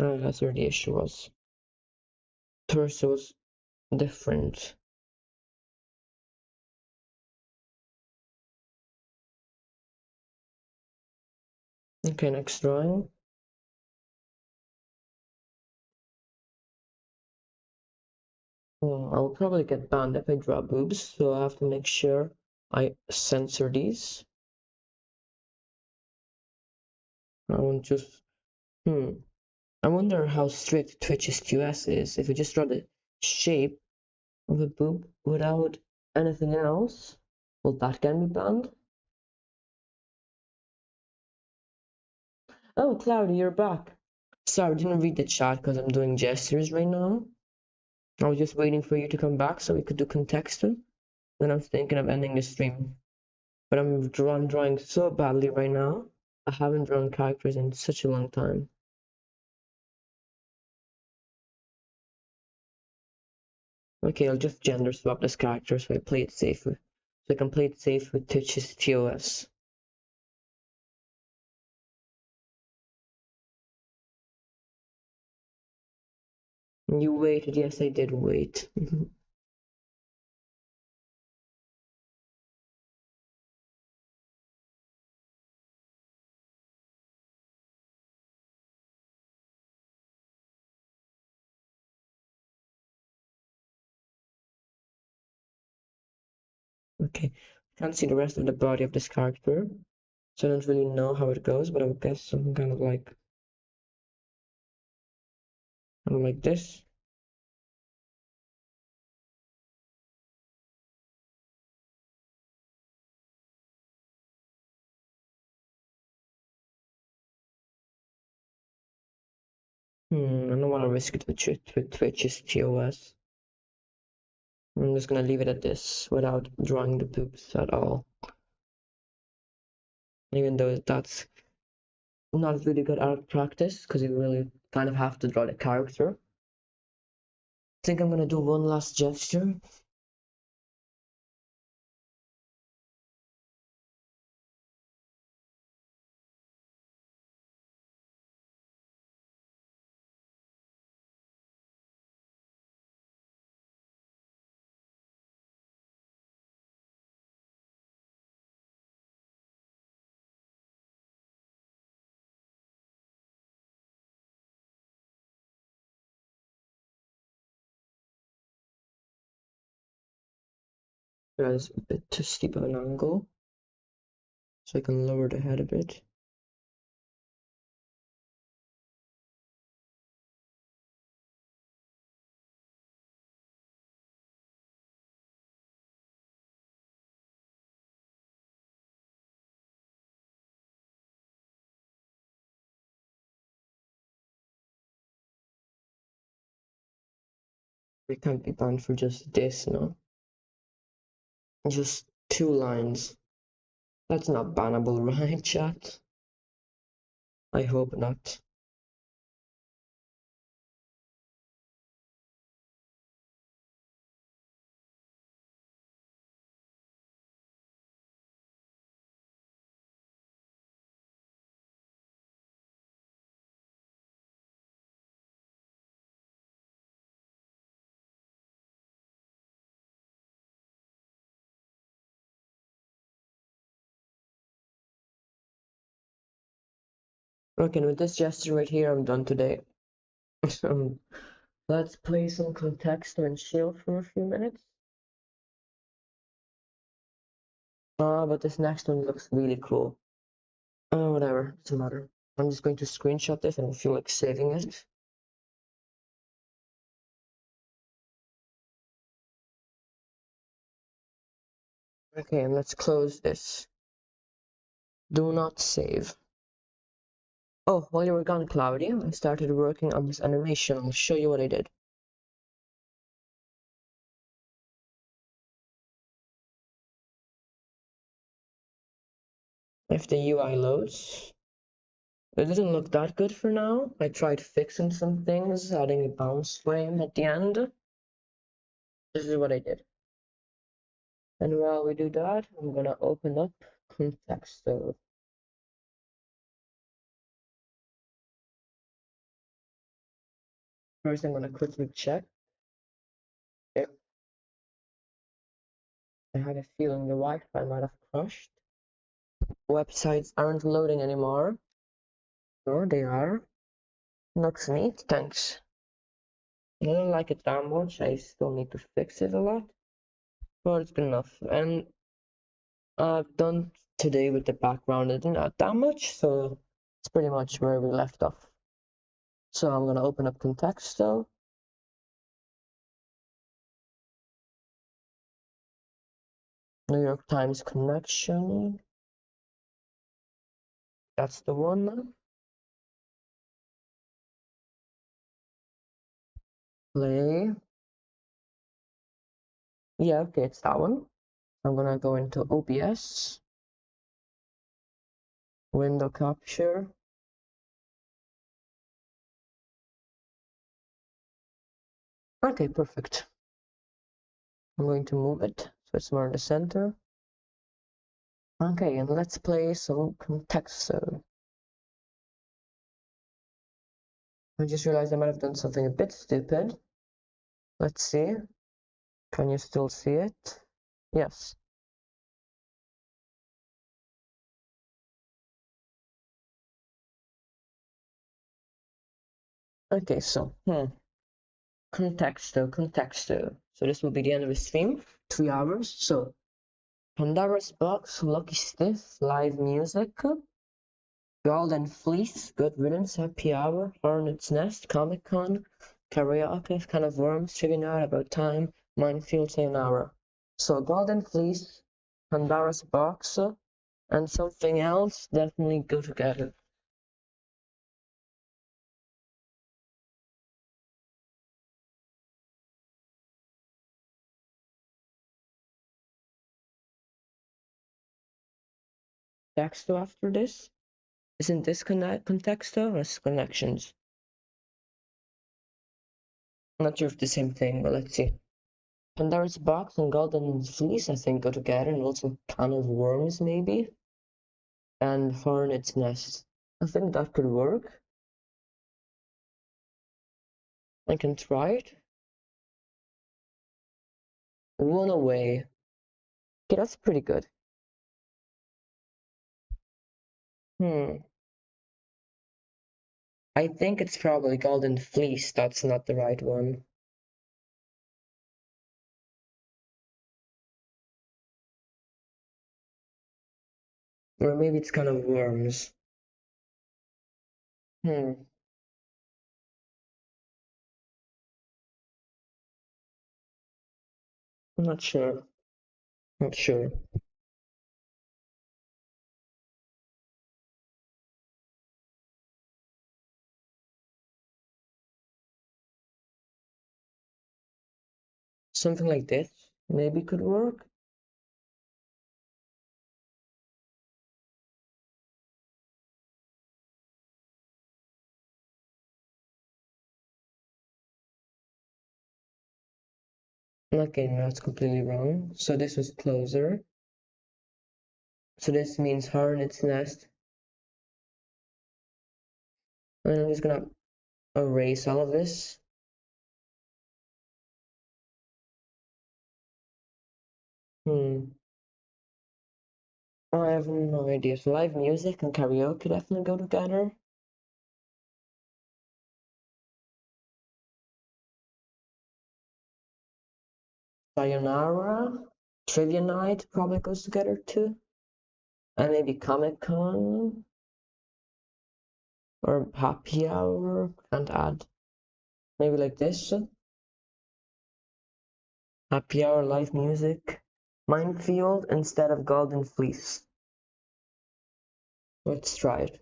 That's where the issue was. Torso was different. Okay, next drawing. I'll probably get banned if I draw boobs, so I have to make sure I censor these. I won't just. I wonder how strict Twitch's QS is. If you just draw the shape of a boob without anything else, well, that can be banned. Oh, Cloudy, you're back. Sorry, I didn't read the chat because I'm doing gestures right now. I was just waiting for you to come back so we could do contextual. Then I'm thinking of ending the stream. But I'm drawing so badly right now. I haven't drawn characters in such a long time. Okay, I'll just gender swap this character so I play it safe. So I can play it safe with Twitch's TOS. You waited, yes I did wait. Okay, can't see the rest of the body of this character, so I don't really know how it goes, but I would guess something kind of like this. I don't want to risk it with Twitch's TOS. I'm just gonna leave it at this without drawing the boobs at all. Even though that's not really good art practice, because you really kind of have to draw the character. I think I'm gonna do one last gesture. There's a bit too steep of an angle, so I can lower the head a bit. We can't be banned for just this, no? Just 2 lines. That's not bannable, right, chat? I hope not. Okay, with this gesture right here, I'm done today. Let's play some context and chill for a few minutes. But this next one looks really cool. Whatever, doesn't matter. I'm just going to screenshot this and I feel like saving it. Okay, and let's close this. Do not save. Oh, while you were gone, Claudia, I started working on this animation. I'll show you what I did. if the UI loads. It doesn't look that good for now. I tried fixing some things, adding a bounce frame at the end. This is what I did. And while we do that, I'm gonna open up Contexto. First, I'm gonna quickly check if I had a feeling the Wi-Fi might have crashed. Websites aren't loading anymore. Or they are. Looks neat, thanks. I don't like it that much. I still need to fix it a lot, but it's good enough. And I've done today with the background. It didn't add that much, so it's pretty much where we left off. So I'm gonna open up Contexto. New York Times connection. That's the one. Play. Yeah, okay, it's that one. I'm gonna go into OBS. Window capture. Okay, perfect. I'm going to move it so it's more in the center. Okay, and let's play some Contexto. I just realized I might have done something a bit stupid. Let's see. Can you still see it? Yes. Okay, so, Contexto. So this will be the end of the stream. 3 hours. So, Pandora's Box, Lucky Stiff, live music. Golden Fleece, Good Riddance, Happy Hour, Hornet's Nest, Comic Con, Karaoke, Can of Worms, Trivia Night, About Time, Minefield, Sayonara. So Golden Fleece, Pandora's Box, and something else definitely go together. Texto after this? Isn't this Contexto or is Connections? I'm not sure if the same thing, but let's see. Pandora's Box and Golden Fleece, I think, go together, and also Can of Worms, maybe? And Hornet's Nest. I think that could work. I can try it. Run away. Okay, that's pretty good. I think it's probably Golden Fleece. That's not the right one. Or maybe it's Can of Worms. I'm not sure. Not sure. Something like this maybe could work. Okay, no, that's completely wrong. So this was closer. So this means Hornet's Nest. And I'm just gonna erase all of this. I have no idea. So live music and karaoke definitely go together. Sayonara, Trivia Night probably goes together too. And maybe Comic Con or Happy Hour. Can't add. Maybe like this. Happy Hour, live music. Minefield instead of Golden Fleece. Let's try it.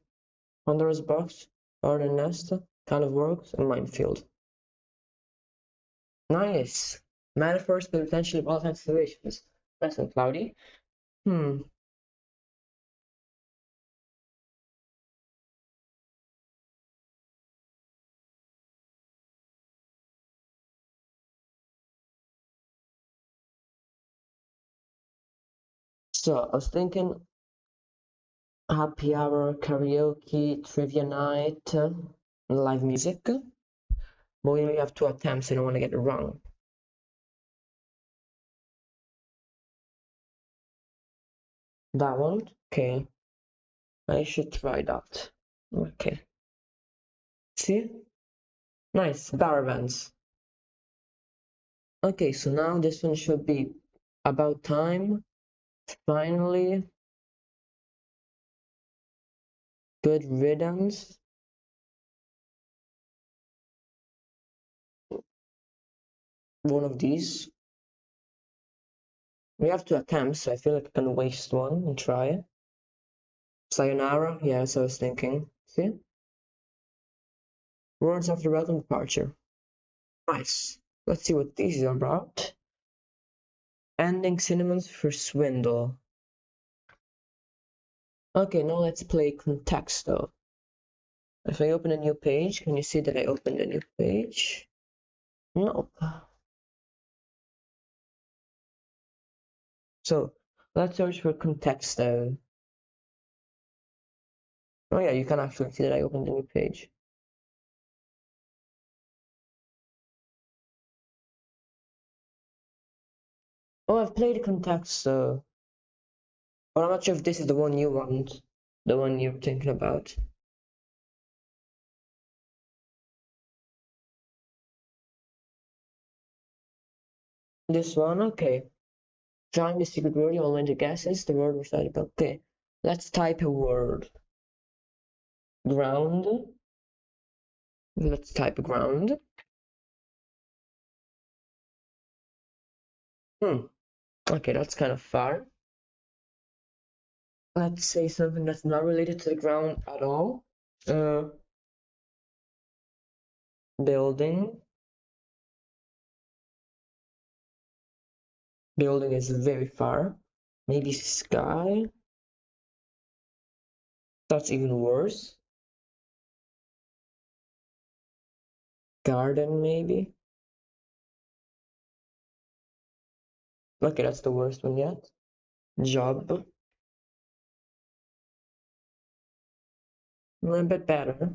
Pandora's Box, Garden Nest, Kind of Works, and Minefield. Nice. Metaphors with potentially volatile situations. Nice and cloudy. So I was thinking happy hour, karaoke, trivia night, live music. But we only have 2 attempts, I don't want to get it wrong. That one? Okay. I should try that. Okay. See? Nice. Bar events. Okay, so now this one should be about time. Finally. Good riddance. One of these. We have 2 attempts, so I feel like I'm gonna waste one and try it. Sayonara? Yeah, so I was thinking. See? Words after random departure. Nice. Let's see what these are about. Ending synonyms for swindle. Okay, now let's play Contexto. If I open a new page, can you see that I opened a new page? Nope. So let's search for Contexto. Oh yeah, you can actually see that I opened a new page. Oh, I've played Contexto. But I'm not sure if this is the one you want, the one you're thinking about. This one, okay. Find the secret word, you all went to guesses. The word recited. Okay, let's type a word. Ground. Let's type ground. Okay, that's kind of far. Let's say something that's not related to the ground at all. Building. Building is very far. Maybe sky. That's even worse. Garden, maybe. Okay, that's the worst one yet. Job. A little bit better.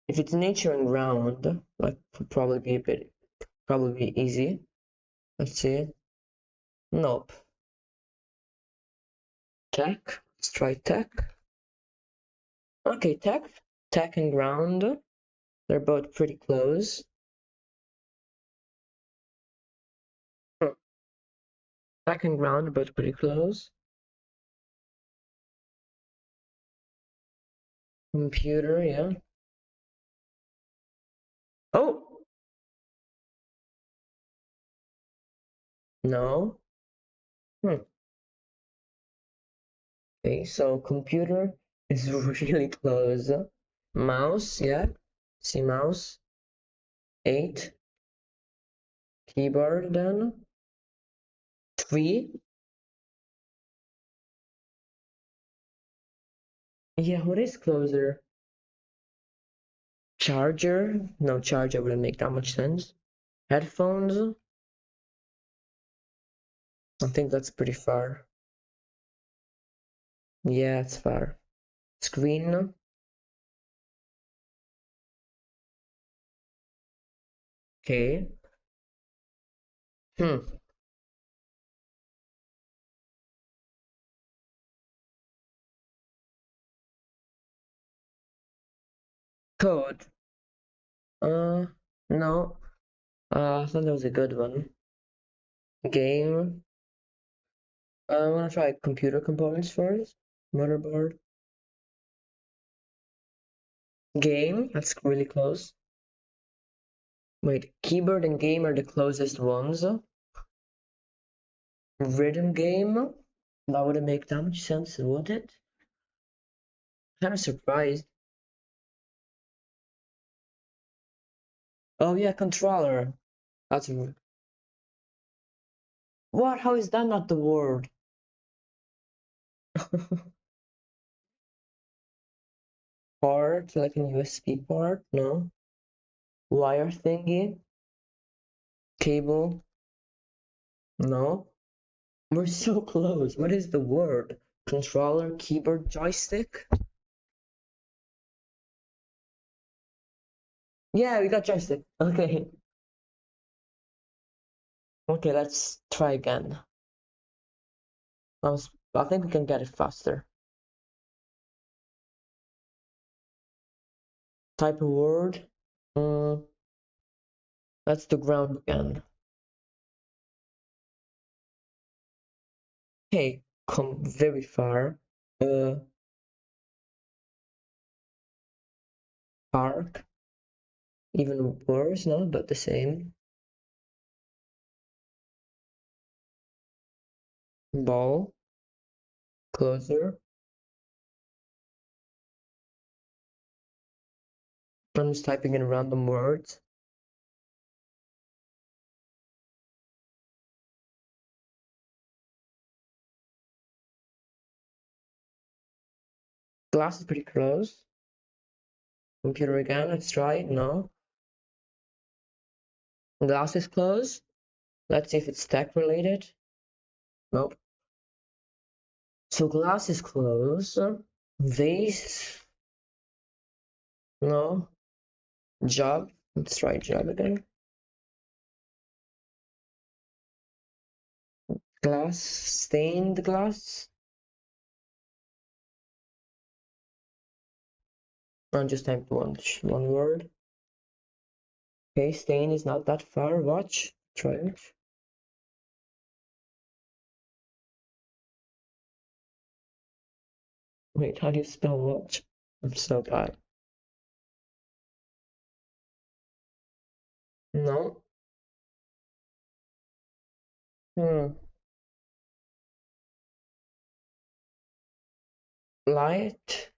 If it's nature and ground, like would probably be easy. Let's see. Nope. Tech. Let's try tech. Okay, tech. Tech and ground. They're both pretty close. Tech and ground are both pretty close. Computer, yeah. Oh! No. Okay, so computer is really close. Mouse, yeah. See mouse. 8. Keyboard then. 3. Yeah, what is closer? Charger? No, charger wouldn't make that much sense. Headphones? I think that's pretty far. Yeah, it's far. Screen? Okay. Hmm. Code. No. I thought that was a good one. Game. I want to try computer components first. Motherboard. Game. That's really close. Wait, keyboard and game are the closest ones. Rhythm game? That wouldn't make that much sense, would it? Kind of surprised. Oh yeah, controller. That's what? How is that not the word? Port, like an USB port? No. Wire thingy? Cable? No. We're so close. What is the word? Controller, keyboard, joystick? Yeah, we got joystick. Okay. Okay, let's try again. I think we can get it faster. Type a word. That's the ground again. Okay, come very far. Park. Even worse, no, but the same. Ball. Closer. I'm just typing in random words. Glass is pretty close. Computer again, let's try it. No. Glass is close. Let's see if it's tech related. Nope. So glass is close. Vase. No. Job. Let's try job again. Glass. Stained glass. I just typed one word. Okay, stain is not that far. Watch. Try it. Wait, how do you spell watch? I'm so bad. No. Hmm. Light.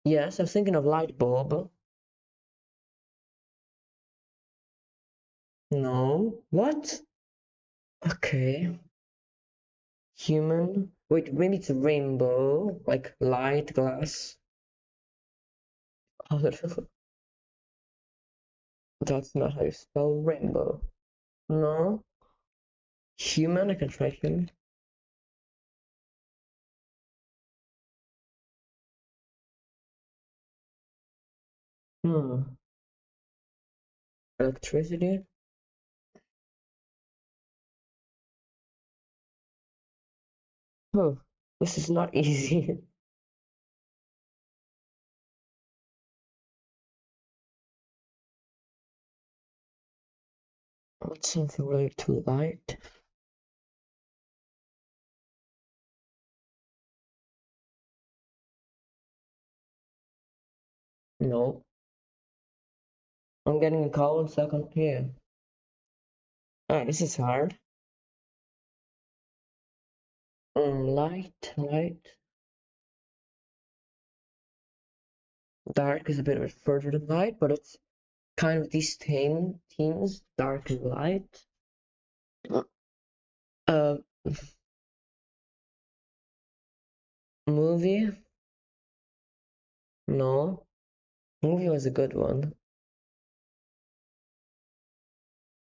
Yes, I was thinking of light bulb. No. What? Okay. Human. Wait, maybe it's a rainbow, like light glass. That's not how you spell rainbow. No. Human, I can try human. Hmm. Electricity. Oh, this is not easy. What's something related to light? No. I'm getting a call in second here. Alright, this is hard. Light. Dark is a bit further than light, but it's kind of these themes, dark and light. Uh, movie? No. Movie was a good one.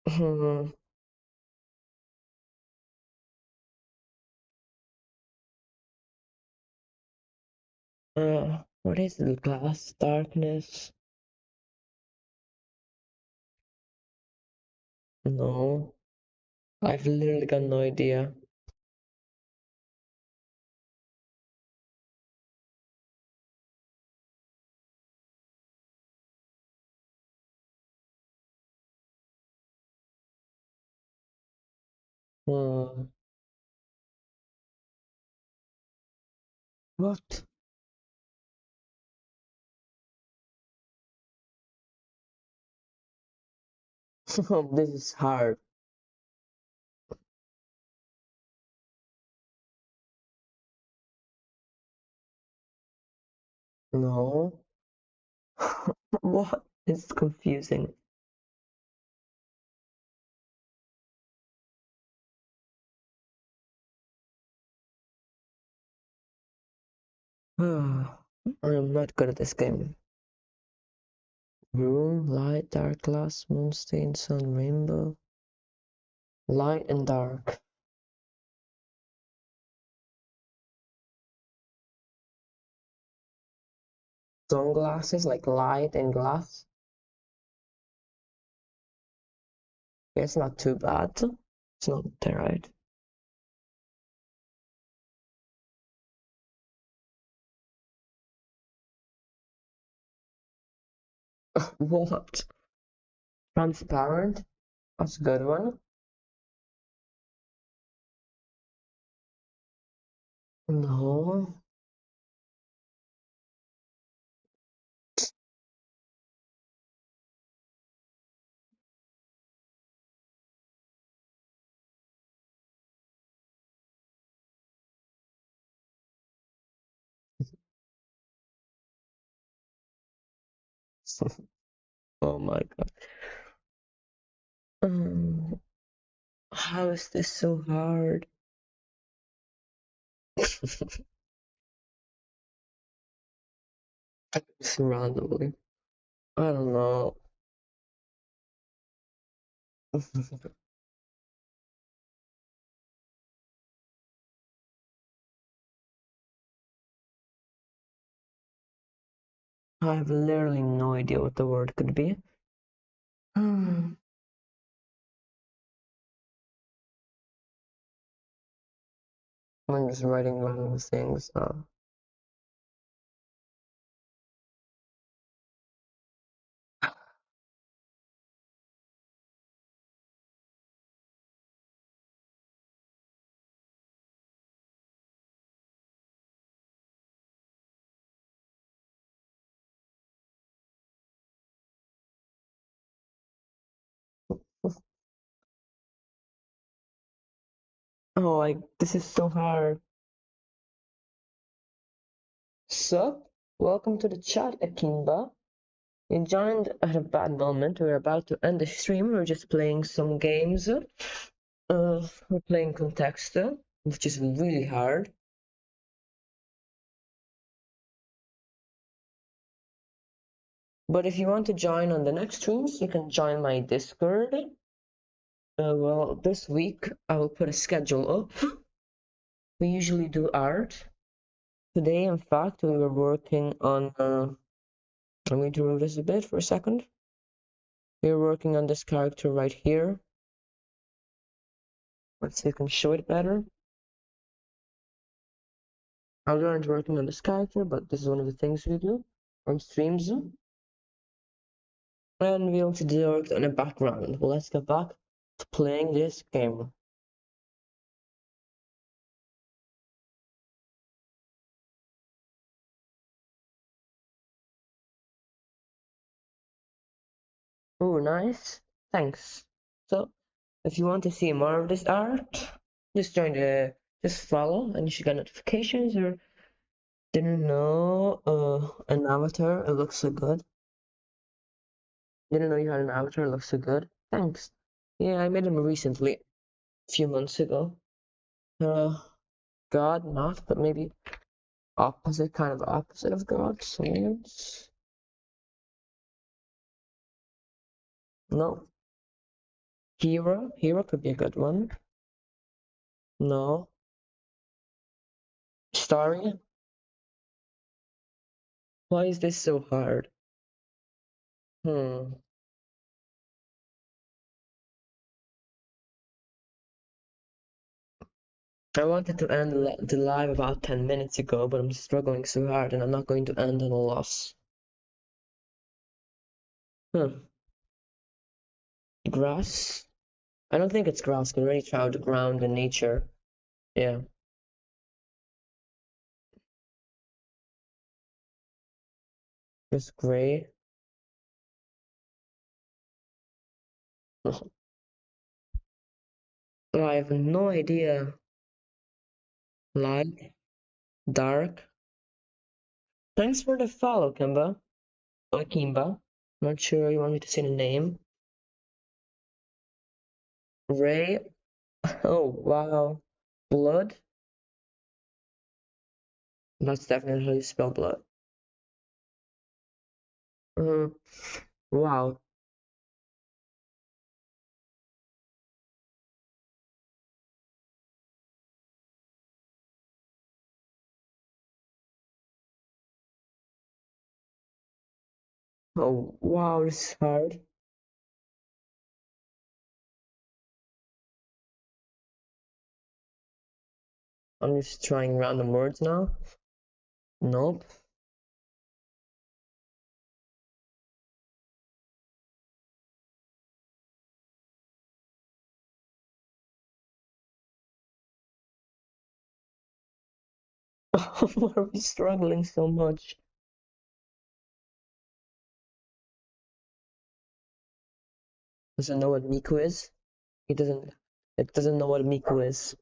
Hmm. What is it? Glass, darkness? No. I've literally got no idea. Hmm. What? This is hard. No. What? It's confusing. I am not good at this game. Room, light, dark, glass, moon, stain, sun, rainbow. Light and dark. Sunglasses, like light and glass. It's not too bad. It's not right. What? Transparent? That's a good one. No. Oh my god. Um, how is this so hard? Just randomly. I don't know. I have literally no idea what the word could be. I'm just writing random things. Oh, this is so hard. Sup? Welcome to the chat, Akimba. You joined at a bad moment. We're about to end the stream. We're just playing some games. We're playing Contexta, which is really hard. But if you want to join on the next streams, you can join my Discord. Well, this week I will put a schedule up. We usually do art. Today, in fact, we were working on. I'm going to move this a bit for a second. We were working on this character right here. Let's see if I can show it better. I learned working on this character, but this is one of the things we do on streams. And we also worked on a background. Well, let's get back to playing this game. Oh, nice. Thanks. So, if you want to see more of this art, just follow and you should get notifications or didn't know an avatar, it looks so good. Didn't know you had an avatar, it looks so good. Thanks. Yeah, I made him recently, a few months ago. God, not, but maybe opposite, kind of opposite of God. Science. No. Hero. Hero could be a good one. No. Starry. Why is this so hard? Hmm. I wanted to end the live about 10 minutes ago, but I'm struggling so hard and I'm not going to end on a loss. Grass? I don't think it's grass. I already tried ground and nature. Yeah. It's gray. I have no idea. Light, dark. Thanks for the follow, Kimba. Or Kimba. Not sure you want me to say the name. Ray. Oh, wow. Blood. That's definitely how you spell blood. Uh, Wow. Oh, wow, this is hard. I'm just trying random words now. Nope. Why are we struggling so much? Doesn't know what Miku is? He doesn't. It doesn't know what Miku is.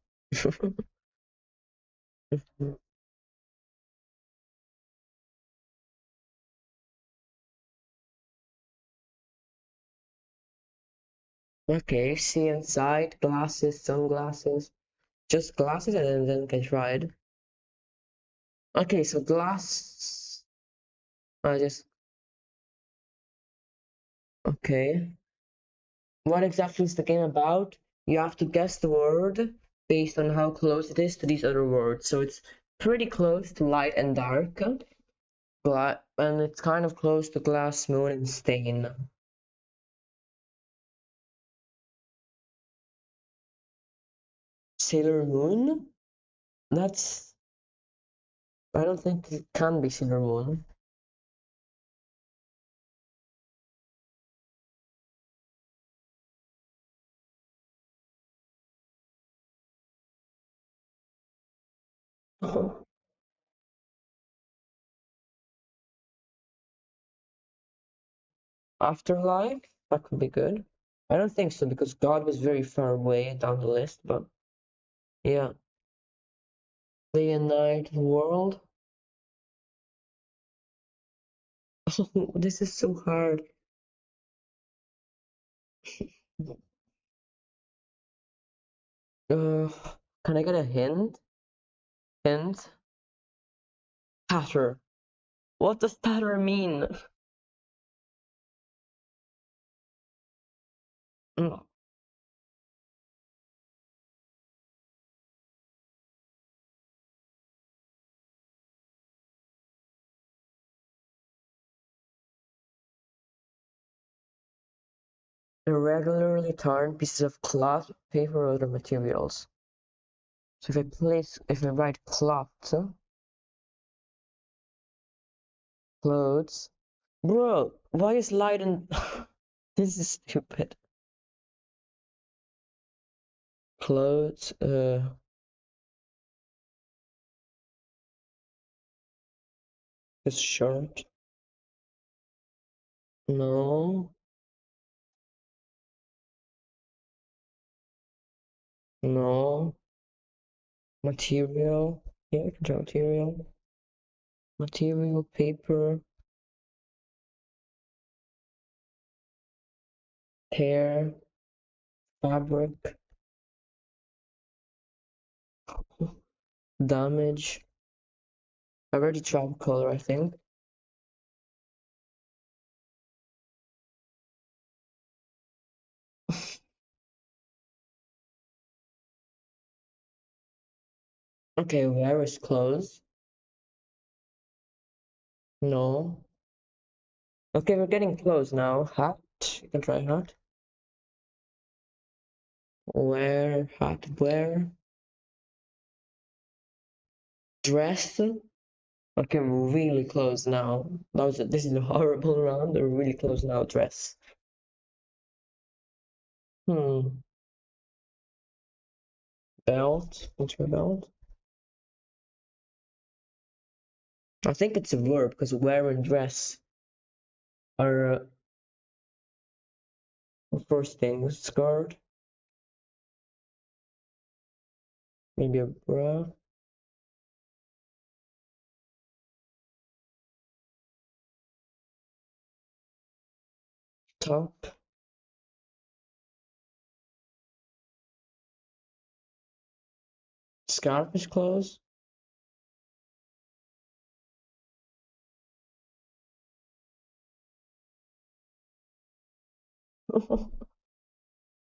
Okay, see inside, glasses, sunglasses. Just glasses and then get tried. Okay, so glass. I just. Okay. What exactly is the game about? You have to guess the word based on how close it is to these other words. So it's pretty close to light and dark. And it's kind of close to glass, moon, and stain. Sailor Moon? That's. I don't think it can be Sailor Moon. Afterlife? That could be good. I don't think so because God was very far away down the list, but yeah. Day and night world. This is so hard. Uh, can I get a hint? Hint? Patter. What does patter mean? Mm, irregularly torn pieces of cloth, paper, or other materials. So if I write cloth, clothes. Bro, why is light and this is stupid. Clothes, is shirt. No, no. Material. Yeah, I can try material. Material, paper, hair, fabric, damage. I already tried color, I think. Okay, where is clothes? No. Okay, we're getting close now. Hat. You can try hat. Wear, hat, wear. Dress. Okay, we're really close now. This is a horrible round. We're really close now. Dress. Hmm. Belt. What's your belt? I think it's a verb because wear and dress are first things. Skirt. Maybe a bra. Top. Scarf is clothes.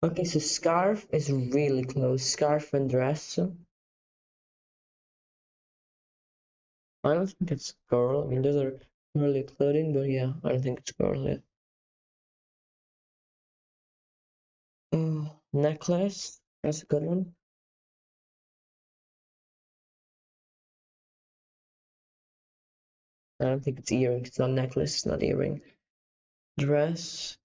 Okay, so scarf is really close. Scarf and dress. I don't think it's girl. I mean, those are girly clothing, but yeah, I don't think it's girl yet. Necklace. That's a good one. I don't think it's earring. It's not necklace. It's not earring. Dress.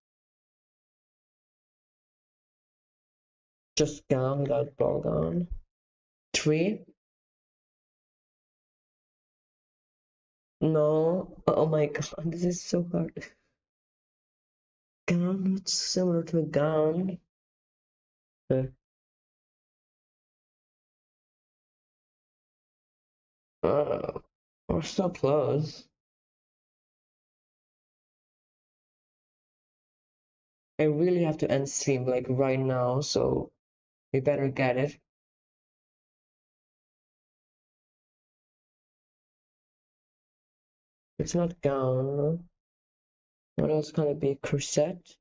Just gown without ball gown. Tree. No. Oh my god, this is so hard. Gown. It's similar to a gown. Uh, we're so close. I really have to end stream like right now, so we better get it. It's not gown. What else can it be? Corset?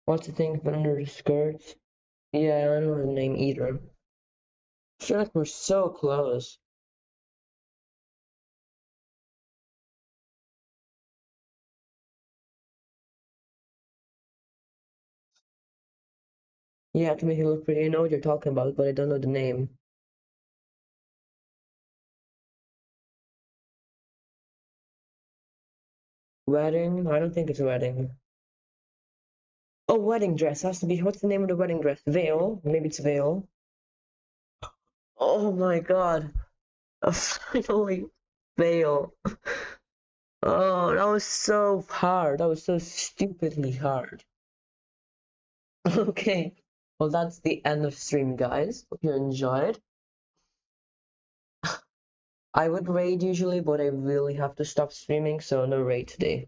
What's the thing but under the skirts? Yeah, I don't know the name either. I feel like we're so close. Yeah, to make it look pretty. I know what you're talking about, but I don't know the name. Wedding? I don't think it's a wedding. Oh, wedding dress has to be. What's the name of the wedding dress? Veil? Maybe it's veil. Oh my god. Finally, veil. Oh, that was so hard. That was so stupidly hard. Okay. Well, that's the end of stream, guys. Hope you enjoyed. I would raid usually, but I really have to stop streaming, so no raid today.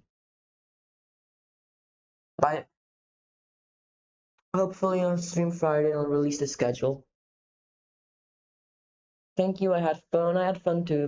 Bye. Hopefully on stream Friday I'll release the schedule. Thank you, I had fun. I had fun too.